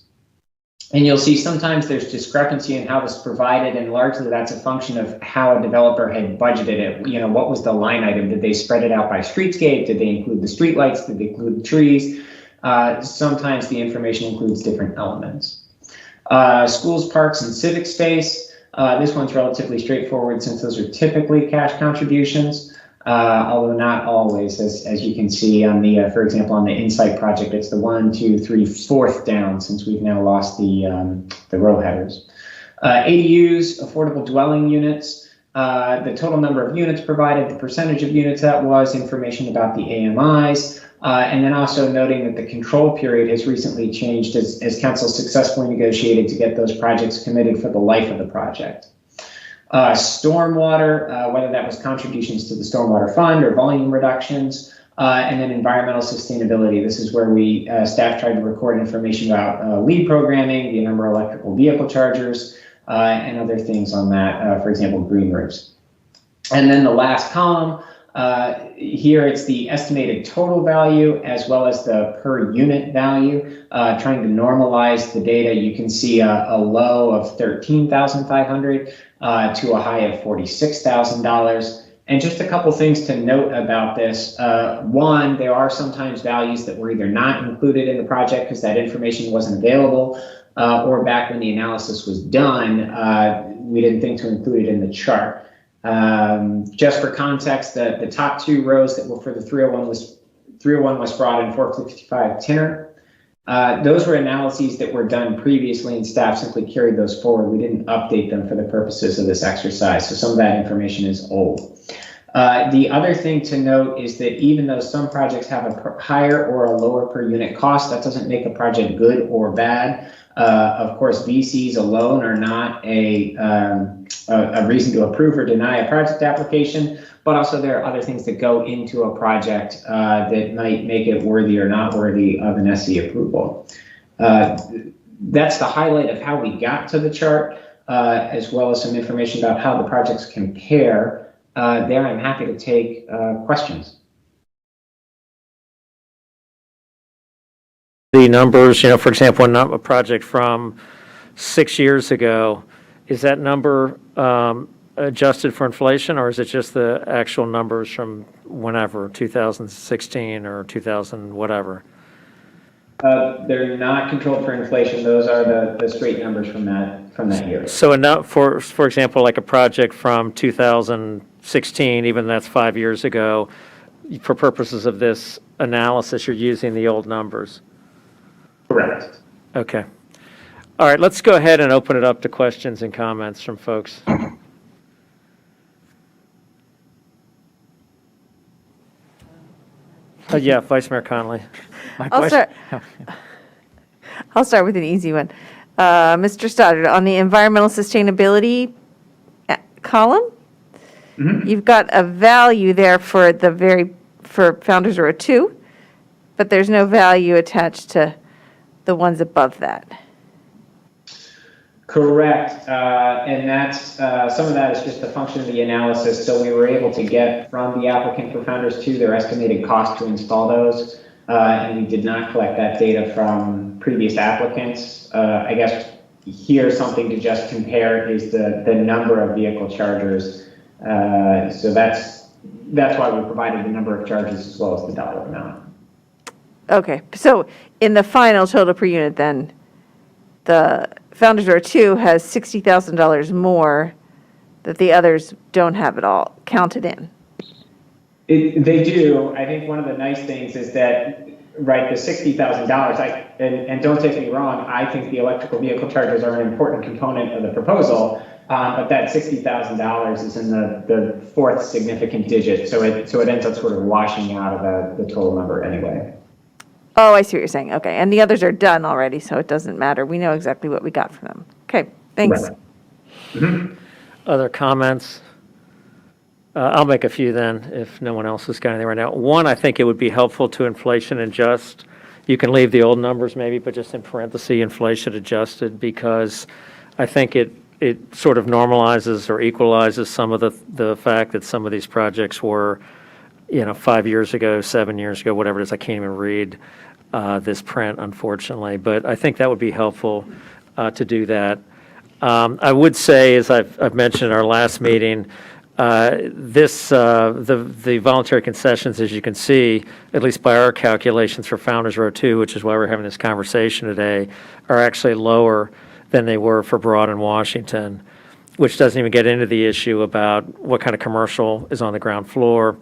Speaker 12: And you'll see sometimes there's discrepancy in how this is provided, and largely that's a function of how a developer had budgeted it. You know, what was the line item? Did they spread it out by streetscape? Did they include the streetlights? Did they include the trees? Sometimes the information includes different elements. Schools, parks, and civic space. This one's relatively straightforward since those are typically cash contributions. Although not always, as you can see on the, for example, on the Insight project, it's the 1, 2, 3, 4th down since we've now lost the row headers. ADUs, affordable dwelling units, the total number of units provided, the percentage of units that was, information about the AMIs, and then also noting that the control period has recently changed as council successfully negotiated to get those projects committed for the life of the project. Stormwater, whether that was contributions to the stormwater fund or volume reductions, and then environmental sustainability. This is where we, staff tried to record information about lead programming, the number of electrical vehicle chargers, and other things on that, for example, green roofs. And then the last column, here it's the estimated total value as well as the per unit value, trying to normalize the data. You can see a low of $13,500 to a high of $46,000. And just a couple things to note about this. One, there are sometimes values that were either not included in the project because that information wasn't available, or back when the analysis was done, we didn't think to include it in the chart. Just for context, the top two rows that were for the 301 West Broad and 455 Tinner, those were analyses that were done previously and staff simply carried those forward. We didn't update them for the purposes of this exercise, so some of that information is old. The other thing to note is that even though some projects have a higher or a lower per unit cost, that doesn't make a project good or bad. Of course, VCs alone are not a reason to approve or deny a project application, but also there are other things that go into a project that might make it worthy or not worthy of an SE approval. That's the highlight of how we got to the chart, as well as some information about how the projects compare. There, I'm happy to take questions.
Speaker 2: The numbers, for example, a project from 6 years ago, is that number adjusted for inflation, or is it just the actual numbers from whenever, 2016 or 2000, whatever?
Speaker 12: They're not controlled for inflation. Those are the straight numbers from that year.
Speaker 2: So for example, like a project from 2016, even that's 5 years ago, for purposes of this analysis, you're using the old numbers?
Speaker 12: Correct.
Speaker 2: Okay. All right, let's go ahead and open it up to questions and comments from folks. Yeah, Vice Mayor Connolly.
Speaker 4: I'll start with an easy one. Mr. Stoddard, on the environmental sustainability column, you've got a value there for for Founders Row 2, but there's no value attached to the ones above that.
Speaker 12: Correct, and that's some of that is just a function of the analysis. So we were able to get from the applicant for Founders 2 their estimated cost to install those, and we did not collect that data from previous applicants. I guess here something to just compare is the number of vehicle chargers. So that's why we provided the number of charges as well as the dollar amount.
Speaker 4: Okay, so in the final total per unit, then, the Founders Row 2 has $60,000 more that the others don't have at all counted in.
Speaker 12: They do. I think one of the nice things is that, right, the $60,000, and don't take me wrong, I think the electrical vehicle chargers are an important component of the proposal, but that $60,000 is in the fourth significant digit, so it ends up sort of washing out of the total number anyway.
Speaker 4: Oh, I see what you're saying. Okay, and the others are done already, so it doesn't matter. We know exactly what we got from them. Okay, thanks.
Speaker 12: Right. Mm-hmm.
Speaker 2: Other comments? I'll make a few then, if no one else has got anything right now. One, I think it would be helpful to inflation adjust. You can leave the old numbers maybe, but just in parentheses, inflation adjusted, because I think it sort of normalizes or equalizes some of the fact that some of these projects were 5 years ago, 7 years ago, whatever it is. I can't even read this print, unfortunately, but I think that would be helpful to do that. I would say, as I've mentioned in our last meeting, the voluntary concessions, as you can see, at least by our calculations for Founders Row 2, which is why we're having this conversation today, are actually lower than they were for Broad and Washington, which doesn't even get into the issue about what kind of commercial is on the ground floor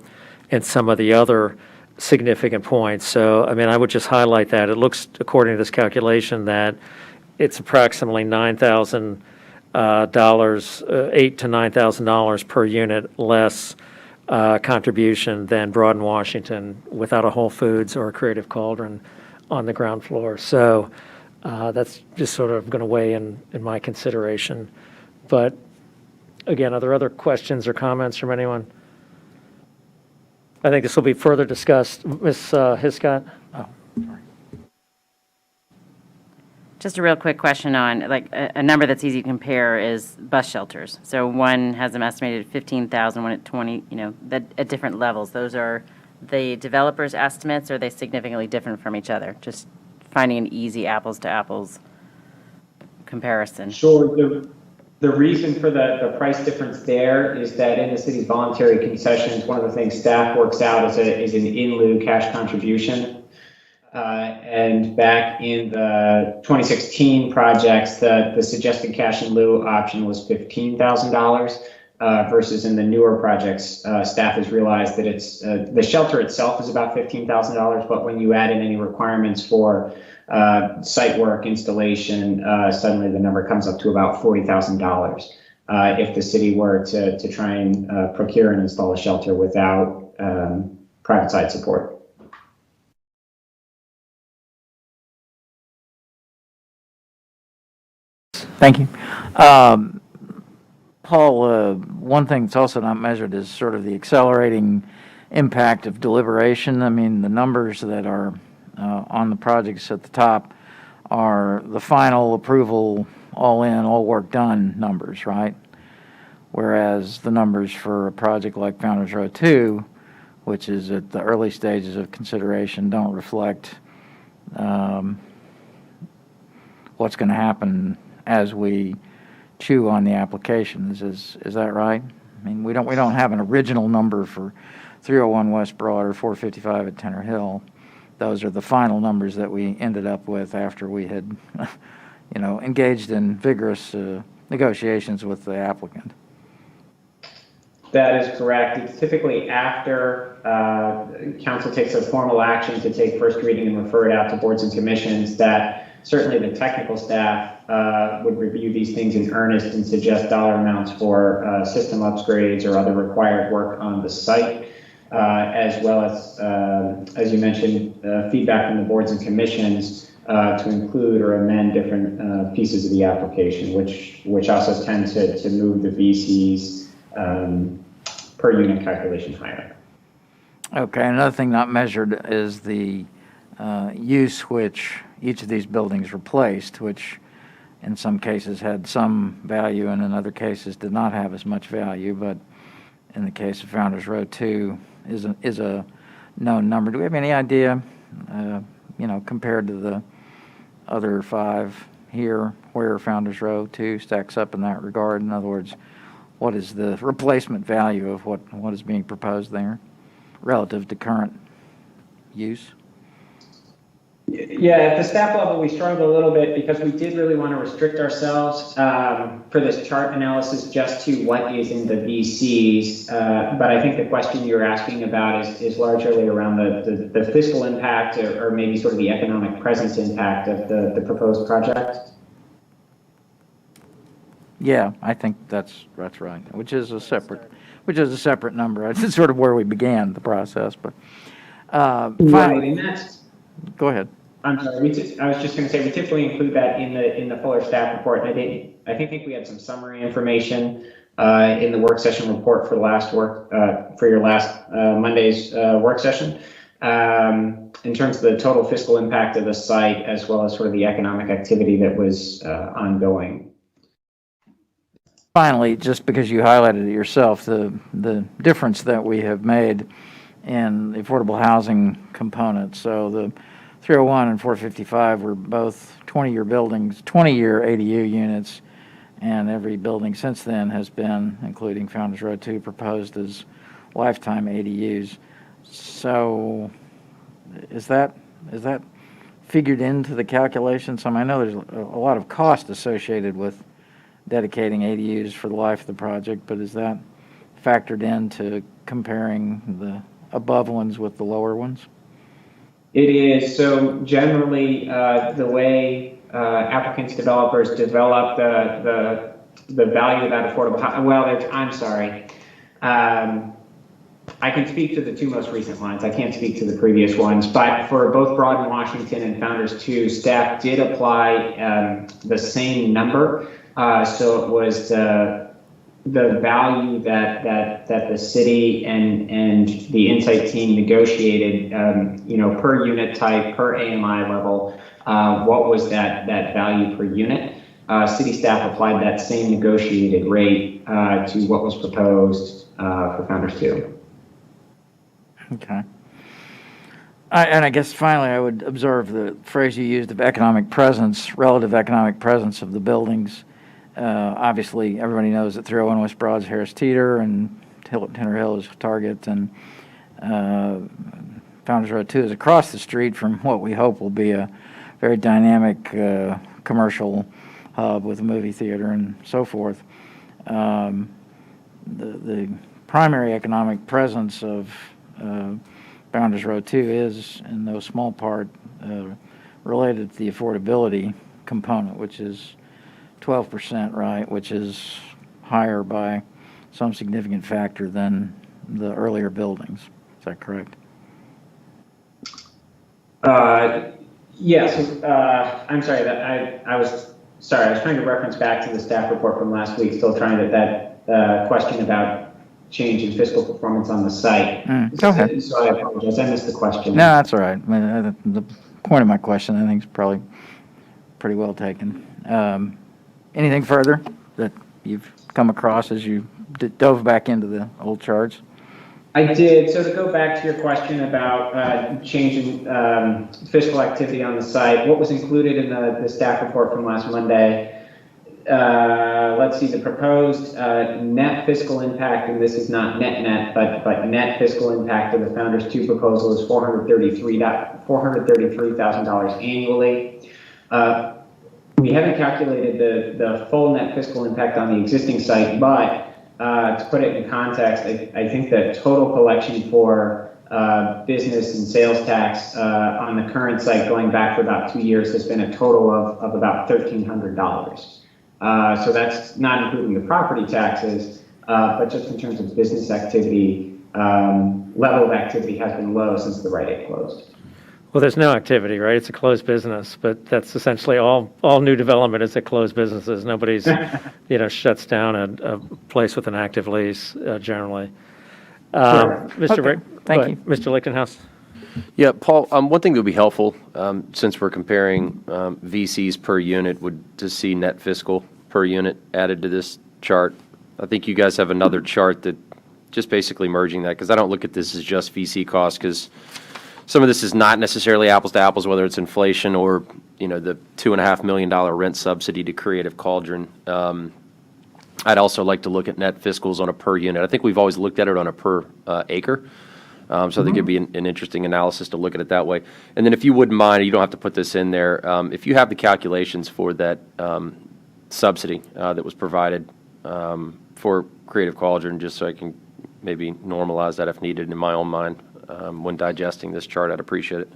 Speaker 2: and some of the other significant points. So, I mean, I would just highlight that. It looks, according to this calculation, that it's approximately $9,000, $8,000 to $9,000 per unit less contribution than Broad and Washington without a Whole Foods or a Creative Cauldron on the ground floor. So that's just sort of going to weigh in my consideration. But again, are there other questions or comments from anyone? I think this will be further discussed. Ms. Hiscott?
Speaker 13: Oh, sorry.
Speaker 6: Just a real quick question on, like, a number that's easy to compare is bus shelters. So one has them estimated at 15,000, one at 20, at different levels. Those are the developer's estimates, or are they significantly different from each other? Just finding an easy apples to apples comparison.
Speaker 12: Sure. The reason for the price difference there is that in the city's voluntary concessions, one of the things staff works out is an in lieu cash contribution. And back in the 2016 projects, the suggested cash in lieu option was $15,000 versus in the newer projects, staff has realized that it's the shelter itself is about $15,000, but when you add in any requirements for site work, installation, suddenly the number comes up to about $40,000. if the city were to try and procure and install a shelter without private side support.
Speaker 13: Thank you. Paul, one thing that's also not measured is sort of the accelerating impact of deliberation. I mean, the numbers that are on the projects at the top are the final approval, all in, all work done numbers, right? Whereas the numbers for a project like Founders Row 2, which is at the early stages of consideration, don't reflect what's going to happen as we chew on the applications. Is that right? I mean, we don't have an original number for 301 West Broad or 455 at Tenor Hill. Those are the final numbers that we ended up with after we had, engaged in vigorous negotiations with the applicant.
Speaker 12: That is correct. It's typically after council takes a formal action to take first reading and refer it out to boards and commissions that certainly the technical staff would review these things in earnest and suggest dollar amounts for system upgrades or other required work on the site, as well as you mentioned, feedback from the boards and commissions to include or amend different pieces of the application, which also tend to move the VCs per unit calculation higher.
Speaker 13: Okay, another thing not measured is the use which each of these buildings replaced, which in some cases had some value and in other cases did not have as much value, but in the case of Founders Row 2 is a known number. Do we have any idea, compared to the other 5 here, where Founders Row 2 stacks up in that regard? In other words, what is the replacement value of what is being proposed there relative to current use?
Speaker 12: Yeah, at the staff level, we struggled a little bit because we did really want to restrict ourselves for this chart analysis just to what is in the VCs. But I think the question you're asking about is largely around the fiscal impact or maybe sort of the economic presence impact of the proposed project.
Speaker 13: Yeah, I think that's right. Which is a separate number. It's sort of where we began the process, but finally, go ahead.
Speaker 12: I'm sorry. I was just going to say we typically include that in the fuller staff report. And I think we had some summary information in the work session report for your last Monday's work session in terms of the total fiscal impact of the site as well as sort of the economic activity that was ongoing.
Speaker 13: Finally, just because you highlighted it yourself, the difference that we have made in the affordable housing component. So the 301 and 455 were both 20-year buildings, 20-year ADU units, and every building since then has been, including Founders Row 2, proposed as lifetime ADUs. So is that figured into the calculations? I know there's a lot of cost associated with dedicating ADUs for the life of the project, but is that factored into comparing the above ones with the lower ones?
Speaker 12: It is. So generally, the way applicants, developers develop the value of that affordable housing, I'm sorry. I can speak to the 2 most recent ones. I can't speak to the previous ones, but for both Broad and Washington and Founders 2, staff did apply the same number. So it was the value that the city and the Insight team negotiated, per unit type, per AMI level, what was that value per unit? City staff applied that same negotiated rate to what was proposed for Founders 2.
Speaker 13: Okay. And I guess finally I would observe the phrase you used of economic presence, relative economic presence of the buildings. Obviously, everybody knows that 301 West Broad's Harris Teeter and Tenor Hill is Target, and Founders Row 2 is across the street from what we hope will be a very dynamic commercial hub with a movie theater and so forth. The primary economic presence of Founders Row 2 is, in no small part, related to the affordability component, which is 12%, right, which is higher by some significant factor than the earlier buildings. Is that correct?
Speaker 12: Yes, I'm sorry, I was trying to reference back to the staff report from last week, still trying to, that question about change in fiscal performance on the site.
Speaker 13: Go ahead.
Speaker 12: So I apologize, I missed the question.
Speaker 13: No, that's all right. I mean, the point of my question, I think, is probably pretty well taken. Anything further that you've come across as you dove back into the old charts?
Speaker 12: I did. So to go back to your question about change in fiscal activity on the site, what was included in the staff report from last Monday? Let's see, the proposed net fiscal impact, and this is not net, but net fiscal impact of the Founders 2 proposal is $433,000 annually. We haven't calculated the full net fiscal impact on the existing site, but to put it in context, I think the total collection for business and sales tax on the current site going back for about 2 years has been a total of about $1,300. So that's not including the property taxes, but just in terms of business activity, level of activity has been low since the Rite Aid closed.
Speaker 2: Well, there's no activity, right? It's a closed business, but that's essentially all new development is at closed businesses. Nobody's, shuts down a place with an active lease generally. Mr. Rick,
Speaker 13: Thank you.
Speaker 2: Mr. Lichtenhouse.
Speaker 7: Yeah, Paul, one thing that would be helpful, since we're comparing VCs per unit, would to see net fiscal per unit added to this chart. I think you guys have another chart that just basically merging that, because I don't look at this as just VC costs, because some of this is not necessarily apples to apples, whether it's inflation or, the $2.5 million rent subsidy to Creative Cauldron. I'd also like to look at net fiscals on a per unit. I think we've always looked at it on a per acre. So I think it'd be an interesting analysis to look at it that way. And then if you wouldn't mind, you don't have to put this in there, if you have the calculations for that subsidy that was provided for Creative Cauldron, just so I can maybe normalize that if needed in my own mind when digesting this chart, I'd appreciate it.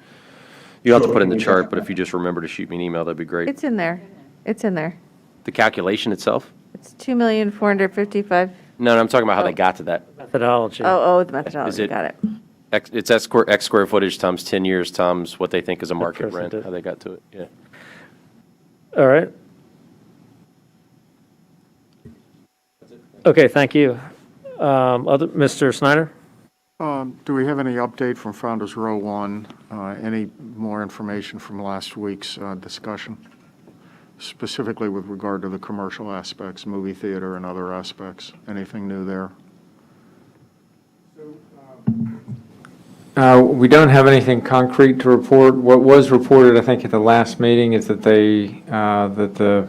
Speaker 7: You don't have to put in the chart, but if you just remember to shoot me an email, that'd be great.
Speaker 4: It's in there. It's in there.
Speaker 7: The calculation itself?
Speaker 4: It's 2,455,000.
Speaker 7: No, I'm talking about how they got to that.
Speaker 2: Methodology.
Speaker 4: Oh, the methodology.
Speaker 7: it-
Speaker 4: Got it.
Speaker 7: It's X square footage times 10 years times what they think is a market rent,
Speaker 2: percentage.
Speaker 7: how they got to it, yeah.
Speaker 2: All right. Okay, thank you. Mr. Snyder?
Speaker 8: Do we have any update from Founders Row 1? Any more information from last week's discussion? Specifically with regard to the commercial aspects, movie theater and other aspects? Anything new there?
Speaker 10: We don't have anything concrete to report. What was reported, I think, at the last meeting is that that the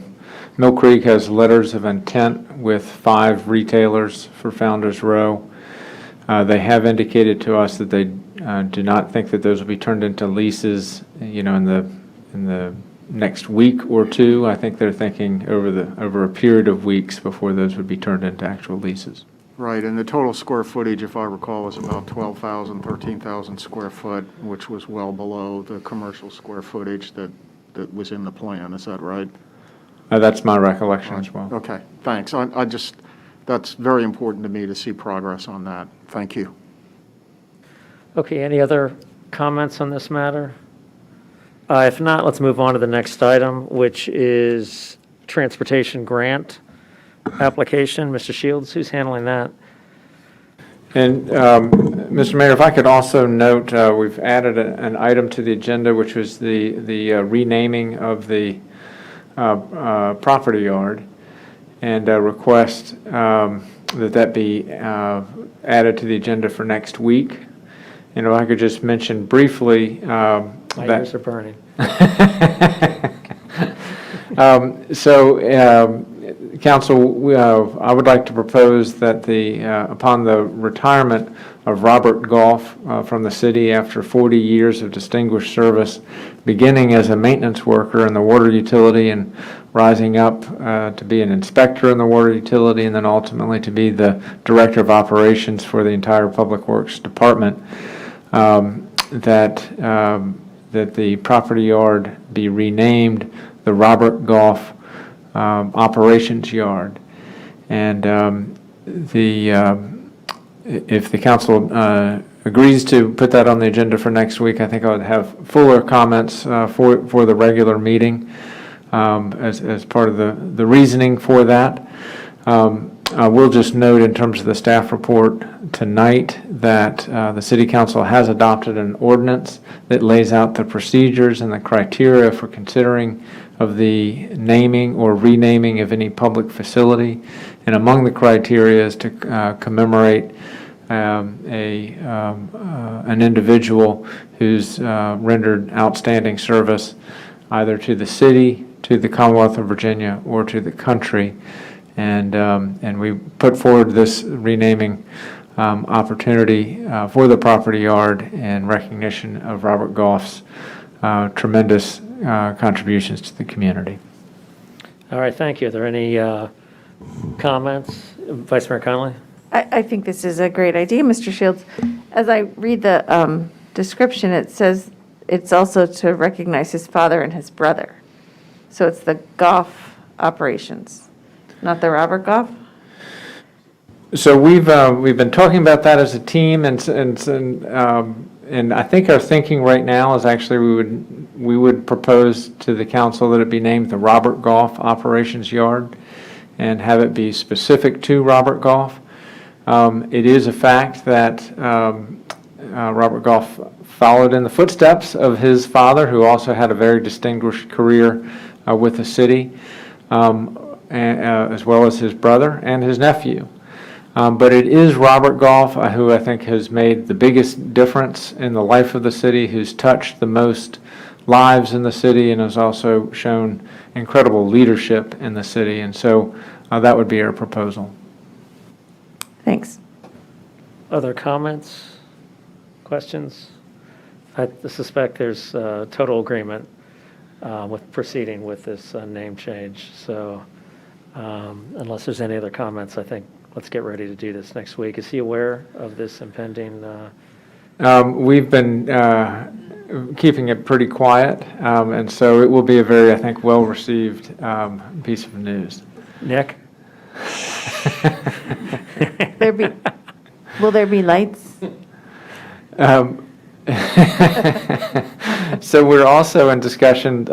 Speaker 10: Mill Creek has letters of intent with 5 retailers for Founders Row. They have indicated to us that they do not think that those will be turned into leases, in the next week or two. I think they're thinking over a period of weeks before those would be turned into actual leases.
Speaker 8: Right, and the total square footage, if I recall, was about 12,000, 13,000 square foot, which was well below the commercial square footage that was in the plan. Is that right?
Speaker 10: That's my recollection as well.
Speaker 8: Okay, thanks. That's very important to me to see progress on that. Thank you.
Speaker 2: Okay, any other comments on this matter? If not, let's move on to the next item, which is transportation grant application. Mr. Shields, who's handling that?
Speaker 10: And, Mr. Mayor, if I could also note, we've added an item to the agenda, which was the renaming of the property yard, and request that be added to the agenda for next week. And if I could just mention briefly
Speaker 2: My ears are burning.
Speaker 10: Council, I would like to propose that upon the retirement of Robert Goff from the city after 40 years of distinguished service, beginning as a maintenance worker in the water utility and rising up to be an inspector in the water utility, and then ultimately to be the director of operations for the entire Public Works Department, that the property yard be renamed the Robert Goff Operations Yard. And if the council agrees to put that on the agenda for next week, I think I would have fuller comments for the regular meeting as part of the reasoning for that. I will just note in terms of the staff report tonight that the City Council has adopted an ordinance that lays out the procedures and the criteria for considering of the naming or renaming of any public facility. And among the criteria is to commemorate an individual who's rendered outstanding service either to the city, to the Commonwealth of Virginia, or to the country. And we put forward this renaming opportunity for the property yard in recognition of Robert Goff's tremendous contributions to the community.
Speaker 2: All right, thank you. Are there any comments? Vice Mayor Connolly?
Speaker 4: I think this is a great idea, Mr. Shields. As I read the description, it says it's also to recognize his father and his brother. So it's the Goff operations, not the Robert Goff?
Speaker 10: So we've been talking about that as a team, and I think our thinking right now is actually we would propose to the council that it be named the Robert Goff Operations Yard and have it be specific to Robert Goff. It is a fact that Robert Goff followed in the footsteps of his father, who also had a very distinguished career with the city, as well as his brother and his nephew. But it is Robert Goff who I think has made the biggest difference in the life of the city, who's touched the most lives in the city, and has also shown incredible leadership in the city. And so that would be our proposal.
Speaker 4: Thanks.
Speaker 2: Other comments, questions? I suspect there's total agreement with proceeding with this name change. So unless there's any other comments, I think let's get ready to do this next week. Is he aware of this impending?
Speaker 10: We've been keeping it pretty quiet, and so it will be a very, I think, well-received piece of news.
Speaker 2: Nick?
Speaker 4: Will there be lights?
Speaker 10: So we're also in discussion.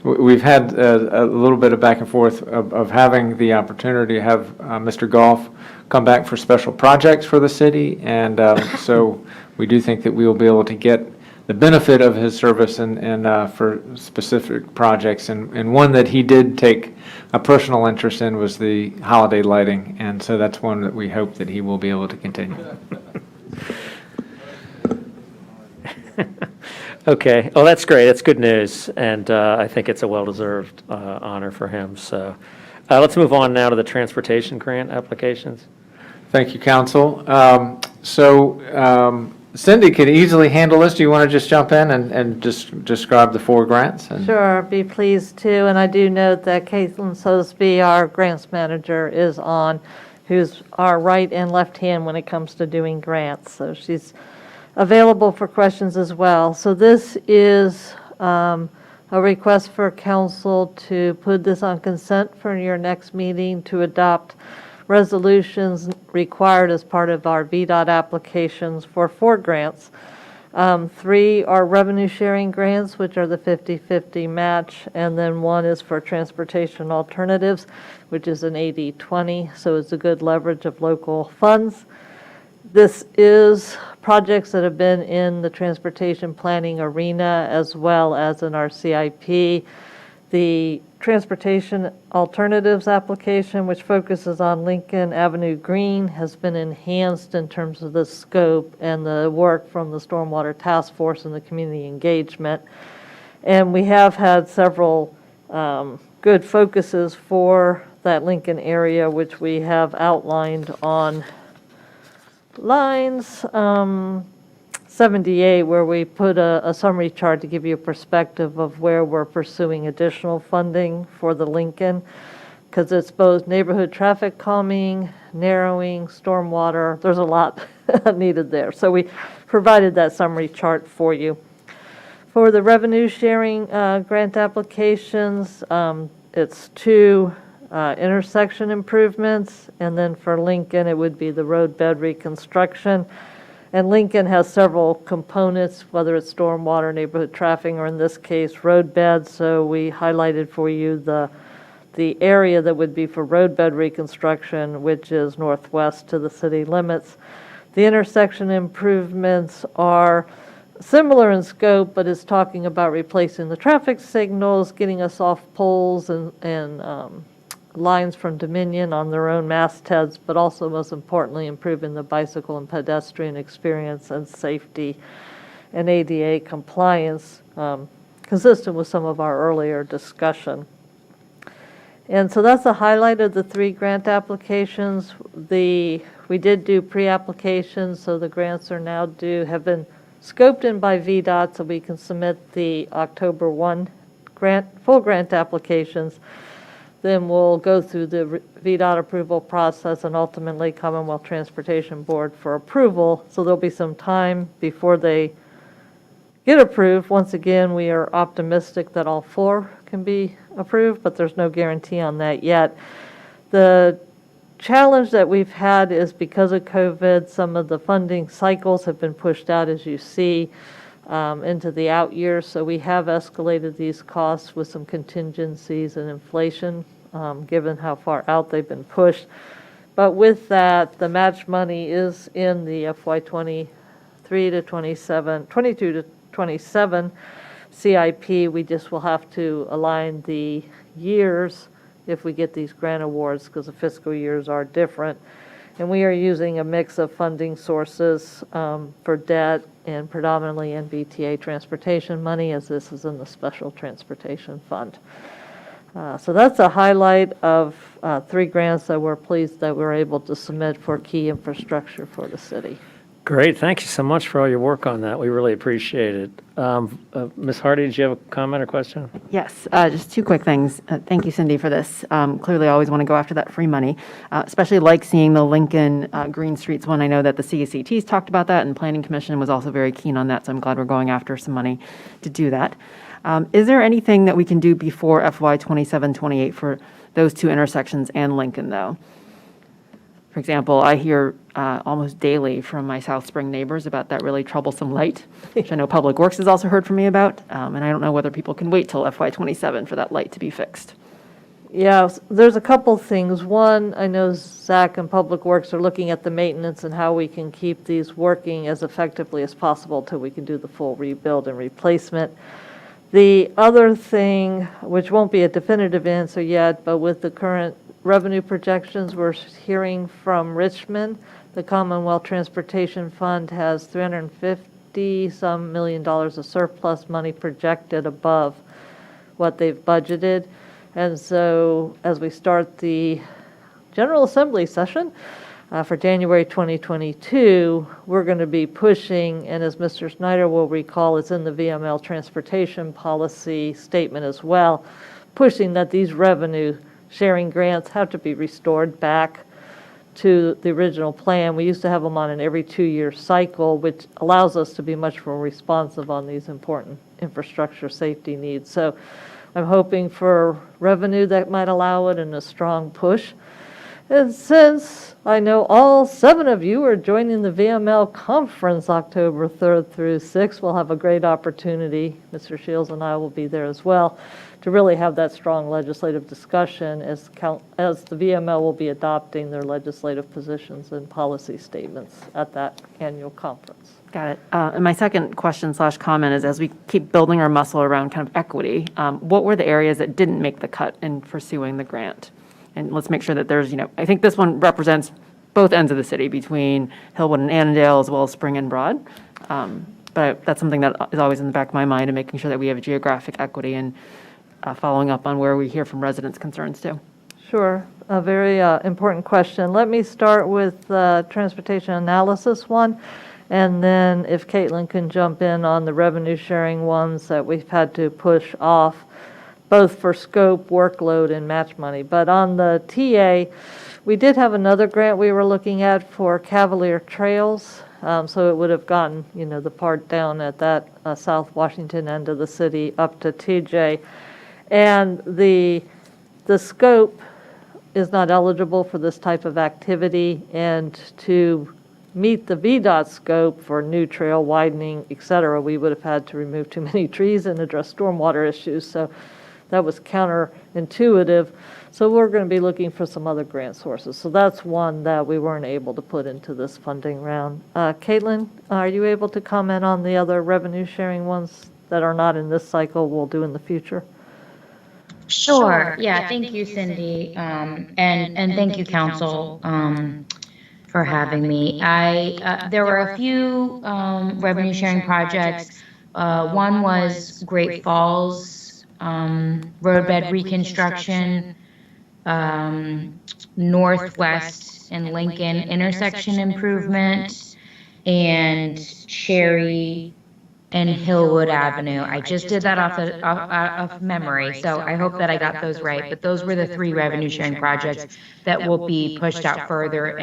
Speaker 10: We've had a little bit of back and forth of having the opportunity to have Mr. Goff come back for special projects for the city, and so we do think that we will be able to get the benefit of his service and for specific projects. And one that he did take a personal interest in was the holiday lighting, and so that's one that we hope that he will be able to continue.
Speaker 2: Okay. Oh, that's great. That's good news. And I think it's a well-deserved honor for him. So let's move on now to the transportation grant applications.
Speaker 10: Thank you, Council. Cindy could easily handle this. Do you want to just jump in and just describe the 4 grants?
Speaker 1: Sure, be pleased to. And I do note that Caitlin Sosby, our grants manager, is on, who's our right and left hand when it comes to doing grants. So she's available for questions as well. So this is a request for council to put this on consent for your next meeting to adopt resolutions required as part of our VDOT applications for 4 grants. 3 are revenue sharing grants, which are the 50-50 match, and then 1 is for transportation alternatives, which is an 80-20, so it's a good leverage of local funds. This is projects that have been in the transportation planning arena as well as in our CIP. The transportation alternatives application, which focuses on Lincoln Avenue Green, has been enhanced in terms of the scope and the work from the Stormwater Task Force and the community engagement. And we have had several good focuses for that Lincoln area, which we have outlined on lines 78, where we put a summary chart to give you a perspective of where we're pursuing additional funding for the Lincoln, because it's both neighborhood traffic calming, narrowing, stormwater. There's a lot needed there. So we provided that summary chart for you. For the revenue sharing grant applications, it's 2 intersection improvements, and then for Lincoln, it would be the road bed reconstruction. And Lincoln has several components, whether it's stormwater, neighborhood traffic, or in this case, road beds. So we highlighted for you the area that would be for road bed reconstruction, which is northwest to the city limits. The intersection improvements are similar in scope, but is talking about replacing the traffic signals, getting us off poles and lines from Dominion on their own mastheads, but also most importantly, improving the bicycle and pedestrian experience and safety and ADA compliance, consistent with some of our earlier discussion. And so that's a highlight of the 3 grant applications. We did do pre-applications, so the grants are now have been scoped in by VDOT, so we can submit the October 1 full grant applications. Then we'll go through the VDOT approval process and ultimately Commonwealth Transportation Board for approval. So there'll be some time before they get approved. Once again, we are optimistic that all 4 can be approved, but there's no guarantee on that yet. The challenge that we've had is because of COVID, some of the funding cycles have been pushed out, as you see, into the out years. So we have escalated these costs with some contingencies and inflation, given how far out they've been pushed. But with that, the match money is in the FY 22 to 27 CIP. We just will have to align the years if we get these grant awards, because the fiscal years are different. And we are using a mix of funding sources for debt and predominantly NBTA transportation money, as this is in the Special Transportation Fund. So that's a highlight of 3 grants that we're pleased that we're able to submit for key infrastructure for the city.
Speaker 2: Great. Thank you so much for all your work on that. We really appreciate it. Ms. Hardy, did you have a comment or question?
Speaker 5: Yes, just 2 quick things. Thank you, Cindy, for this. Clearly, I always want to go after that free money, especially like seeing the Lincoln Green Streets one. I know that the CACT's talked about that, and Planning Commission was also very keen on that, so I'm glad we're going after some money to do that. Is there anything that we can do before FY 27-28 for those 2 intersections and Lincoln, though? For example, I hear almost daily from my South Spring neighbors about that really troublesome light, which I know Public Works has also heard from me about, and I don't know whether people can wait till FY 27 for that light to be fixed.
Speaker 1: Yeah, there's a couple things. One, I know Zach and Public Works are looking at the maintenance and how we can keep these working as effectively as possible till we can do the full rebuild and replacement. The other thing, which won't be a definitive answer yet, but with the current revenue projections we're hearing from Richmond, the Commonwealth Transportation Fund has $350-some million of surplus money projected above what they've budgeted. And so as we start the General Assembly session for January 2022, we're going to be pushing, and as Mr. Snyder will recall, it's in the VML transportation policy statement as well, pushing that these revenue sharing grants have to be restored back to the original plan. We used to have them on an every 2-year cycle, which allows us to be much more responsive on these important infrastructure safety needs. So I'm hoping for revenue that might allow it and a strong push. And since I know all 7 of you are joining the VML conference October 3rd through 6th, we'll have a great opportunity, Mr. Shields and I will be there as well, to really have that strong legislative discussion as the VML will be adopting their legislative positions and policy statements at that annual conference.
Speaker 5: Got it. And my second question/comment is, as we keep building our muscle around kind of equity, what were the areas that didn't make the cut in pursuing the grant? And let's make sure that there's, I think this one represents both ends of the city between Hillwood and Annandale as well as Spring and Broad. But that's something that is always in the back of my mind, and making sure that we have geographic equity and following up on where we hear from residents' concerns too.
Speaker 1: Sure, a very important question. Let me start with the transportation analysis one, and then if Caitlin can jump in on the revenue sharing ones that we've had to push off, both for scope, workload, and match money. But on the TA, we did have another grant we were looking at for Cavalier Trails. So it would have gotten, the part down at that South Washington end of the city up to TJ. And the scope is not eligible for this type of activity, and to meet the VDOT scope for new trail widening, et cetera, we would have had to remove too many trees and address stormwater issues, so that was counterintuitive. So we're going to be looking for some other grant sources. So that's one that we weren't able to put into this funding round. Caitlin, are you able to comment on the other revenue sharing ones that are not in this cycle we'll do in the future?
Speaker 14: Sure. Yeah. Thank you, Cindy. And thank you, council, for having me. There were a few revenue sharing projects. One was Great Falls roadbed reconstruction, Northwest and Lincoln intersection improvement, and Cherry and Hillwood Avenue. I just did that off memory, so I hope that I got those right. But those were the 3 revenue sharing projects that will be pushed out further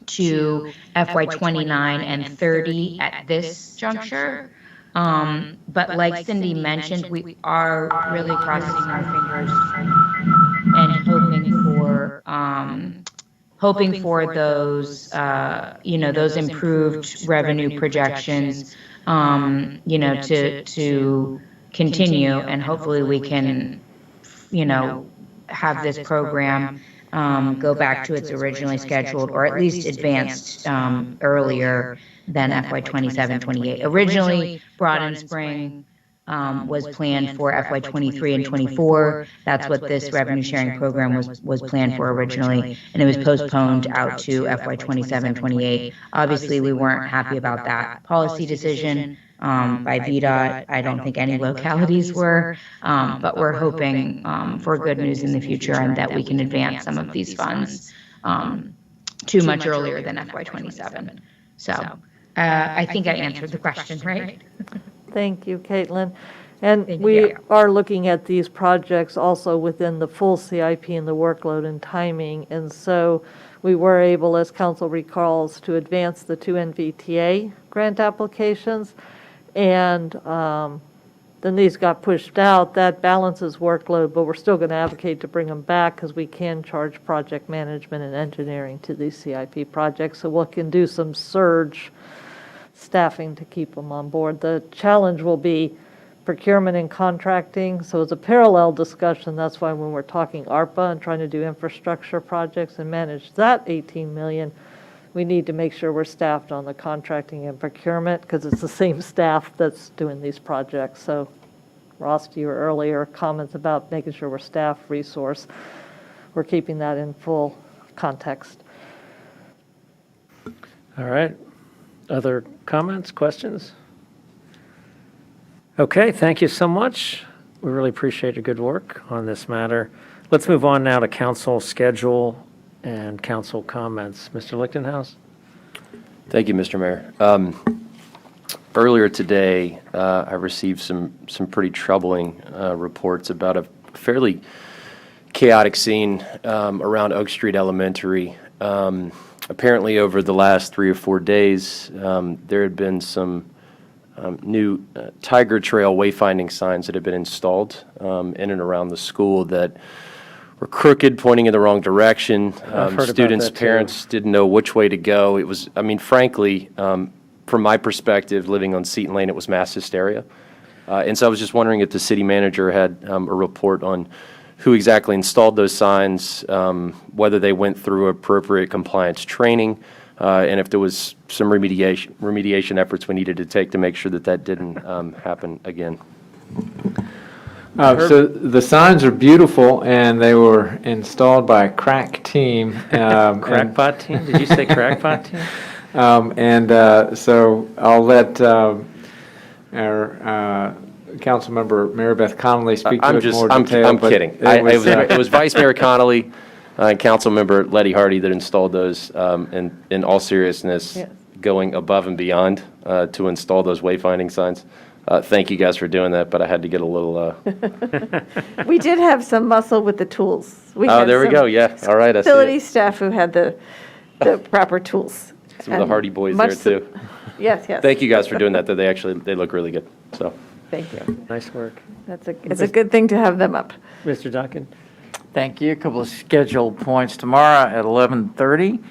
Speaker 14: to FY 29 and 30 at this juncture. But like Cindy mentioned, we are really crossing our fingers and hoping for those, those improved revenue projections, to continue, and hopefully we can, have this program go back to its originally scheduled, or at least advanced earlier than FY 27, 28. Originally, Broad and Spring was planned for FY 23 and 24. That's what this revenue sharing program was planned for originally, and it was postponed out to FY 27, 28. Obviously, we weren't happy about that policy decision by VDOT. I don't think any localities were, but we're hoping for good news in the future and that we can advance some of these funds too much earlier than FY 27. So I think I answered the question, right?
Speaker 1: Thank you, Caitlin. And we are looking at these projects also within the full CIP and the workload and timing. And so we were able, as council recalls, to advance the 2 NVTA grant applications. And then these got pushed out. That balances workload, but we're still going to advocate to bring them back because we can charge project management and engineering to these CIP projects. So we can do some surge staffing to keep them on board. The challenge will be procurement and contracting. So it's a parallel discussion. That's why when we're talking ARPA and trying to do infrastructure projects and manage that 18 million, we need to make sure we're staffed on the contracting and procurement because it's the same staff that's doing these projects. So Ross, to your earlier comments about making sure we're staff resource, we're keeping that in full context.
Speaker 2: All right. Other comments, questions? Okay, thank you so much. We really appreciate your good work on this matter. Let's move on now to council schedule and council comments. Mr. Lichtenhouse?
Speaker 7: Thank you, Mr. Mayor. Earlier today, I received some pretty troubling reports about a fairly chaotic scene around Oak Street Elementary. Apparently, over the last 3 or 4 days, there had been some new Tiger Trail wayfinding signs that had been installed in and around the school that were crooked, pointing in the wrong direction. Students, parents didn't know which way to go. It was, frankly, from my perspective, living on Seton Lane, it was mass hysteria. And so I was just wondering if the city manager had a report on who exactly installed those signs, whether they went through appropriate compliance training, and if there was some remediation efforts we needed to take to make sure that didn't happen again.
Speaker 10: So the signs are beautiful, and they were installed by a crack team.
Speaker 2: Crackpot team? Did you say crackpot team?
Speaker 10: So I'll let our Councilmember Marybeth Connolly speak to it in more detail.
Speaker 7: I'm kidding. It was Vice Mayor Connolly and Councilmember Letty Hardy that installed those, in all seriousness, going above and beyond to install those wayfinding signs. Thank you guys for doing that, but I had to get a little...
Speaker 4: We did have some muscle with the tools.
Speaker 7: There we go, yeah. All right, I see
Speaker 4: Facility
Speaker 7: it.
Speaker 4: staff who had the proper tools.
Speaker 7: Some of the Hardy boys there, too.
Speaker 4: Yes.
Speaker 7: Thank you guys for doing that, though. They look really good, so.
Speaker 4: Thank you.
Speaker 2: Nice work.
Speaker 4: It's a good thing to have them up.
Speaker 2: Mr. Duncan?
Speaker 13: Thank you. A couple of scheduled points tomorrow at 11:30.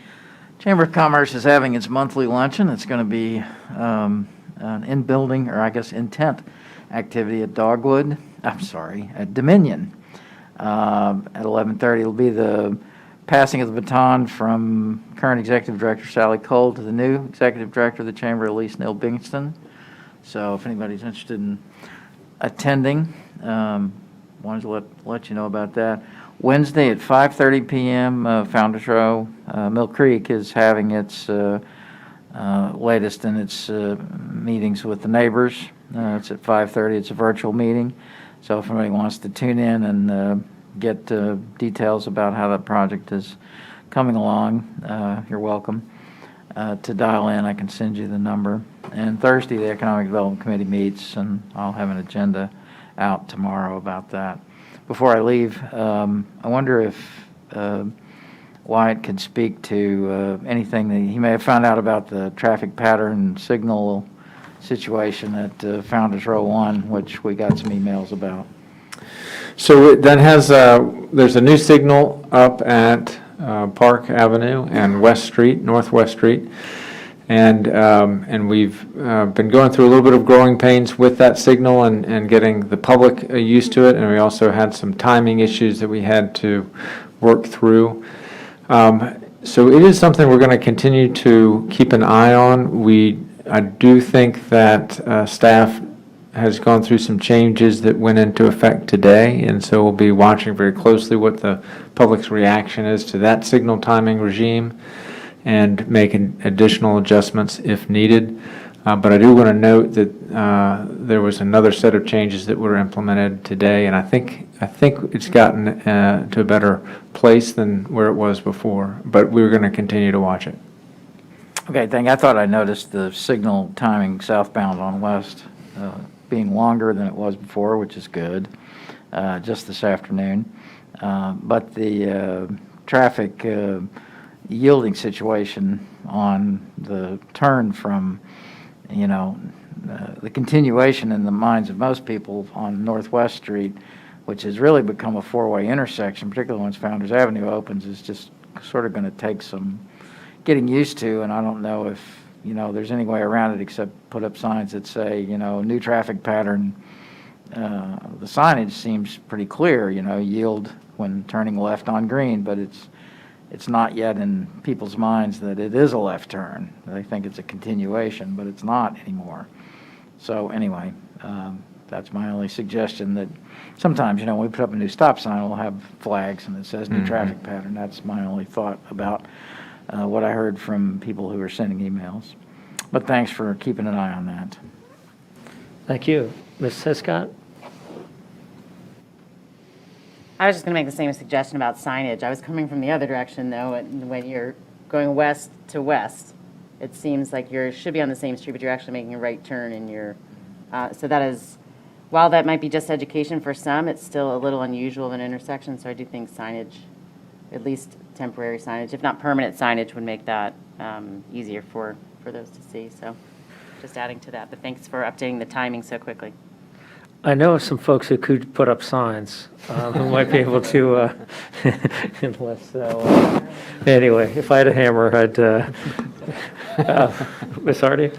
Speaker 13: Chamber of Commerce is having its monthly luncheon. It's going to be an in-building, or I guess intent activity at at Dominion. At 11:30, it'll be the passing of the baton from current Executive Director Sally Cole to the new Executive Director of the Chamber, Elise Neal Bingston. So if anybody's interested in attending, wanted to let you know about that. Wednesday at 5:30 p.m., Founders Row, Mill Creek is having its latest in its meetings with the neighbors. It's at 5:30. It's a virtual meeting. So if anybody wants to tune in and get details about how that project is coming along, you're welcome to dial in. I can send you the number. And Thursday, the Economic Development Committee meets, and I'll have an agenda out tomorrow about that. Before I leave, I wonder if Wyatt could speak to anything that he may have found out about the traffic pattern signal situation at Founders Row 1, which we got some emails about.
Speaker 10: So that has, there's a new signal up at Park Avenue and West Street, Northwest Street. And we've been going through a little bit of growing pains with that signal and getting the public used to it. And we also had some timing issues that we had to work through. So it is something we're going to continue to keep an eye on. I do think that staff has gone through some changes that went into effect today, and so we'll be watching very closely what the public's reaction is to that signal timing regime and making additional adjustments if needed. But I do want to note that there was another set of changes that were implemented today, and I think it's gotten to a better place than where it was before, but we're going to continue to watch it.
Speaker 13: Okay, I thought I noticed the signal timing southbound on West being longer than it was before, which is good, just this afternoon. But the traffic yielding situation on the turn from, the continuation in the minds of most people on Northwest Street, which has really become a four-way intersection, particularly once Founders Avenue opens, is just sort of going to take some getting used to, and I don't know if there's any way around it except put up signs that say, new traffic pattern. The signage seems pretty clear, yield when turning left on green, but it's not yet in people's minds that it is a left turn. They think it's a continuation, but it's not anymore. So anyway, that's my only suggestion, that sometimes, when we put up a new stop sign, we'll have flags and it says new traffic pattern. That's my only thought about what I heard from people who were sending emails. But thanks for keeping an eye on that.
Speaker 2: Thank you. Ms. Hiscott?
Speaker 6: I was just going to make the same suggestion about signage. I was coming from the other direction, though, and when you're going west to west, it seems like you should be on the same street, but you're actually making a right turn, and so that is, while that might be just education for some, it's still a little unusual of an intersection, so I do think signage, at least temporary signage, if not permanent signage, would make that easier for those to see. So just adding to that, but thanks for updating the timing so quickly.
Speaker 2: I know of some folks who could put up signs who might be able to, unless, anyway, if I had a hammer, I'd, Ms. Hardy?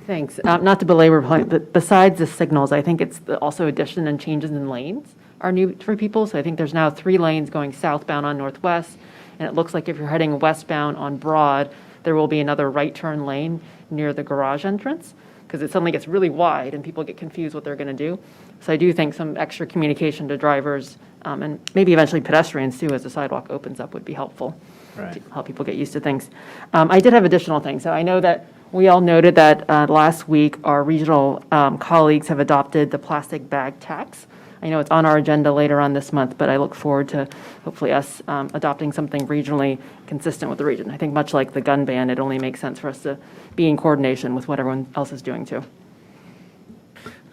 Speaker 5: Thanks. Not to belabor point, but besides the signals, I think it's also addition and changes in lanes are new for people. So I think there's now 3 lanes going southbound on Northwest, and it looks like if you're heading westbound on Broad, there will be another right turn lane near the garage entrance, because it suddenly gets really wide and people get confused what they're going to do. So I do think some extra communication to drivers and maybe eventually pedestrians too, as the sidewalk opens up, would be helpful to help people get used to things. I did have additional things. So I know that we all noted that last week our regional colleagues have adopted the plastic bag tax. I know it's on our agenda later on this month, but I look forward to hopefully us adopting something regionally consistent with the region. I think much like the gun ban, it only makes sense for us to be in coordination with what everyone else is doing too.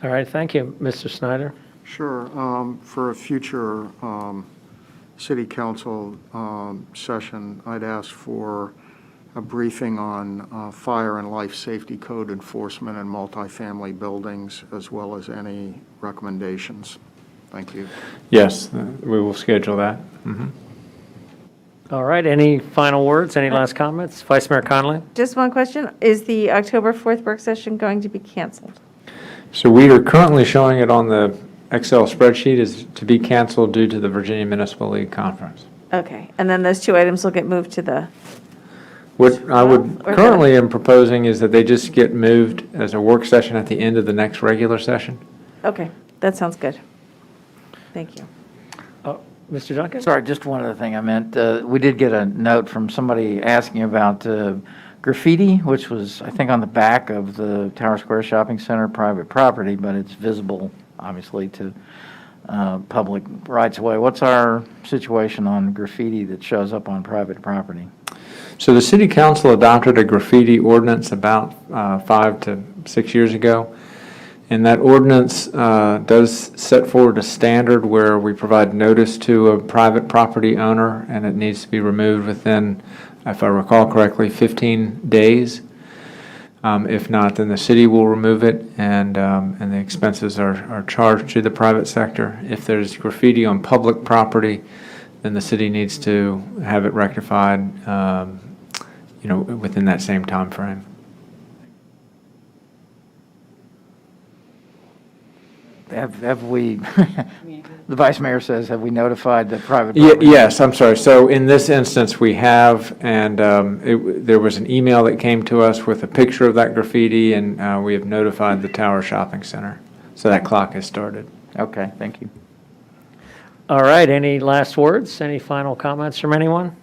Speaker 2: All right, thank you. Mr. Snyder?
Speaker 8: Sure. For a future city council session, I'd ask for a briefing on fire and life safety code enforcement in multifamily buildings, as well as any recommendations. Thank you.
Speaker 3: Yes, we will schedule that.
Speaker 2: All right, any final words, any last comments? Vice Mayor Connolly?
Speaker 4: Just one question. Is the October 4th work session going to be canceled?
Speaker 3: So we are currently showing it on the Excel spreadsheet as to be canceled due to the Virginia Municipal League Conference.
Speaker 4: Okay, and then those 2 items will get moved to the,
Speaker 3: What I would
Speaker 4: Or the-
Speaker 3: currently am proposing is that they just get moved as a work session at the end of the next regular session.
Speaker 4: okay, that sounds good. Thank you.
Speaker 2: Mr. Duncan?
Speaker 13: Sorry, just one other thing I meant. We did get a note from somebody asking about graffiti, which was, I think, on the back of the Tower Square Shopping Center, private property, but it's visible, obviously, to public rights of way. What's our situation on graffiti that shows up on private property?
Speaker 3: So the city council adopted a graffiti ordinance about 5 to 6 years ago. And that ordinance does set forward a standard where we provide notice to a private property owner, and it needs to be removed within, if I recall correctly, 15 days. If not, then the city will remove it, and the expenses are charged to the private sector. If there's graffiti on public property, then the city needs to have it rectified, within that same time frame.
Speaker 13: Have we, the vice mayor says, have we notified the private property?
Speaker 3: Yes, I'm sorry. So in this instance, we have, and there was an email that came to us with a picture of that graffiti, and we have notified the Tower Shopping Center. So that clock has started.
Speaker 13: Okay, thank you.
Speaker 2: All right, any last words? Any final comments from anyone?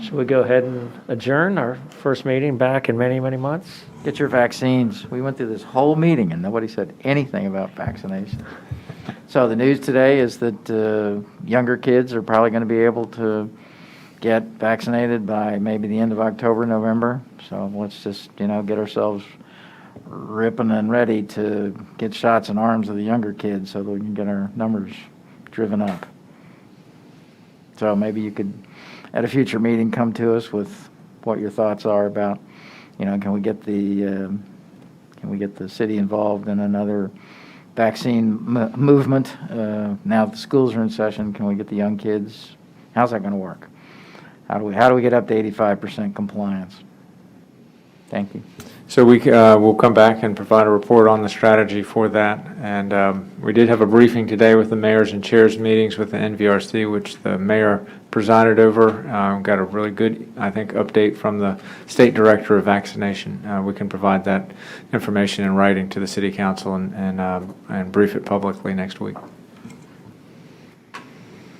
Speaker 2: Should we go ahead and adjourn our first meeting back in many, many months?
Speaker 13: Get your vaccines. We went through this whole meeting and nobody said anything about vaccination. So the news today is that younger kids are probably going to be able to get vaccinated by maybe the end of October, November. So let's just, get ourselves ripping and ready to get shots in arms of the younger kids so that we can get our numbers driven up. So maybe you could, at a future meeting, come to us with what your thoughts are about, can we get the city involved in another vaccine movement? Now that the schools are in session, can we get the young kids? How's that going to work? How do we get up to 85% compliance? Thank you.
Speaker 3: So we'll come back and provide a report on the strategy for that. And we did have a briefing today with the mayors and chairs meetings with the NVRC, which the mayor presided over. Got a really good, I think, update from the state director of vaccination. We can provide that information in writing to the city council and brief it publicly next week.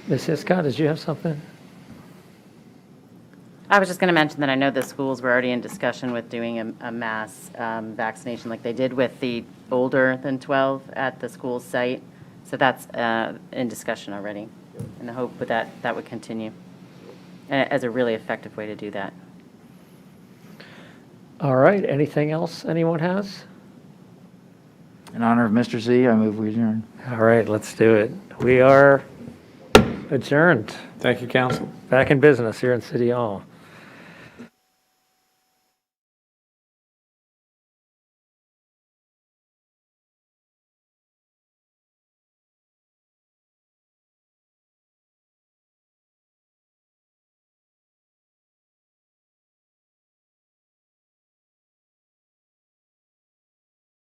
Speaker 2: Ms. Hiscott, did you have something?
Speaker 6: I was just going to mention that I know the schools were already in discussion with doing a mass vaccination like they did with the older than 12 at the school site. So that's in discussion already. And I hope that would continue as a really effective way to do that.
Speaker 2: All right, anything else anyone has?
Speaker 13: In honor of Mr. Z, I move we adjourn.
Speaker 2: All right, let's do it. We are adjourned.
Speaker 3: Thank you, council.
Speaker 2: Back in business here in City Hall.